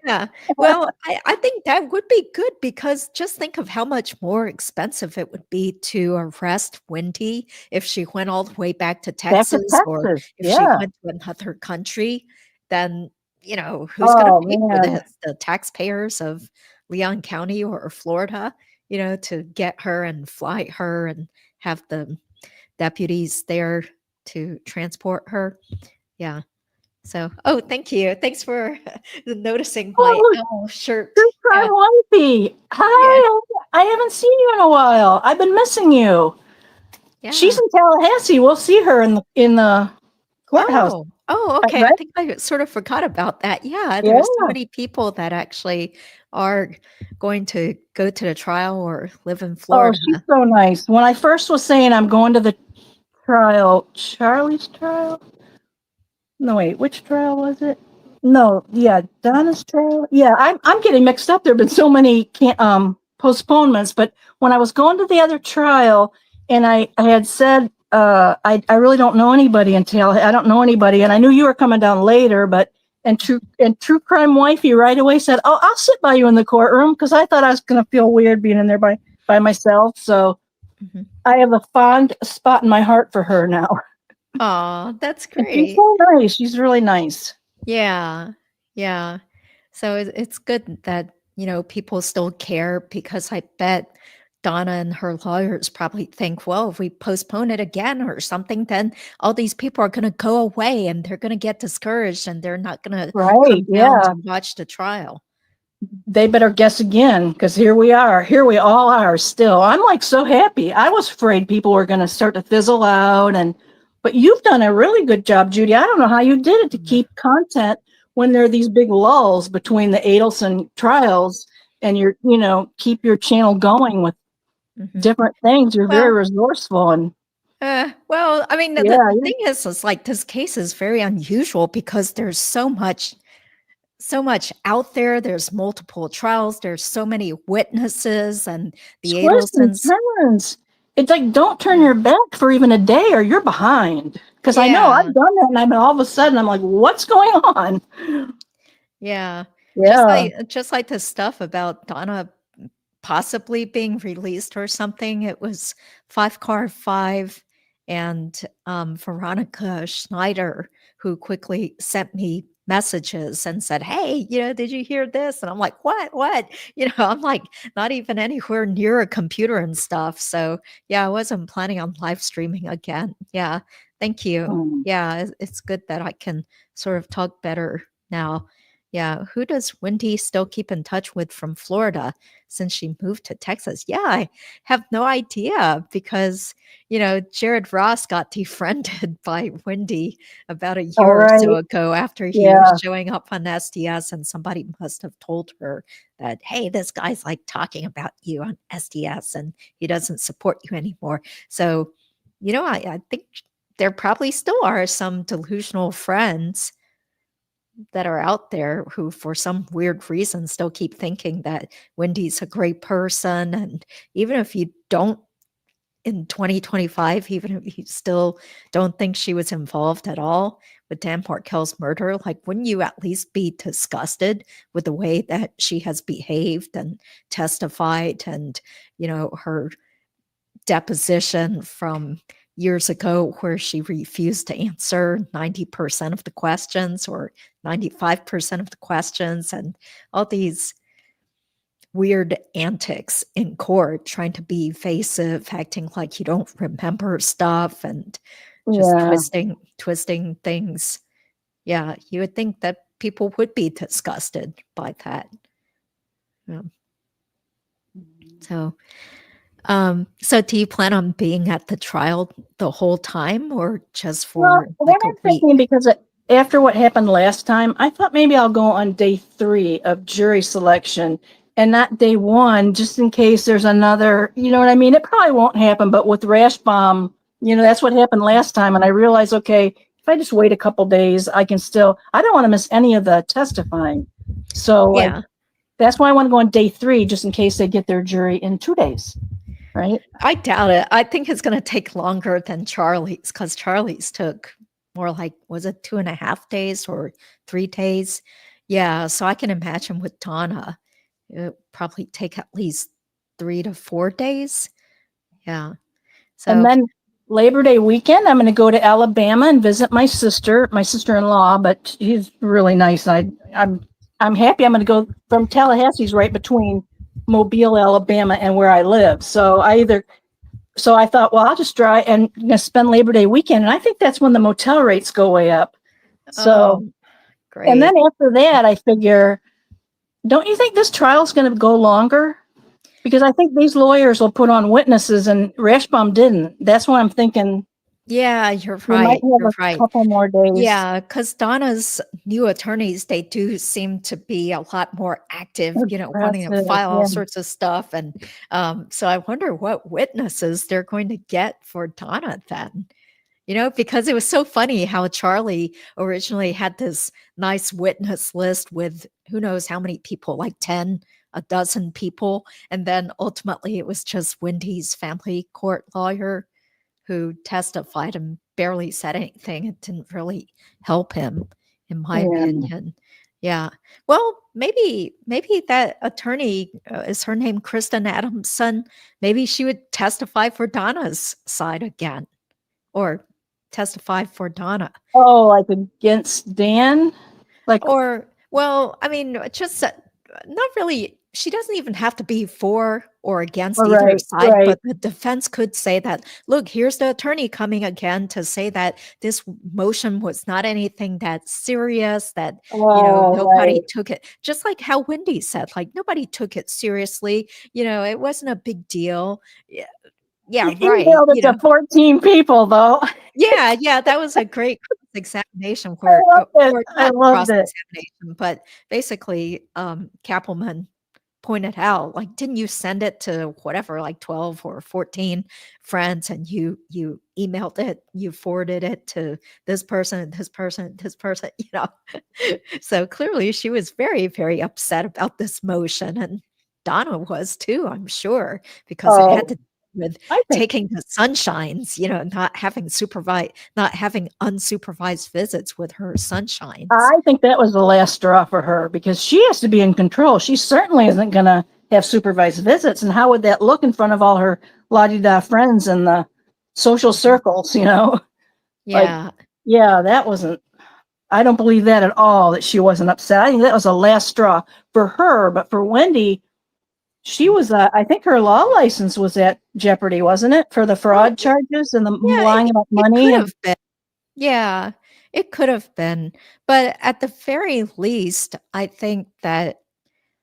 Yeah. Well, I think that would be good because just think of how much more expensive it would be to arrest Wendi if she went all the way back to Texas, or if she went to another country. Then, who's going to pay for this? The taxpayers of Leon County or Florida, to get her and fly her and have the deputies there to transport her. Yeah. So, thank you. Thanks for noticing my owl shirt. Hi, Wifey. Hi. I haven't seen you in a while. I've been missing you. Yeah. She's in Tallahassee. We'll see her in the courthouse. Okay. I Right? think I sort of forgot about that. Yeah, Yeah. there's so many people that actually are going to go to the trial or live in Oh, Florida. she's so nice. When I first was saying I'm going to the trial, Charlie's trial? No, wait, which trial was it? No, yeah, Donna's trial. Yeah, I'm getting mixed up. There have been so many postponements, but when I was going to the other trial, and I had said I really don't know anybody until I don't know anybody, and I knew you were coming down later, but true crime wifey right away said, "Oh, I'll sit by you in the courtroom," because I thought I was going to feel weird being in there by myself. So Mhm. I have a fond spot in my heart for her now. Oh, that's And she's great. so nice. She's really nice. Yeah. Yeah. So it's good that, people still care, because I bet Donna and her lawyers probably think, well, if we postpone it again or something, then all these people are going to go away and they're going to get discouraged and they're not going to Right. come down Yeah. to watch the trial. They better guess again, because here we are. Here we all are still. I'm like so happy. I was afraid people were going to start to fizzle out, but you've done a really good job, Judy. I don't know how you did it to keep content when there are these big lulls between the Adelson trials, and keep your channel going with different things. You're very resourceful, and well, I mean, the thing is like, this case is very unusual because there's so much out there. There's multiple trials. There's so many witnesses, and the twists and Adelsons. turns. It's like, don't turn your back for even a day or you're behind. Because I know I've done that, and all of a sudden I'm like, what's going on? Yeah. Yeah. Just like the stuff about Donna possibly being released or something. It was 5 and Veronica Schneider, who quickly sent me messages and said, hey, did you hear this? And I'm like, what? I'm like not even anywhere near a computer and stuff. So yeah, I wasn't planning on live streaming again. Yeah. Thank you. Yeah. It's good that I can sort of talk better now. Yeah. Who does Wendi still keep in touch with from Florida since she moved to Texas? Yeah, I have no idea, because, Jared Ross got defriended by Wendi about a year or so ago after he was showing up on SDS, and somebody must have told her that, hey, this guy's like talking about you on SDS and he doesn't support you anymore. So, I think there probably still are some delusional friends that are out there who, for some weird reason, still keep thinking that Wendi's a great person. And even if you don't in 2025, even if you still don't think she was involved at all with Dan Markel's murder, like, wouldn't you at least be disgusted with the way that she has behaved and testified, and, her deposition from years ago where she refused to answer 90% of the questions or 95% of the questions, and all these weird antics in court, trying to be evasive, acting like you don't remember stuff, and just twisting things. Yeah, you would think that people would be disgusted by that. Yeah. So do you plan on being at the trial the whole time, or just for like a week? Thinking, because after what happened last time, I thought maybe I'll go on day 3 of jury selection and not day 1, just in case there's another, you know what I mean? It probably won't happen, but with Rashbaum, that's what happened last time. And I realized, okay, if I just wait a couple days, I don't want to miss any of the testifying. So that's why I want to go on day 3, just in case they get their jury in 2 days. Right? I doubt it. I think it's going to take longer than Charlie's, because Charlie's took more like, was it 2.5 days or 3 days? Yeah. So I can imagine with Donna, it'll probably take at least 3 to 4 days. Yeah. So, and then Labor Day weekend, I'm going to go to Alabama and visit my sister-in-law, but she's really nice. I'm happy. I'm going to go from Tallahassee's right between Mobile, Alabama, and where I live. So I thought, well, I'll just drive and spend Labor Day weekend. And I think that's when the motel rates go way up. So, great. And then after that, I figure, don't you think this trial is going to go longer? Because I think these lawyers will put on witnesses, and Rashbaum didn't. That's why I'm thinking Yeah, you're We might right. have You're a right. couple more days. Yeah, because Donna's new attorneys, they do seem to be a lot more active, wanting to Aggressive, file all yeah. sorts of stuff. And so I wonder what witnesses they're going to get for Donna then. Because it was so funny how Charlie originally had this nice witness list with who knows how many people, like 10, a dozen people. And then ultimately it was just Wendy's family court lawyer who testified and barely said anything. It didn't really help him, in my opinion. Yeah. Well, maybe that attorney, is her name Kristen Adamson? Maybe she would testify for Donna's side again, or testify for Donna. Oh, like against Dan? Like, Or, well, I mean, just not really. She doesn't even have to be for or against either side, but the defense could say that, look, here's the attorney coming again to say that this motion was not anything that serious, that, nobody took it, just like how Wendi said, like, nobody took it seriously. It wasn't a big deal. Yeah, he right. emailed it to 14 people, though. Yeah, that was a great cross-examination where, I not loved it. cross-examination, but basically, Kappelman pointed out, like, didn't you send it to whatever, like 12 or 14 friends, and you emailed it, you forwarded it to this person, this person, this person, So clearly she was very, very upset about this motion, and Donna was too, I'm sure, because it had to do with taking the sunshines, not having unsupervised visits with her sunshines. I think that was the last straw for her, because she has to be in control. She certainly isn't going to have supervised visits. And how would that look in front of all her la-di-da friends and the social circles, Yeah. That wasn't, I don't believe that at all, that she wasn't upset. I think that was the last straw for her. But for Wendi, she was, I think her law license was at jeopardy, wasn't it? For the fraud charges and the lying about money. It could have been. Yeah, it could have been. But at the very least, I think that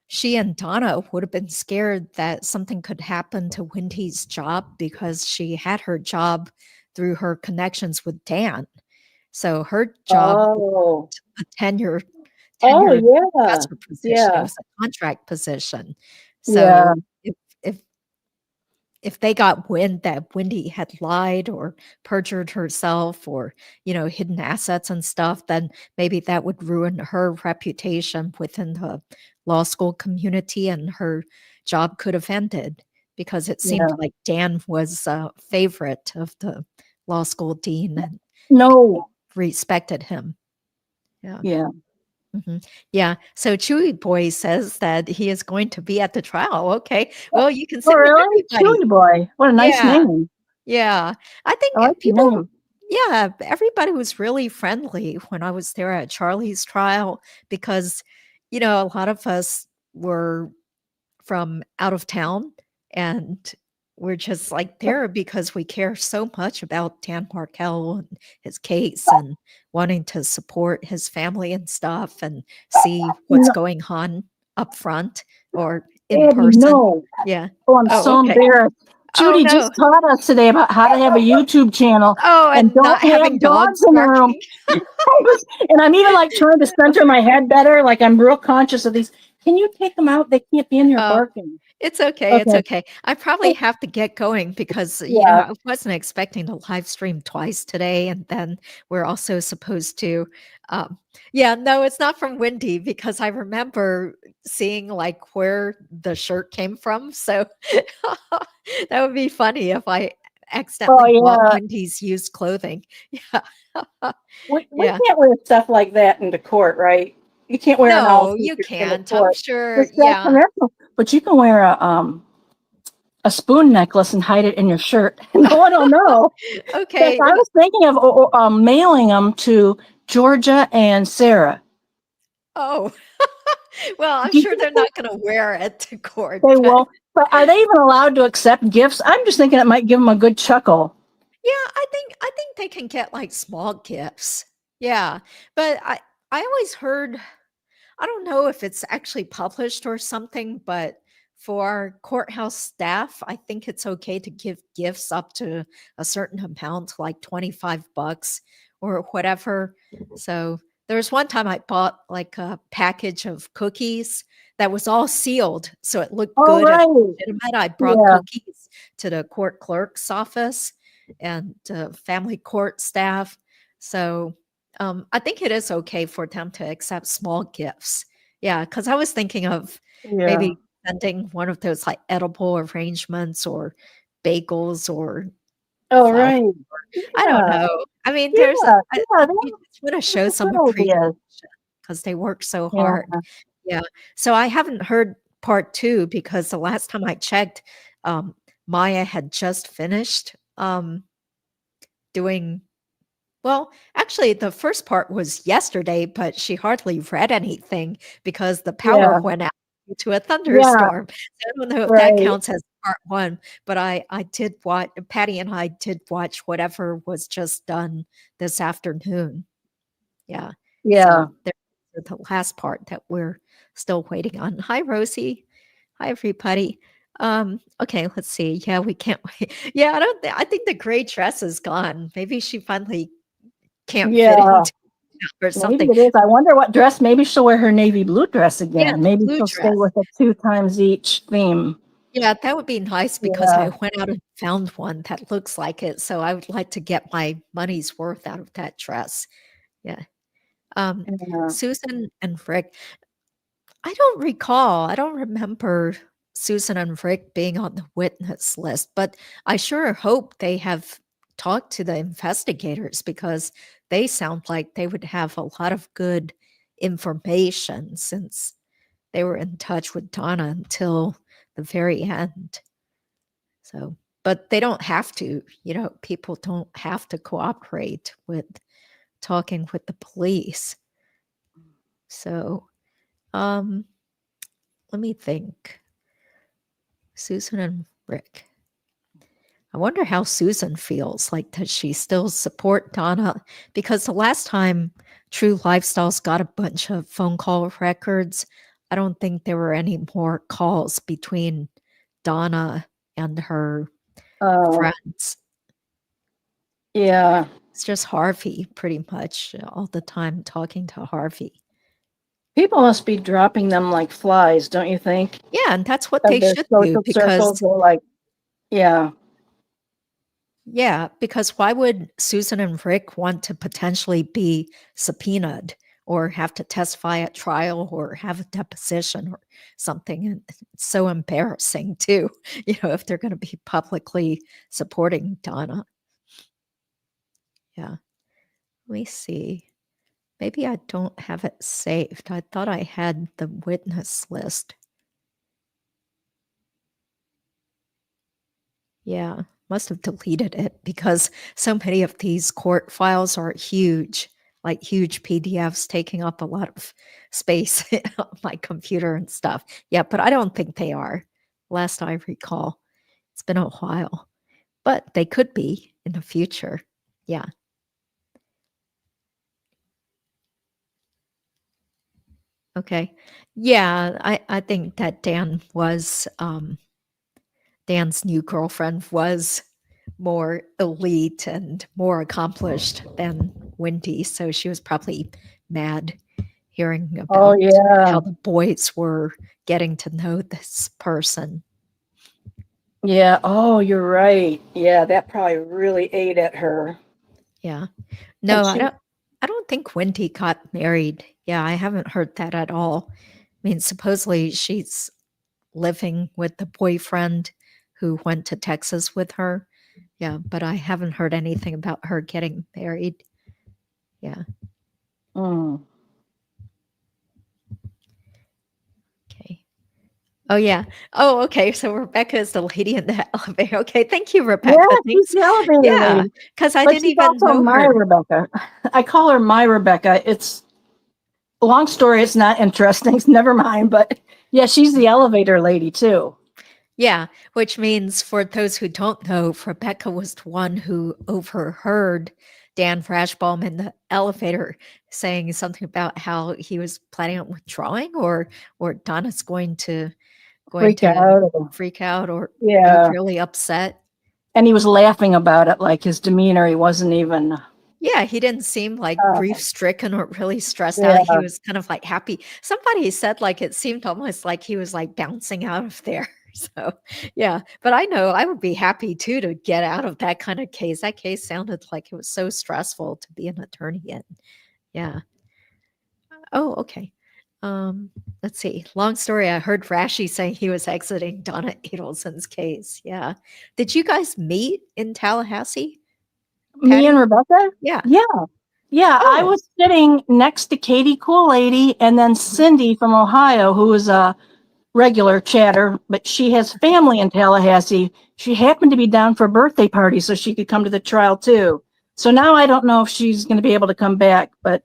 she and Donna would have been scared that something could happen to Wendy's job, because she had her job through her connections with Dan. So her job was a tenured professor position. It was a contract position. So if they got wind that Wendi had lied or perjured herself, or, hidden assets and stuff, then maybe that would ruin her reputation within the law school community, and her job could have ended, because it seemed like Dan was a favorite of the law school dean and respected him. Yeah. So Chewy Boy says that he is going to be at the trial. Okay. Well, you can sit with everybody. Chewy Boy. What a nice name. Yeah. I think people, everybody was really friendly when I was there at Charlie's trial, because, a lot of us were from out of town, and we're just like there because we care so much about Dan Markel and his case, and wanting to support his family and stuff, and see what's going on up front or in person. Yeah. Oh, I'm so embarrassed. Judy just taught us today about how to have a YouTube channel. And not having dogs in the room. And I'm even like trying to center my head better. Like, I'm real conscious of these. Can you take them out? They can't be in here barking. It's okay. It's okay. I probably have to get going, because, I wasn't expecting to live stream twice today. And then we're also supposed to, no, it's not from Wendi, because I remember seeing like where the shirt came from. So that would be funny if I accidentally bought Wendy's used clothing. We can't wear stuff like that into court, right? You can't wear No, you can't. I'm sure. But you can wear a spoon necklace and hide it in your shirt. No one will know. Okay. I was thinking of mailing them to Georgia and Sara. Oh, well, I'm sure they're not going to wear it to court. They won't. But are they even allowed to accept gifts? I'm just thinking it might give them a good chuckle. Yeah, I think they can get like small gifts. Yeah, but I always heard, I don't know if it's actually published or something, but for courthouse staff, I think it's okay to give gifts up to a certain amount, like $25 or whatever. So there was one time I bought like a package of cookies that was all sealed, so it looked Oh, good and right. legitimate. I brought Yeah. cookies to the court clerk's office and family court staff. So I think it is okay for them to accept small gifts. Yeah, because I was thinking of Yeah. maybe sending one of those like edible arrangements or bagels or Oh, flour. right. I don't Yeah. know. I mean, Yeah. you just want to show some Good ideas. appreciation because they work so Yeah. hard. Yeah. So I haven't heard part 2 because the last time I checked, Maya had just finished doing. Well, actually, the first part was yesterday, but she hardly read anything because the power Yeah. went out due to a thunderstorm. So I don't know if that Right. counts as part 1, but I did watch, Patty and I did watch whatever was just done this afternoon. Yeah. Yeah. So there's the last part that we're still waiting on. Hi, Rosie. Hi, everybody. Okay, let's see. Yeah, we can't wait. Yeah, I think the gray dress is gone. Maybe she finally can't fit Yeah. into or Maybe something. it is. I wonder what dress. Maybe she'll wear her navy blue dress again. Yeah, the Maybe blue she'll stay dress. with a 2 times each theme. Yeah, that would be nice because Yeah. I went out and found one that looks like it. So I would like to get my money's worth out of that dress. Yeah. Yeah. Susan and Rick. I don't remember Susan and Rick being on the witness list, but I sure hope they have talked to the investigators because they sound like they would have a lot of good information since they were in touch with Donna until the very end. So, but they don't have to, people don't have to cooperate with talking with the police. So, let me think. Susan and Rick. I wonder how Susan feels. Like, does she still support Donna? Because the last time True Lifestyles got a bunch of phone call records, I don't think there were any more calls between Donna and her friends. Yeah. It's just Harvey pretty much all the time talking to Harvey. People must be dropping them like flies, don't you think? Yeah, and that's what Of they their should do social because circles are like, yeah. yeah, because why would Susan and Rick want to potentially be subpoenaed or have to testify at trial or have a deposition or something? And it's so embarrassing too, if they're going to be publicly supporting Donna. Yeah. Let me see. Maybe I don't have it saved. I thought I had the witness list. Yeah, must have deleted it because so many of these court files are huge, like huge PDFs taking up a lot of space on my computer and stuff. Yeah, but I don't think they are. Last I recall, it's been a while, but they could be in the future. Yeah. Okay. Yeah, I think that Dan's new girlfriend was more elite and more accomplished than Wendi, so she was probably mad hearing about how the boys were getting to know this person. Yeah. Oh, you're right. Yeah, that probably really ate at her. Yeah. No, I don't think Wendi got married. Yeah, I haven't heard that at all. I mean, supposedly she's living with the boyfriend who went to Texas with her. Yeah, but I haven't heard anything about her getting married. Yeah. Mm. Okay. Oh, yeah. Oh, okay. So Rebecca is the lady in the elevator. Okay. Thank you, Rebecca. Yeah, Thanks. she's the elevator Yeah, lady. because I But didn't she's even also know my her. Rebecca. I call her my Rebecca. It's a long story. It's not interesting. Never mind. But yeah, she's the elevator lady too. Yeah, which means for those who don't know, Rebecca was the one who overheard Dan Rashbaum in the elevator saying something about how he was planning on withdrawing or Donna's going to going Freak to out. Or, freak out or be yeah. really upset. And he was laughing about it, like his demeanor, he wasn't even. Yeah, he didn't seem like grief-stricken or really stressed out. He Yeah. was kind of like happy. Somebody said like it seemed almost like he was like bouncing out of there. So, yeah, but I know I would be happy too to get out of that kind of case. That case sounded like it was so stressful to be an attorney in. Yeah. Oh, okay. Let's see. Long story. I heard Rashi saying he was exiting Donna Adelson's case. Yeah. Did you guys meet in Tallahassee? Me and Patty? Rebecca? Yeah. Yeah. Yeah, I Oh. was sitting next to Katie Cool Lady and then Cindy from Ohio, who is a regular chatter, but she has family in Tallahassee. She happened to be down for a birthday party, so she could come to the trial too. So now I don't know if she's going to be able to come back, but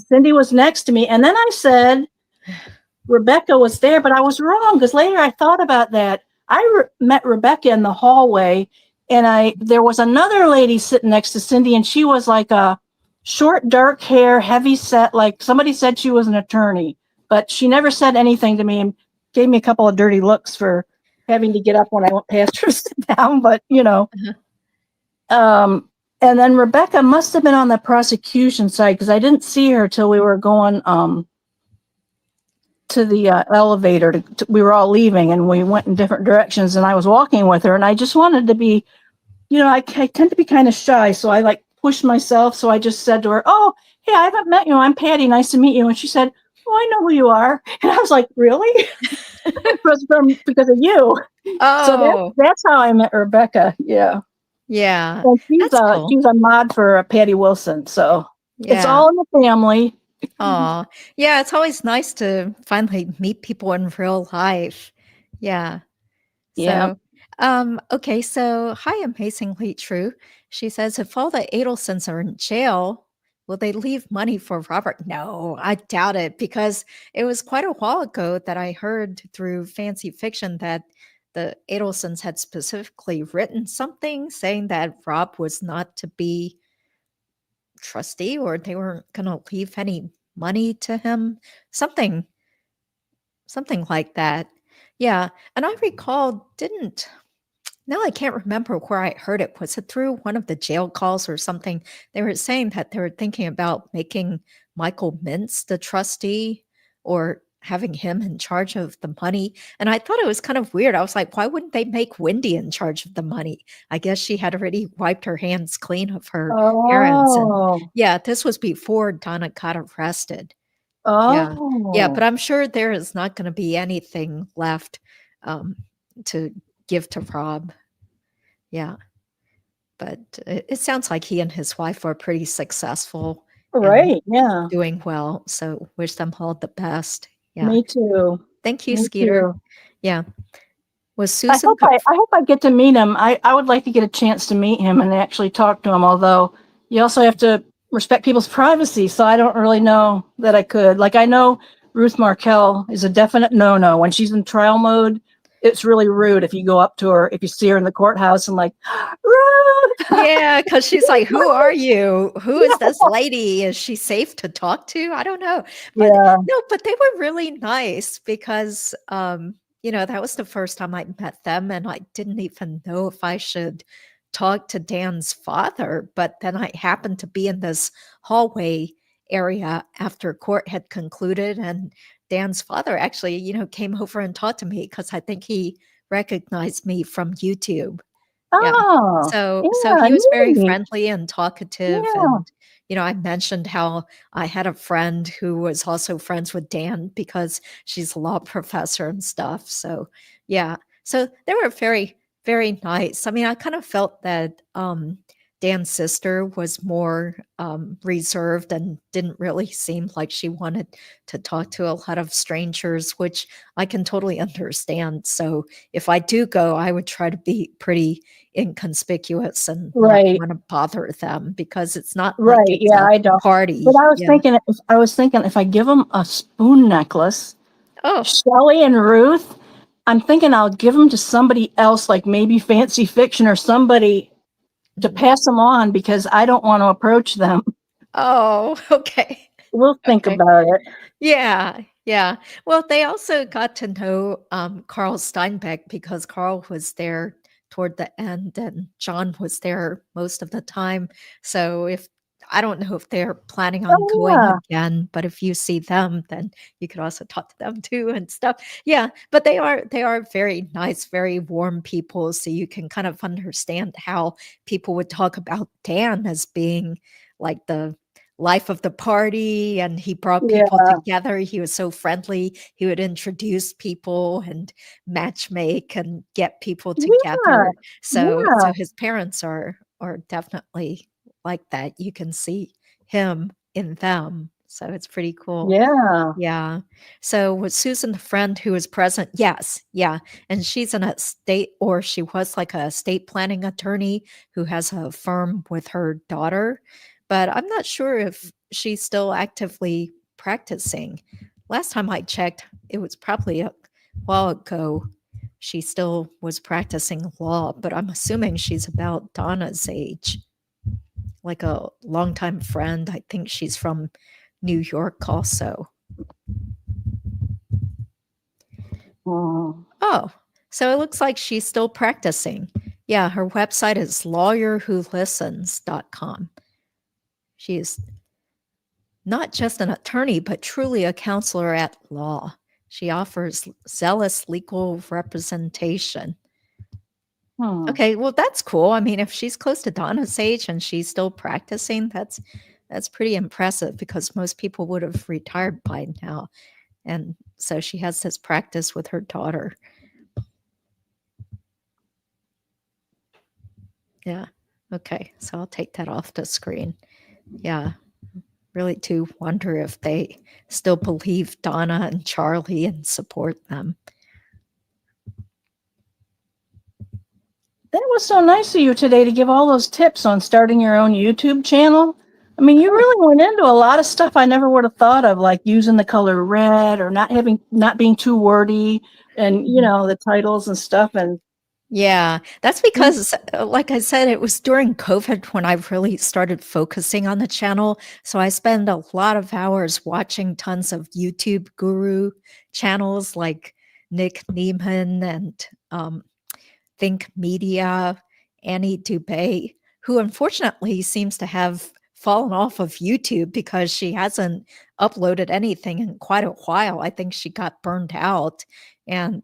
Cindy was next to me. And then I said, Rebecca was there, but I was wrong because later I thought about that. I met Rebecca in the hallway and there was another lady sitting next to Cindy and she was like a short, dark hair, heavy set, like somebody said she was an attorney, but she never said anything to me and gave me a couple of dirty looks for having to get up when I went past her to sit down, but you know. And then Rebecca must have been on the prosecution side because I didn't see her till we were going to the elevator. We were all leaving and we went in different directions and I was walking with her and I just wanted to be, you know, I tend to be kind of shy. So I like pushed myself. So I just said to her, oh, hey, I haven't met you. I'm Patty. Nice to meet you. And she said, oh, I know who you are. And I was like, really? It was because of you. Oh. So that's how I met Rebecca. Yeah. Yeah. And she's cool. she's a mod for Patty Wilson. So it's all in the family. Oh, yeah. It's always nice to finally meet people in real life. Yeah. Yeah. So, okay. So, hi, Amazingly True. She says, if all the Adelsons are in jail, will they leave money for Robert? No, I doubt it because it was quite a while ago that I heard through fancy fiction that the Adelsons had specifically written something saying that Rob was not to be trustee or they weren't going to leave any money to him, something like that. Yeah. And I recall, now I can't remember where I heard it. Was it through one of the jail calls or something? They were saying that they were thinking about making Michael Mintz the trustee or having him in charge of the money. And I thought it was kind of weird. I was like, why wouldn't they make Wendi in charge of the money? I guess she had already wiped her hands clean of her parents. And yeah, this was before Donna got arrested. Yeah, but I'm sure there is not going to be anything left to give to Rob. Yeah. But it sounds like he and his wife are pretty successful. Right. Yeah. Doing well. So wish them all the best. Yeah. Me too. Thank you, Skeeter. Yeah. Was I Susan? hope I get to meet him. I would like to get a chance to meet him and actually talk to him, although you also have to respect people's privacy. So I don't really know that I could. Like I know Ruth Markel is a definite no-no. When she's in trial mode, it's really rude if you go up to her, if you see her in the courthouse and like, Ruth! Yeah, because she's like, who are you? Who is this lady? Is she safe to talk to? I don't know. But, no, but they were really nice because, you know, that was the first time I met them and I didn't even know if I should talk to Dan's father. But then I happened to be in this hallway area after court had concluded and Dan's father actually, you know, came over and talked to me because I think he recognized me from YouTube. Oh, so he was very friendly and talkative. And, you know, I mentioned how I had a friend who was also friends with Dan because she's a law professor and stuff. So, yeah. So they were very, very nice. I mean, I kind of felt that Dan's sister was more reserved and didn't really seem like she wanted to talk to a lot of strangers, which I can totally understand. So if I do go, I would try to be pretty inconspicuous and not want to bother them because it's not like it's I don't party. But I was thinking if I give them a spoon necklace, Shelley and Ruth, I'm thinking I'll give them to somebody else, like maybe Fancy Fiction or somebody to pass them on because I don't want to approach them. Oh, okay. We'll think about it. Yeah. Yeah. Well, they also got to know Carl Steinbeck because Carl was there toward the end and John was there most of the time. So if I don't know if they're planning on Oh, going yeah. again, but if you see them, then you could also talk to them too and stuff. Yeah, but they are very nice, very warm people. So you can kind of understand how people would talk about Dan as being like the life of the party, and he brought people Yeah. together. He was so friendly. He would introduce people and match make and get people Yeah. together. So Yeah. his parents are definitely like that. You can see him in them. So it's pretty cool. Yeah. Yeah. So was Susan the friend who was present? Yes. Yeah. And she's an estate, or she was like a estate planning attorney who has a firm with her daughter. But I'm not sure if she's still actively practicing. Last time I checked, it was probably a while ago. She still was practicing law, but I'm assuming she's about Donna's age, like a longtime friend. I think she's from New York also. Mm. Oh, so it looks like she's still practicing. Yeah, her website is lawyerwholistens.com. She is not just an attorney, but truly a counselor at law. She offers zealous legal representation. Okay, well, that's cool. I mean, if she's close to Donna's age and she's still practicing, that's pretty impressive because most people would have retired by now. And so she has this practice with her daughter. Yeah. Okay. So I'll take that off the screen. Yeah. Really do wonder if they still believe Donna and Charlie and support them. That was so nice of you today to give all those tips on starting your own YouTube channel. I mean, you really went into a lot of stuff I never would have thought of, like using the color red or not being too wordy, and the titles and stuff. And yeah, that's because, like I said, it was during COVID when I really started focusing on the channel. So I spend a lot of hours watching tons of YouTube guru channels like Nick Neiman and Think Media, Annie Dubé, who unfortunately seems to have fallen off of YouTube because she hasn't uploaded anything in quite a while. I think she got burned out. And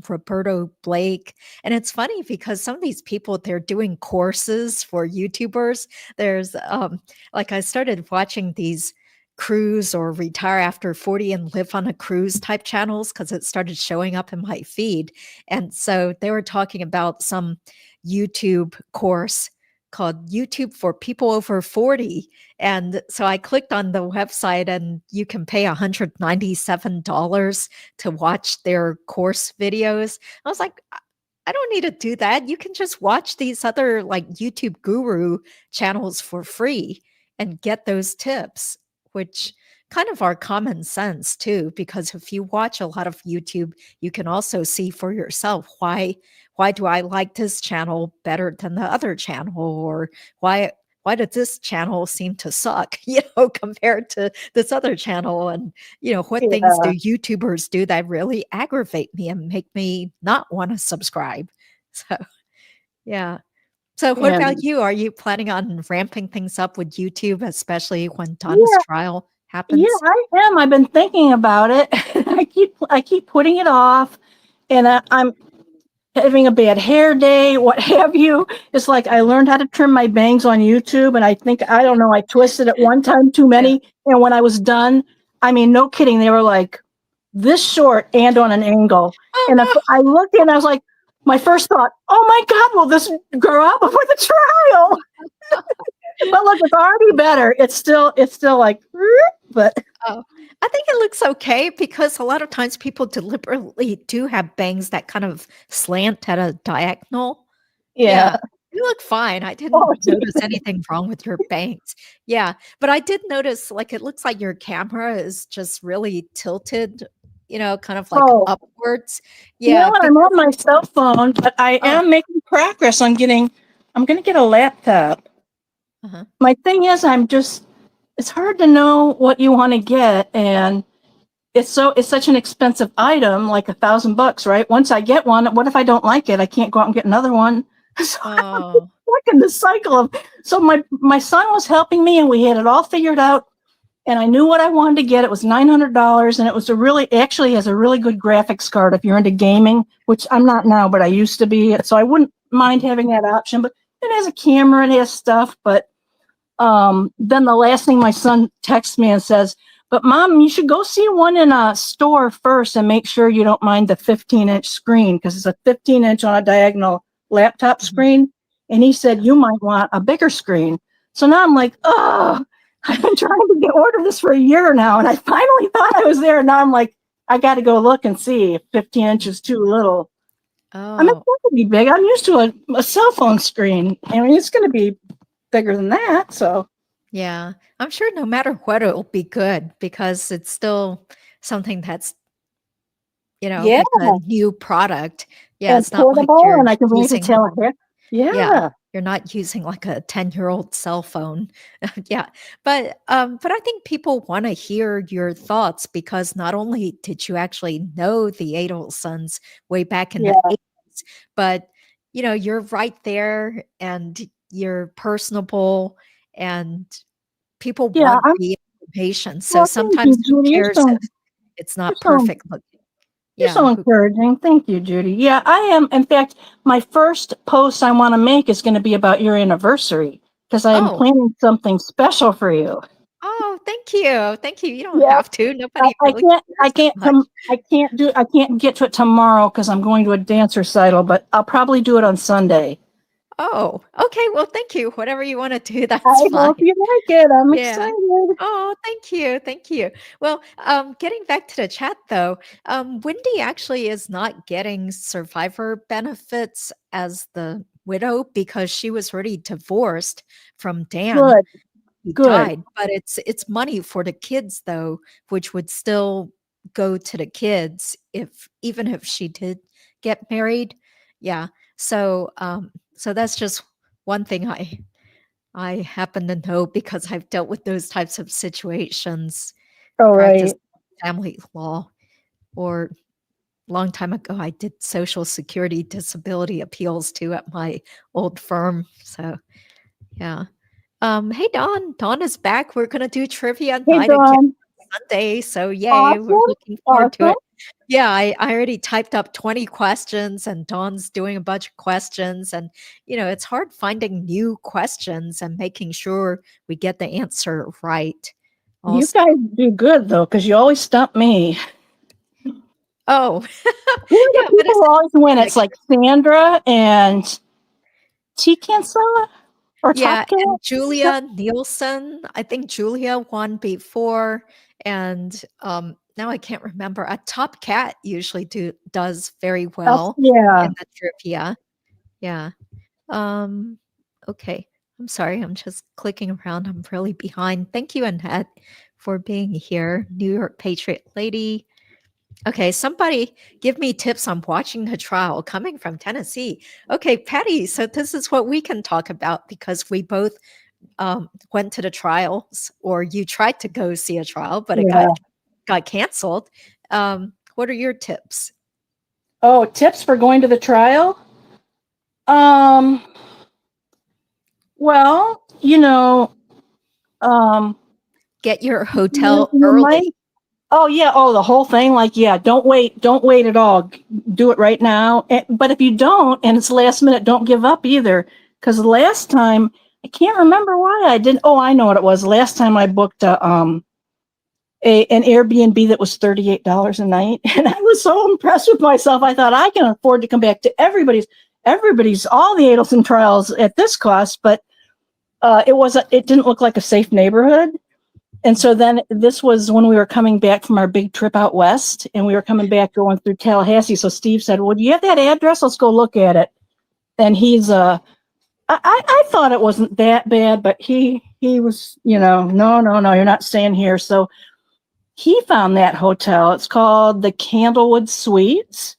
Roberto Blake. And it's funny because some of these people, they're doing courses for YouTubers. There's like I started watching these cruise or retire after 40 and live on a cruise type channels because it started showing up in my feed. And so they were talking about some YouTube course called YouTube for People Over 40. And so I clicked on the website and you can pay $197 to watch their course videos. I was like, I don't need to do that. You can just watch these other like YouTube guru channels for free and get those tips, which kind of are common sense too, because if you watch a lot of YouTube, you can also see for yourself why do I like this channel better than the other channel, or why did this channel seem to suck, compared to this other channel, and what things do YouTubers do that really aggravate me and make me not want to subscribe. So yeah. So what about you? Are you planning on ramping things up with YouTube, especially when Donna's trial happens? Yeah, I am. I've been thinking about it. I keep putting it off, and I'm having a bad hair day, what have you. It's like I learned how to trim my bangs on YouTube, and I don't know, I twisted it one time too many, and when I was done, I mean, no kidding, they were like this short and on an angle. Oh, And no. I looked and I was like, my first thought, oh my God, will this grow out before the trial? But look, it's already better. It's still like, but Oh, I think it looks okay because a lot of times people deliberately do have bangs that kind of slant at a diagonal. yeah. You look fine. I didn't Oh, notice anything wrong with your bangs. Yeah, but I did notice, like, it looks like your camera is just really tilted, kind of like upwards. Yeah, I'm on my cell phone, but I am making progress on I'm going to get a laptop. My thing is, it's hard to know what you want to get. And it's such an expensive item, like $1,000, right? Once I get one, what if I don't like it? I can't go out and get another one. So Oh, stuck in the cycle of, so my son was helping me and we had it all figured out and I knew what I wanted to get. It was $900 and it was actually has a really good graphics card if you're into gaming, which I'm not now, but I used to be. So I wouldn't mind having that option, but it has a camera, it has stuff. But then the last thing my son texts me and says, but Mom, you should go see one in a store first and make sure you don't mind the 15-inch screen because it's a 15-inch on a diagonal laptop screen. And he said, you might want a bigger screen. So now I'm like, oh, I've been trying to order this for a year now. And I finally thought I was there. And now I'm like, I got to go look and see if 15 inches is too little. I mean, it's going to be big. I'm used to a cell phone screen. I mean, it's going to be bigger than that. So yeah. I'm sure no matter what, it'll be good because it's still something that's, yeah, like a new product. Yeah. and It's not like portable, you're and I can bring it to using, Tallahassee. Yeah. you're not using like a 10-year-old cell phone. Yeah. But I think people want to hear your thoughts because not only did you actually know the Adelsons way back in the 80s, but you're right there and you're personable and people Yeah, want the information. So well, thank sometimes you, who Judy. cares if it's not you're so perfect looking? You're Yeah. so encouraging. Thank you, Judy. Yeah, I am. In fact, my first post I want to make is going to be about your anniversary because I am Oh, planning something special for you. oh, thank you. Thank you. You don't Yeah, have to. Nobody I really can't. I cares that can't much. come. I can't get to it tomorrow because I'm going to a dance recital. But I'll probably do it on Sunday. Oh, okay. Well, thank you. Whatever you want to do, that's I fine. hope you like it. I'm Yeah. excited. Oh, thank you. Thank you. Well, getting back to the chat though, Wendi actually is not getting survivor benefits as the widow because she was already divorced from Dan. Good. He Good. died, but it's money for the kids though, which would still go to the kids even if she did get married. Yeah. So so that's just one thing I happen to know because I've dealt with those types of situations, All practiced right. family law, or long time ago I did Social Security disability appeals too at my old firm. So yeah. Hey Dawn. Dawn is back. We're gonna do trivia Hey, night again Dawn. Sunday. So yay, we're Awesome. looking forward to Awesome. it. Yeah, I already typed up 20 questions and Dawn's doing a bunch of questions. And it's hard finding new questions and making sure we get the answer right. You Also. guys do good though, because you always stump me. Oh, Who are yeah, the but people who always win? It's like Sandra and T-Cancella or yeah, Top Cat? and Julia Nielsen. I think Julia won before, and now I can't remember. A Top Cat usually does very well Yeah. in the trivia. Yeah. Okay. I'm sorry. I'm just clicking around. I'm really behind. Thank you, Annette, for being here. New York Patriot Lady. Okay, somebody give me tips on watching the trial coming from Tennessee. Okay, Patty, so this is what we can talk about because we both went to the trials, or you tried to go see a trial, but it got canceled. What are your tips? Oh, tips for going to the trial? Well, Get your hotel you early. might, oh yeah, the whole thing, like, yeah, don't wait at all. Do it right now. But if you don't, and it's last minute, don't give up either. Because last time, I can't remember why I didn't. Oh, I know what it was. Last time I booked an Airbnb that was $38 a night, and I was so impressed with myself. I thought I can afford to come back to everybody's all the Adelson trials at this cost, but it didn't look like a safe neighborhood. And so then this was when we were coming back from our big trip out west, and we were coming back going through Tallahassee. So Steve said, well, do you have that address? Let's go look at it. And he's, I thought it wasn't that bad, but he was, no, you're not staying here. So he found that hotel. It's called the Candlewood Suites.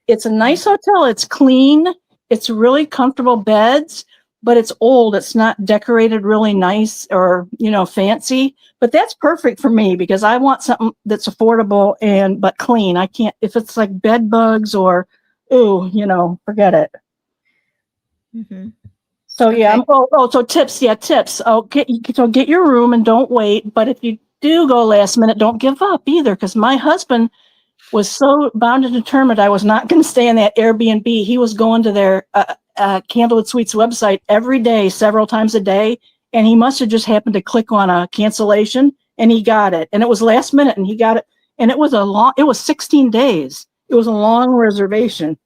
It's a nice hotel. It's clean. It's really comfortable beds. but it's old. It's not decorated really nice or, you know, fancy, but that's perfect for me because I want something that's affordable and, but clean. I can't, if it's like bed bugs or, ooh, you know, forget it. Mhm. So yeah, Okay. so tips, tips. So get your room and don't wait. But if you do go last minute, don't give up either. Because my husband was so bound and determined I was not going to stay in that Airbnb. He was going to their Candlewood Suites website every day, several times a day, and he must have just happened to click on a cancellation, and he got it. And it was last minute, and he got it. And it was it was 16 days. It was a long reservation.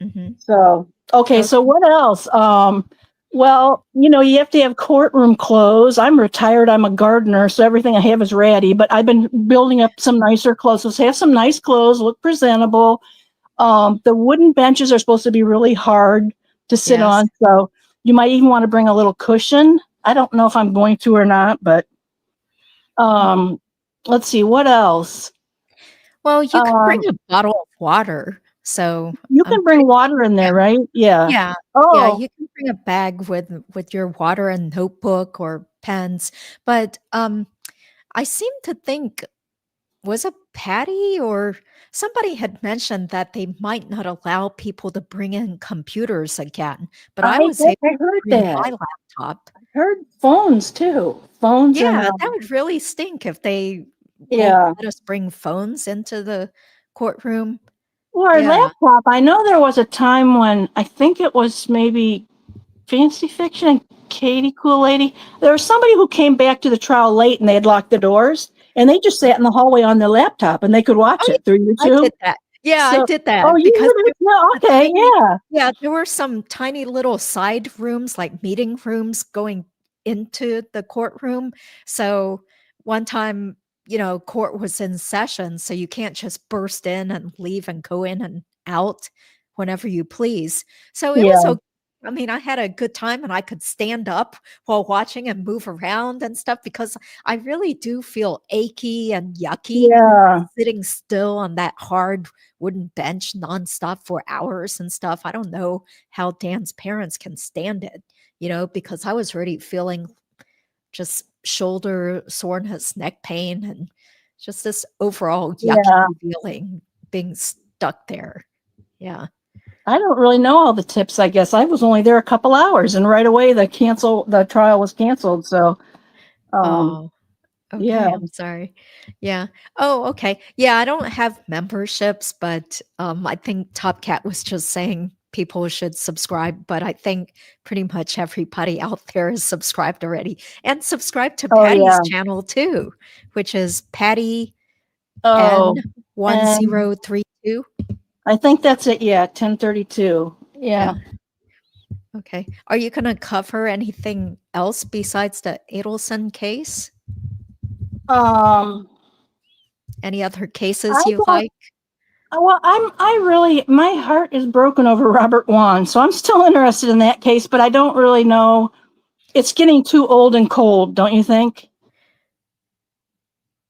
Mhm. So okay, so what else? Well, you know, you have to have courtroom clothes. I'm retired. I'm a gardener, so everything I have is ratty. But I've been building up some nicer clothes. So have some nice clothes, look presentable. The wooden benches are supposed to be really hard to sit Yes. on. So you might even want to bring a little cushion. I don't know if I'm going to or not, but let's see, what else? Well, you could bring Um, a bottle of water. So you I'm can bring pretty water in there, yeah. right? Yeah. Yeah. Yeah, Oh, you can bring a bag with your water and notebook or pens. But I seem to think was it Patty or somebody had mentioned that they might not allow people to bring in computers again, but I was able I to heard bring that. my laptop. Heard phones too. Phones and Yeah, that would really stink if they won't yeah. let us bring phones into the courtroom. Or Yeah. laptop. I know there was a time when I think it was maybe Fancy Fiction and Katie Cool Lady. There was somebody who came back to the trial late and they had locked the doors and they just sat in the hallway on their laptop and they could watch Oh, it through yeah, I YouTube. did that. Yeah, I So, did oh, that you because did there it? Yeah, were okay, tiny yeah. yeah, there were some tiny little side rooms, like meeting rooms going into the courtroom. So one time, court was in session, so you can't just burst in and leave and go in and out whenever you please. So it was Yeah, okay. I mean, I had a good time and I could stand up while watching and move around and stuff because I really do feel achy and yucky yeah. sitting still on that hard wooden bench nonstop for hours and stuff. I don't know how Dan's parents can stand it, because I was already feeling just shoulder soreness, neck pain, and just this overall yucky Yeah. feeling being stuck there. Yeah. I don't really know all the tips, I guess. I was only there a couple hours and right away the trial was canceled. So Oh, yeah. okay. I'm sorry. Yeah. Oh, okay. Yeah, I don't have memberships, but I think Top Cat was just saying people should subscribe, but I think pretty much everybody out there is subscribed already. And subscribe to Oh Patty's yeah. channel too, which is Patty Oh, and N1032. I think that's it. Yeah, 1032. Yeah. Yeah. Okay. Are you going to cover anything else besides the Adelson case? Um, Any other I cases you don't. like? Well, I really, my heart is broken over Robert Wan, so I'm still interested in that case, but I don't really know. It's getting too old and cold, don't you think?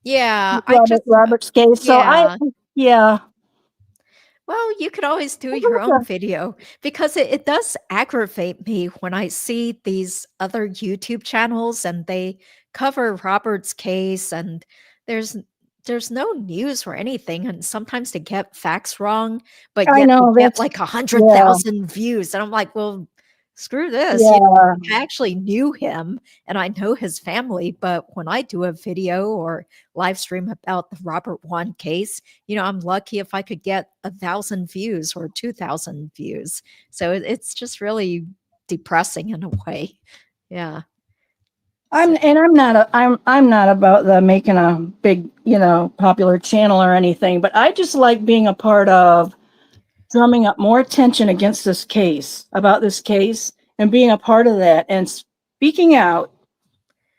Yeah, Robert's case. So yeah. yeah. Well, you could always do I'd your own like to- video because it does aggravate me when I see these other YouTube channels and they cover Robert's case and there's there's no news or anything. And sometimes they get facts wrong, but I yet they know get that's like yeah, 100,000 views. And I'm like, well, screw this. yeah. I actually knew him and I know his family, but when I do a video or live stream about the Robert Wan case, I'm lucky if I could get 1,000 views or 2,000 views. So it's just really depressing in a way. Yeah. So, I'm not about the making a big, popular channel or anything, but I just like being a part of drumming up more attention against about this case and being a part of that and speaking out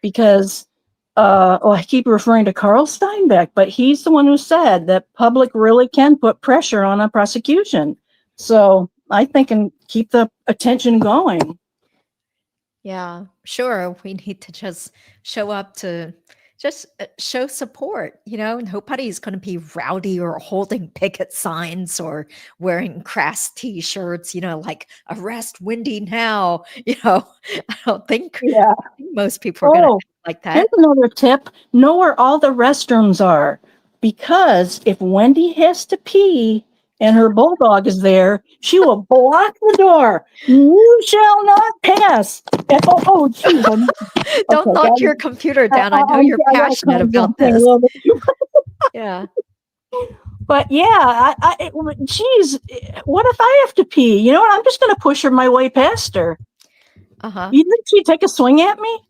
because I keep referring to Carl Steinbeck, but he's the one who said that public really can put pressure on a prosecution. So I think and keep the attention going. yeah, sure. We need to just show up to just show support, nobody's going to be rowdy or holding picket signs or wearing crass t-shirts, like arrest Wendi now. I don't think Yeah. most people are going to Oh, act like here's that. another tip. Know where all the restrooms are. Because if Wendi has to pee and her bulldog is there, she will block the door. You shall not pass. Geez. Don't knock your computer down. I know you're passionate about this. Yeah. But yeah, geez, what if I have to pee? You know what? I'm just going to push her my way past her. Uh-huh. You think she'd take a swing at me?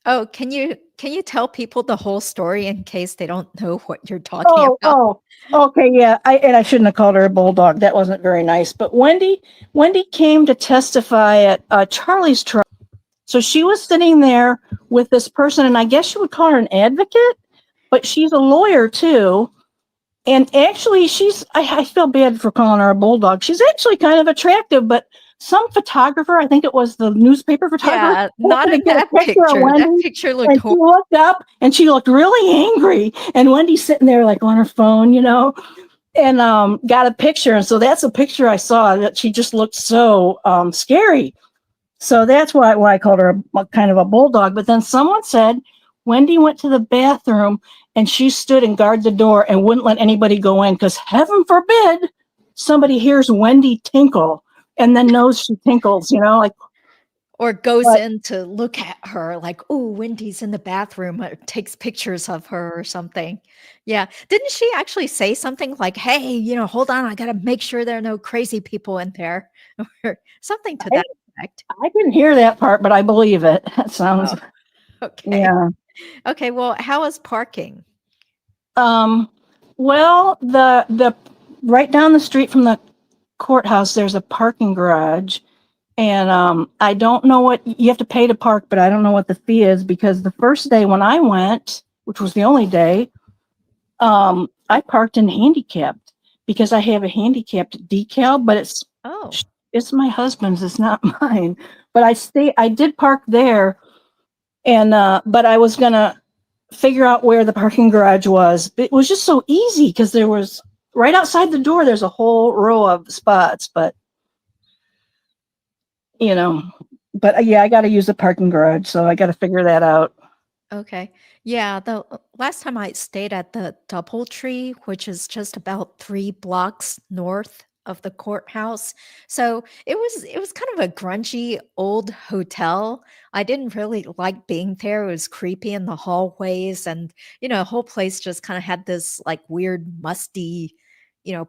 Oh, can you tell people the whole story in case they don't know what you're talking about? Okay, yeah. I shouldn't have called her a bulldog. That wasn't very nice. But Wendi came to testify at Charlie's trial. So she was sitting there with this person, and I guess you would call her an advocate, but she's a lawyer too. And actually, I feel bad for calling her a bulldog. She's actually kind of attractive, but some photographer, I think it was the newspaper photographer, Yeah, not in get a that picture. That picture looked and she looked up and she looked really angry. And Wendy's sitting there like on her phone, and got a picture. And so that's a picture I saw that she just looked so scary. So that's why I called her a kind of a bulldog. But then someone said Wendi went to the bathroom and she stood and guarded the door and wouldn't let anybody go in because heaven forbid somebody hears Wendi tinkle and then knows she tinkles, or goes in to look at her like, oh, Wendy's in the bathroom, or takes pictures of her or something. Yeah. Didn't she actually say something like, hey, hold on, I got to make sure there are no crazy people in there or something to that effect? I didn't hear that part, but I believe it. That sounds okay. Yeah. Okay. Well, how is parking? Well, the right down the street from the courthouse, there's a parking garage. And I don't know what you have to pay to park, but I don't know what the fee is because the first day when I went, which was the only day, I parked in handicapped because I have a handicapped decal, but it's my husband's, it's not mine. But I did park there, and but I was gonna figure out where the parking garage was. It was just so easy because there was right outside the door. There's a whole row of spots, but yeah, I got to use the parking garage, so I got to figure that out. Okay. Yeah, the last time I stayed at the DoubleTree, which is just about 3 blocks north of the courthouse. So it was kind of a grungy old hotel. I didn't really like being there. It was creepy in the hallways, and the whole place just kind of had this like weird musty,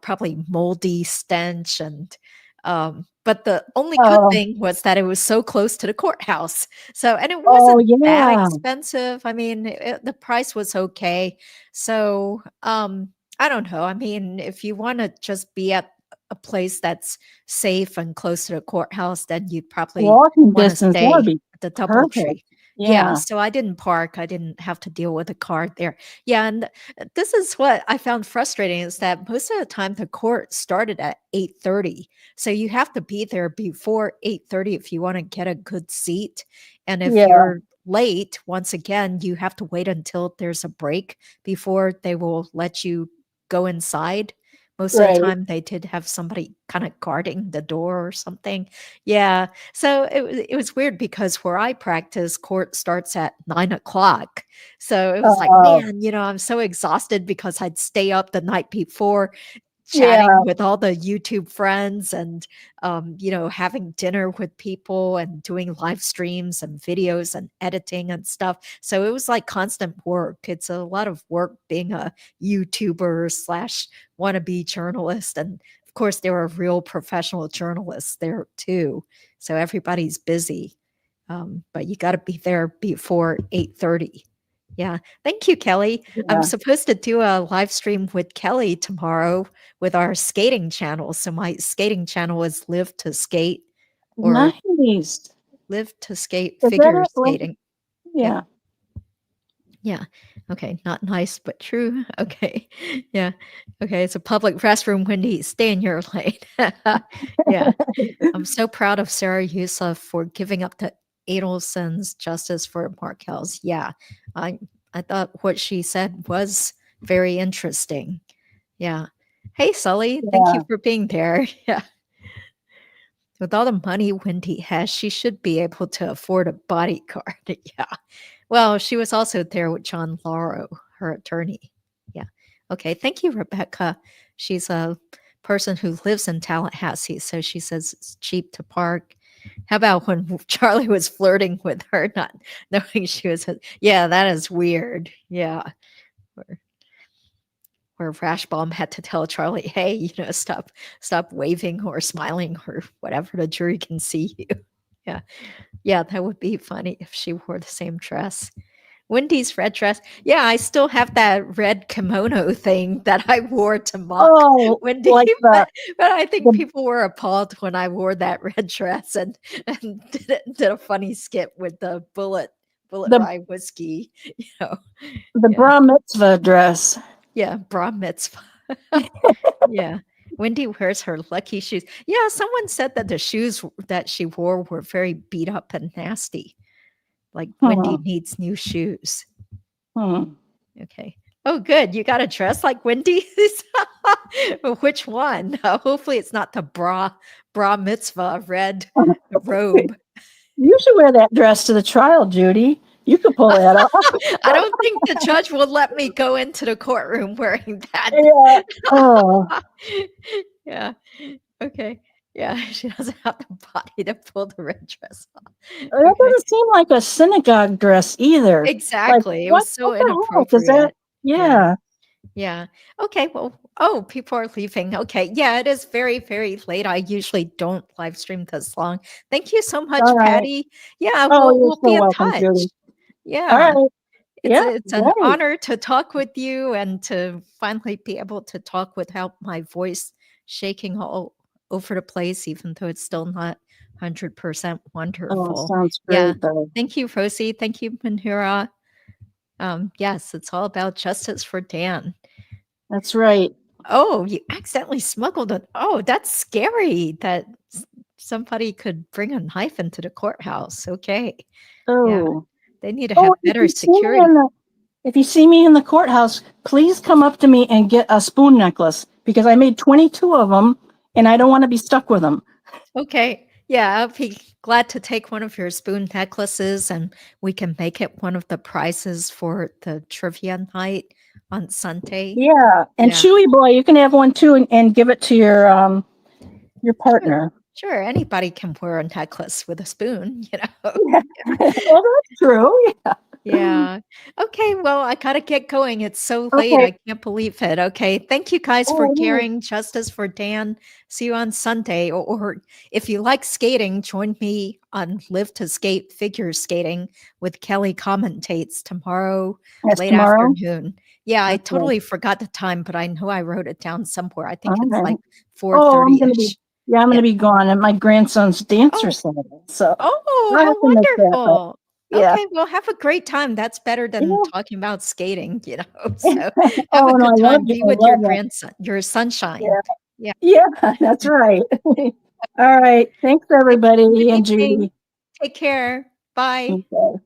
probably moldy stench. And but the only good thing was that it was so close to the courthouse. So, and it wasn't that expensive. I mean, the price was okay. So, I don't know. I mean, if you want to just be at a place that's safe and close to the courthouse, then you'd probably walking want to distance stay would be at the perfect. DoubleTree. Yeah. Yeah. So I didn't park. I didn't have to deal with a car there. Yeah. And this is what I found frustrating is that most of the time the court started at 8:30. So you have to be there before 8:30 if you want to get a good seat. And if you're late, once again, you have to wait until there's a break before they will let you go inside. Most of the time they did have somebody kind of guarding the door or something. Yeah. So it was weird because where I practice, court starts at 9:00. So it was like, man, I'm so exhausted because I'd stay up the night before chatting with all the YouTube friends and, having dinner with people and doing live streams and videos and editing and stuff. So it was like constant work. It's a lot of work being a YouTuber / wannabe journalist. And of course, there are real professional journalists there too. So everybody's busy. But you got to be there before 8:30. Yeah. Thank you, Kelly. Yeah. I'm supposed to do a live stream with Kelly tomorrow with our skating channel. So my skating channel is Live to Skate or Nice. Live to Skate Is figure that skating. Yeah. Yeah. Okay. Not nice, but true. Okay. Yeah. Okay. It's a public restroom, Wendi. Stay in your lane. Yeah. I'm so proud of Sara Yousuf for giving up to Adelson's justice for Markel's. Yeah. I'm I thought what she said was very interesting. Yeah. Hey, Sully, thank you for being there. Yeah. With all the money Wendi has, she should be able to afford a bodyguard. Yeah. Well, she was also there with John Lauro, her attorney. Yeah. Okay. Thank you, Rebecca. She's a person who lives in Tallahassee, so she says it's cheap to park. How about when Charlie was flirting with her, not knowing she was? Yeah, that is weird. Yeah. Where Rashbaum had to tell Charlie, hey, stop waving or smiling or whatever, the jury can see you. Yeah. Yeah, that would be funny if she wore the same dress. Wendy's red dress. Yeah, I still have that red kimono thing that I wore to mock Wendi. Like but I think people were appalled when I wore that red dress and did a funny skit with the bullet rye whiskey. The bar mitzvah dress. Yeah, bar mitzvah. Yeah. Wendi wears her lucky shoes. Yeah, someone said that the shoes that she wore were very beat up and nasty. Like Wendi needs new shoes. Okay. Oh, good. You got a dress like Wendy's? Which one? Hopefully it's not the bra mitzvah red robe. You should wear that dress to the trial, Judy. You could pull that off. I don't think the judge will let me go into the courtroom wearing that. Yeah. Oh. Yeah. Okay. Yeah, she doesn't have the body to pull the red dress off. That doesn't seem like a synagogue dress either. Exactly. It was so inappropriate. Yeah. Okay. Well, people are leaving. Okay. Yeah, it is very, very late. I usually don't live stream this long. Thank you so much, Patty. Yeah, we'll be in touch. Judy. Yeah. All right. It's an honor to talk with you and to finally be able to talk without my voice shaking all over the place, even though it's still not 100% wonderful. Sounds great, though. Thank you, Rosie. Thank you, Manhura. Yes, it's all about justice for Dan. That's right. Oh, you accidentally smuggled it. Oh, that's scary that somebody could bring a knife into the courthouse. Okay. Oh. Yeah. They need to have better security. If you see me in the courthouse, please come up to me and get a spoon necklace because I made 22 of them and I don't want to be stuck with them. Okay. Yeah, I'll be glad to take one of your spoon necklaces and we can make it one of the prizes for the trivia night on Sunday. Yeah. And Chewy Boy, you can have one too and give it to your partner. Sure, anybody can wear a necklace with a spoon, Yeah. Well, that's true. Yeah. Yeah. Okay, well, I gotta get going. It's so late. I can't believe it. Okay. Thank you guys for caring. Justice for Dan. See you on Sunday. Or if you like skating, join me on Live to Skate figure skating with Kelly Commentates tomorrow, late afternoon. Yeah, I totally forgot the time, but I know I wrote it down somewhere. I think it's like 4:30-ish. I'm going to be gone at my grandson's dance recital. So, how wonderful. Yeah. Okay, well, have a great time. That's better than talking about skating, So have a good time. Be with your grandson, your sunshine. Yeah, that's right. All right. Thanks, everybody. And Judy. Take care. Bye. Okay.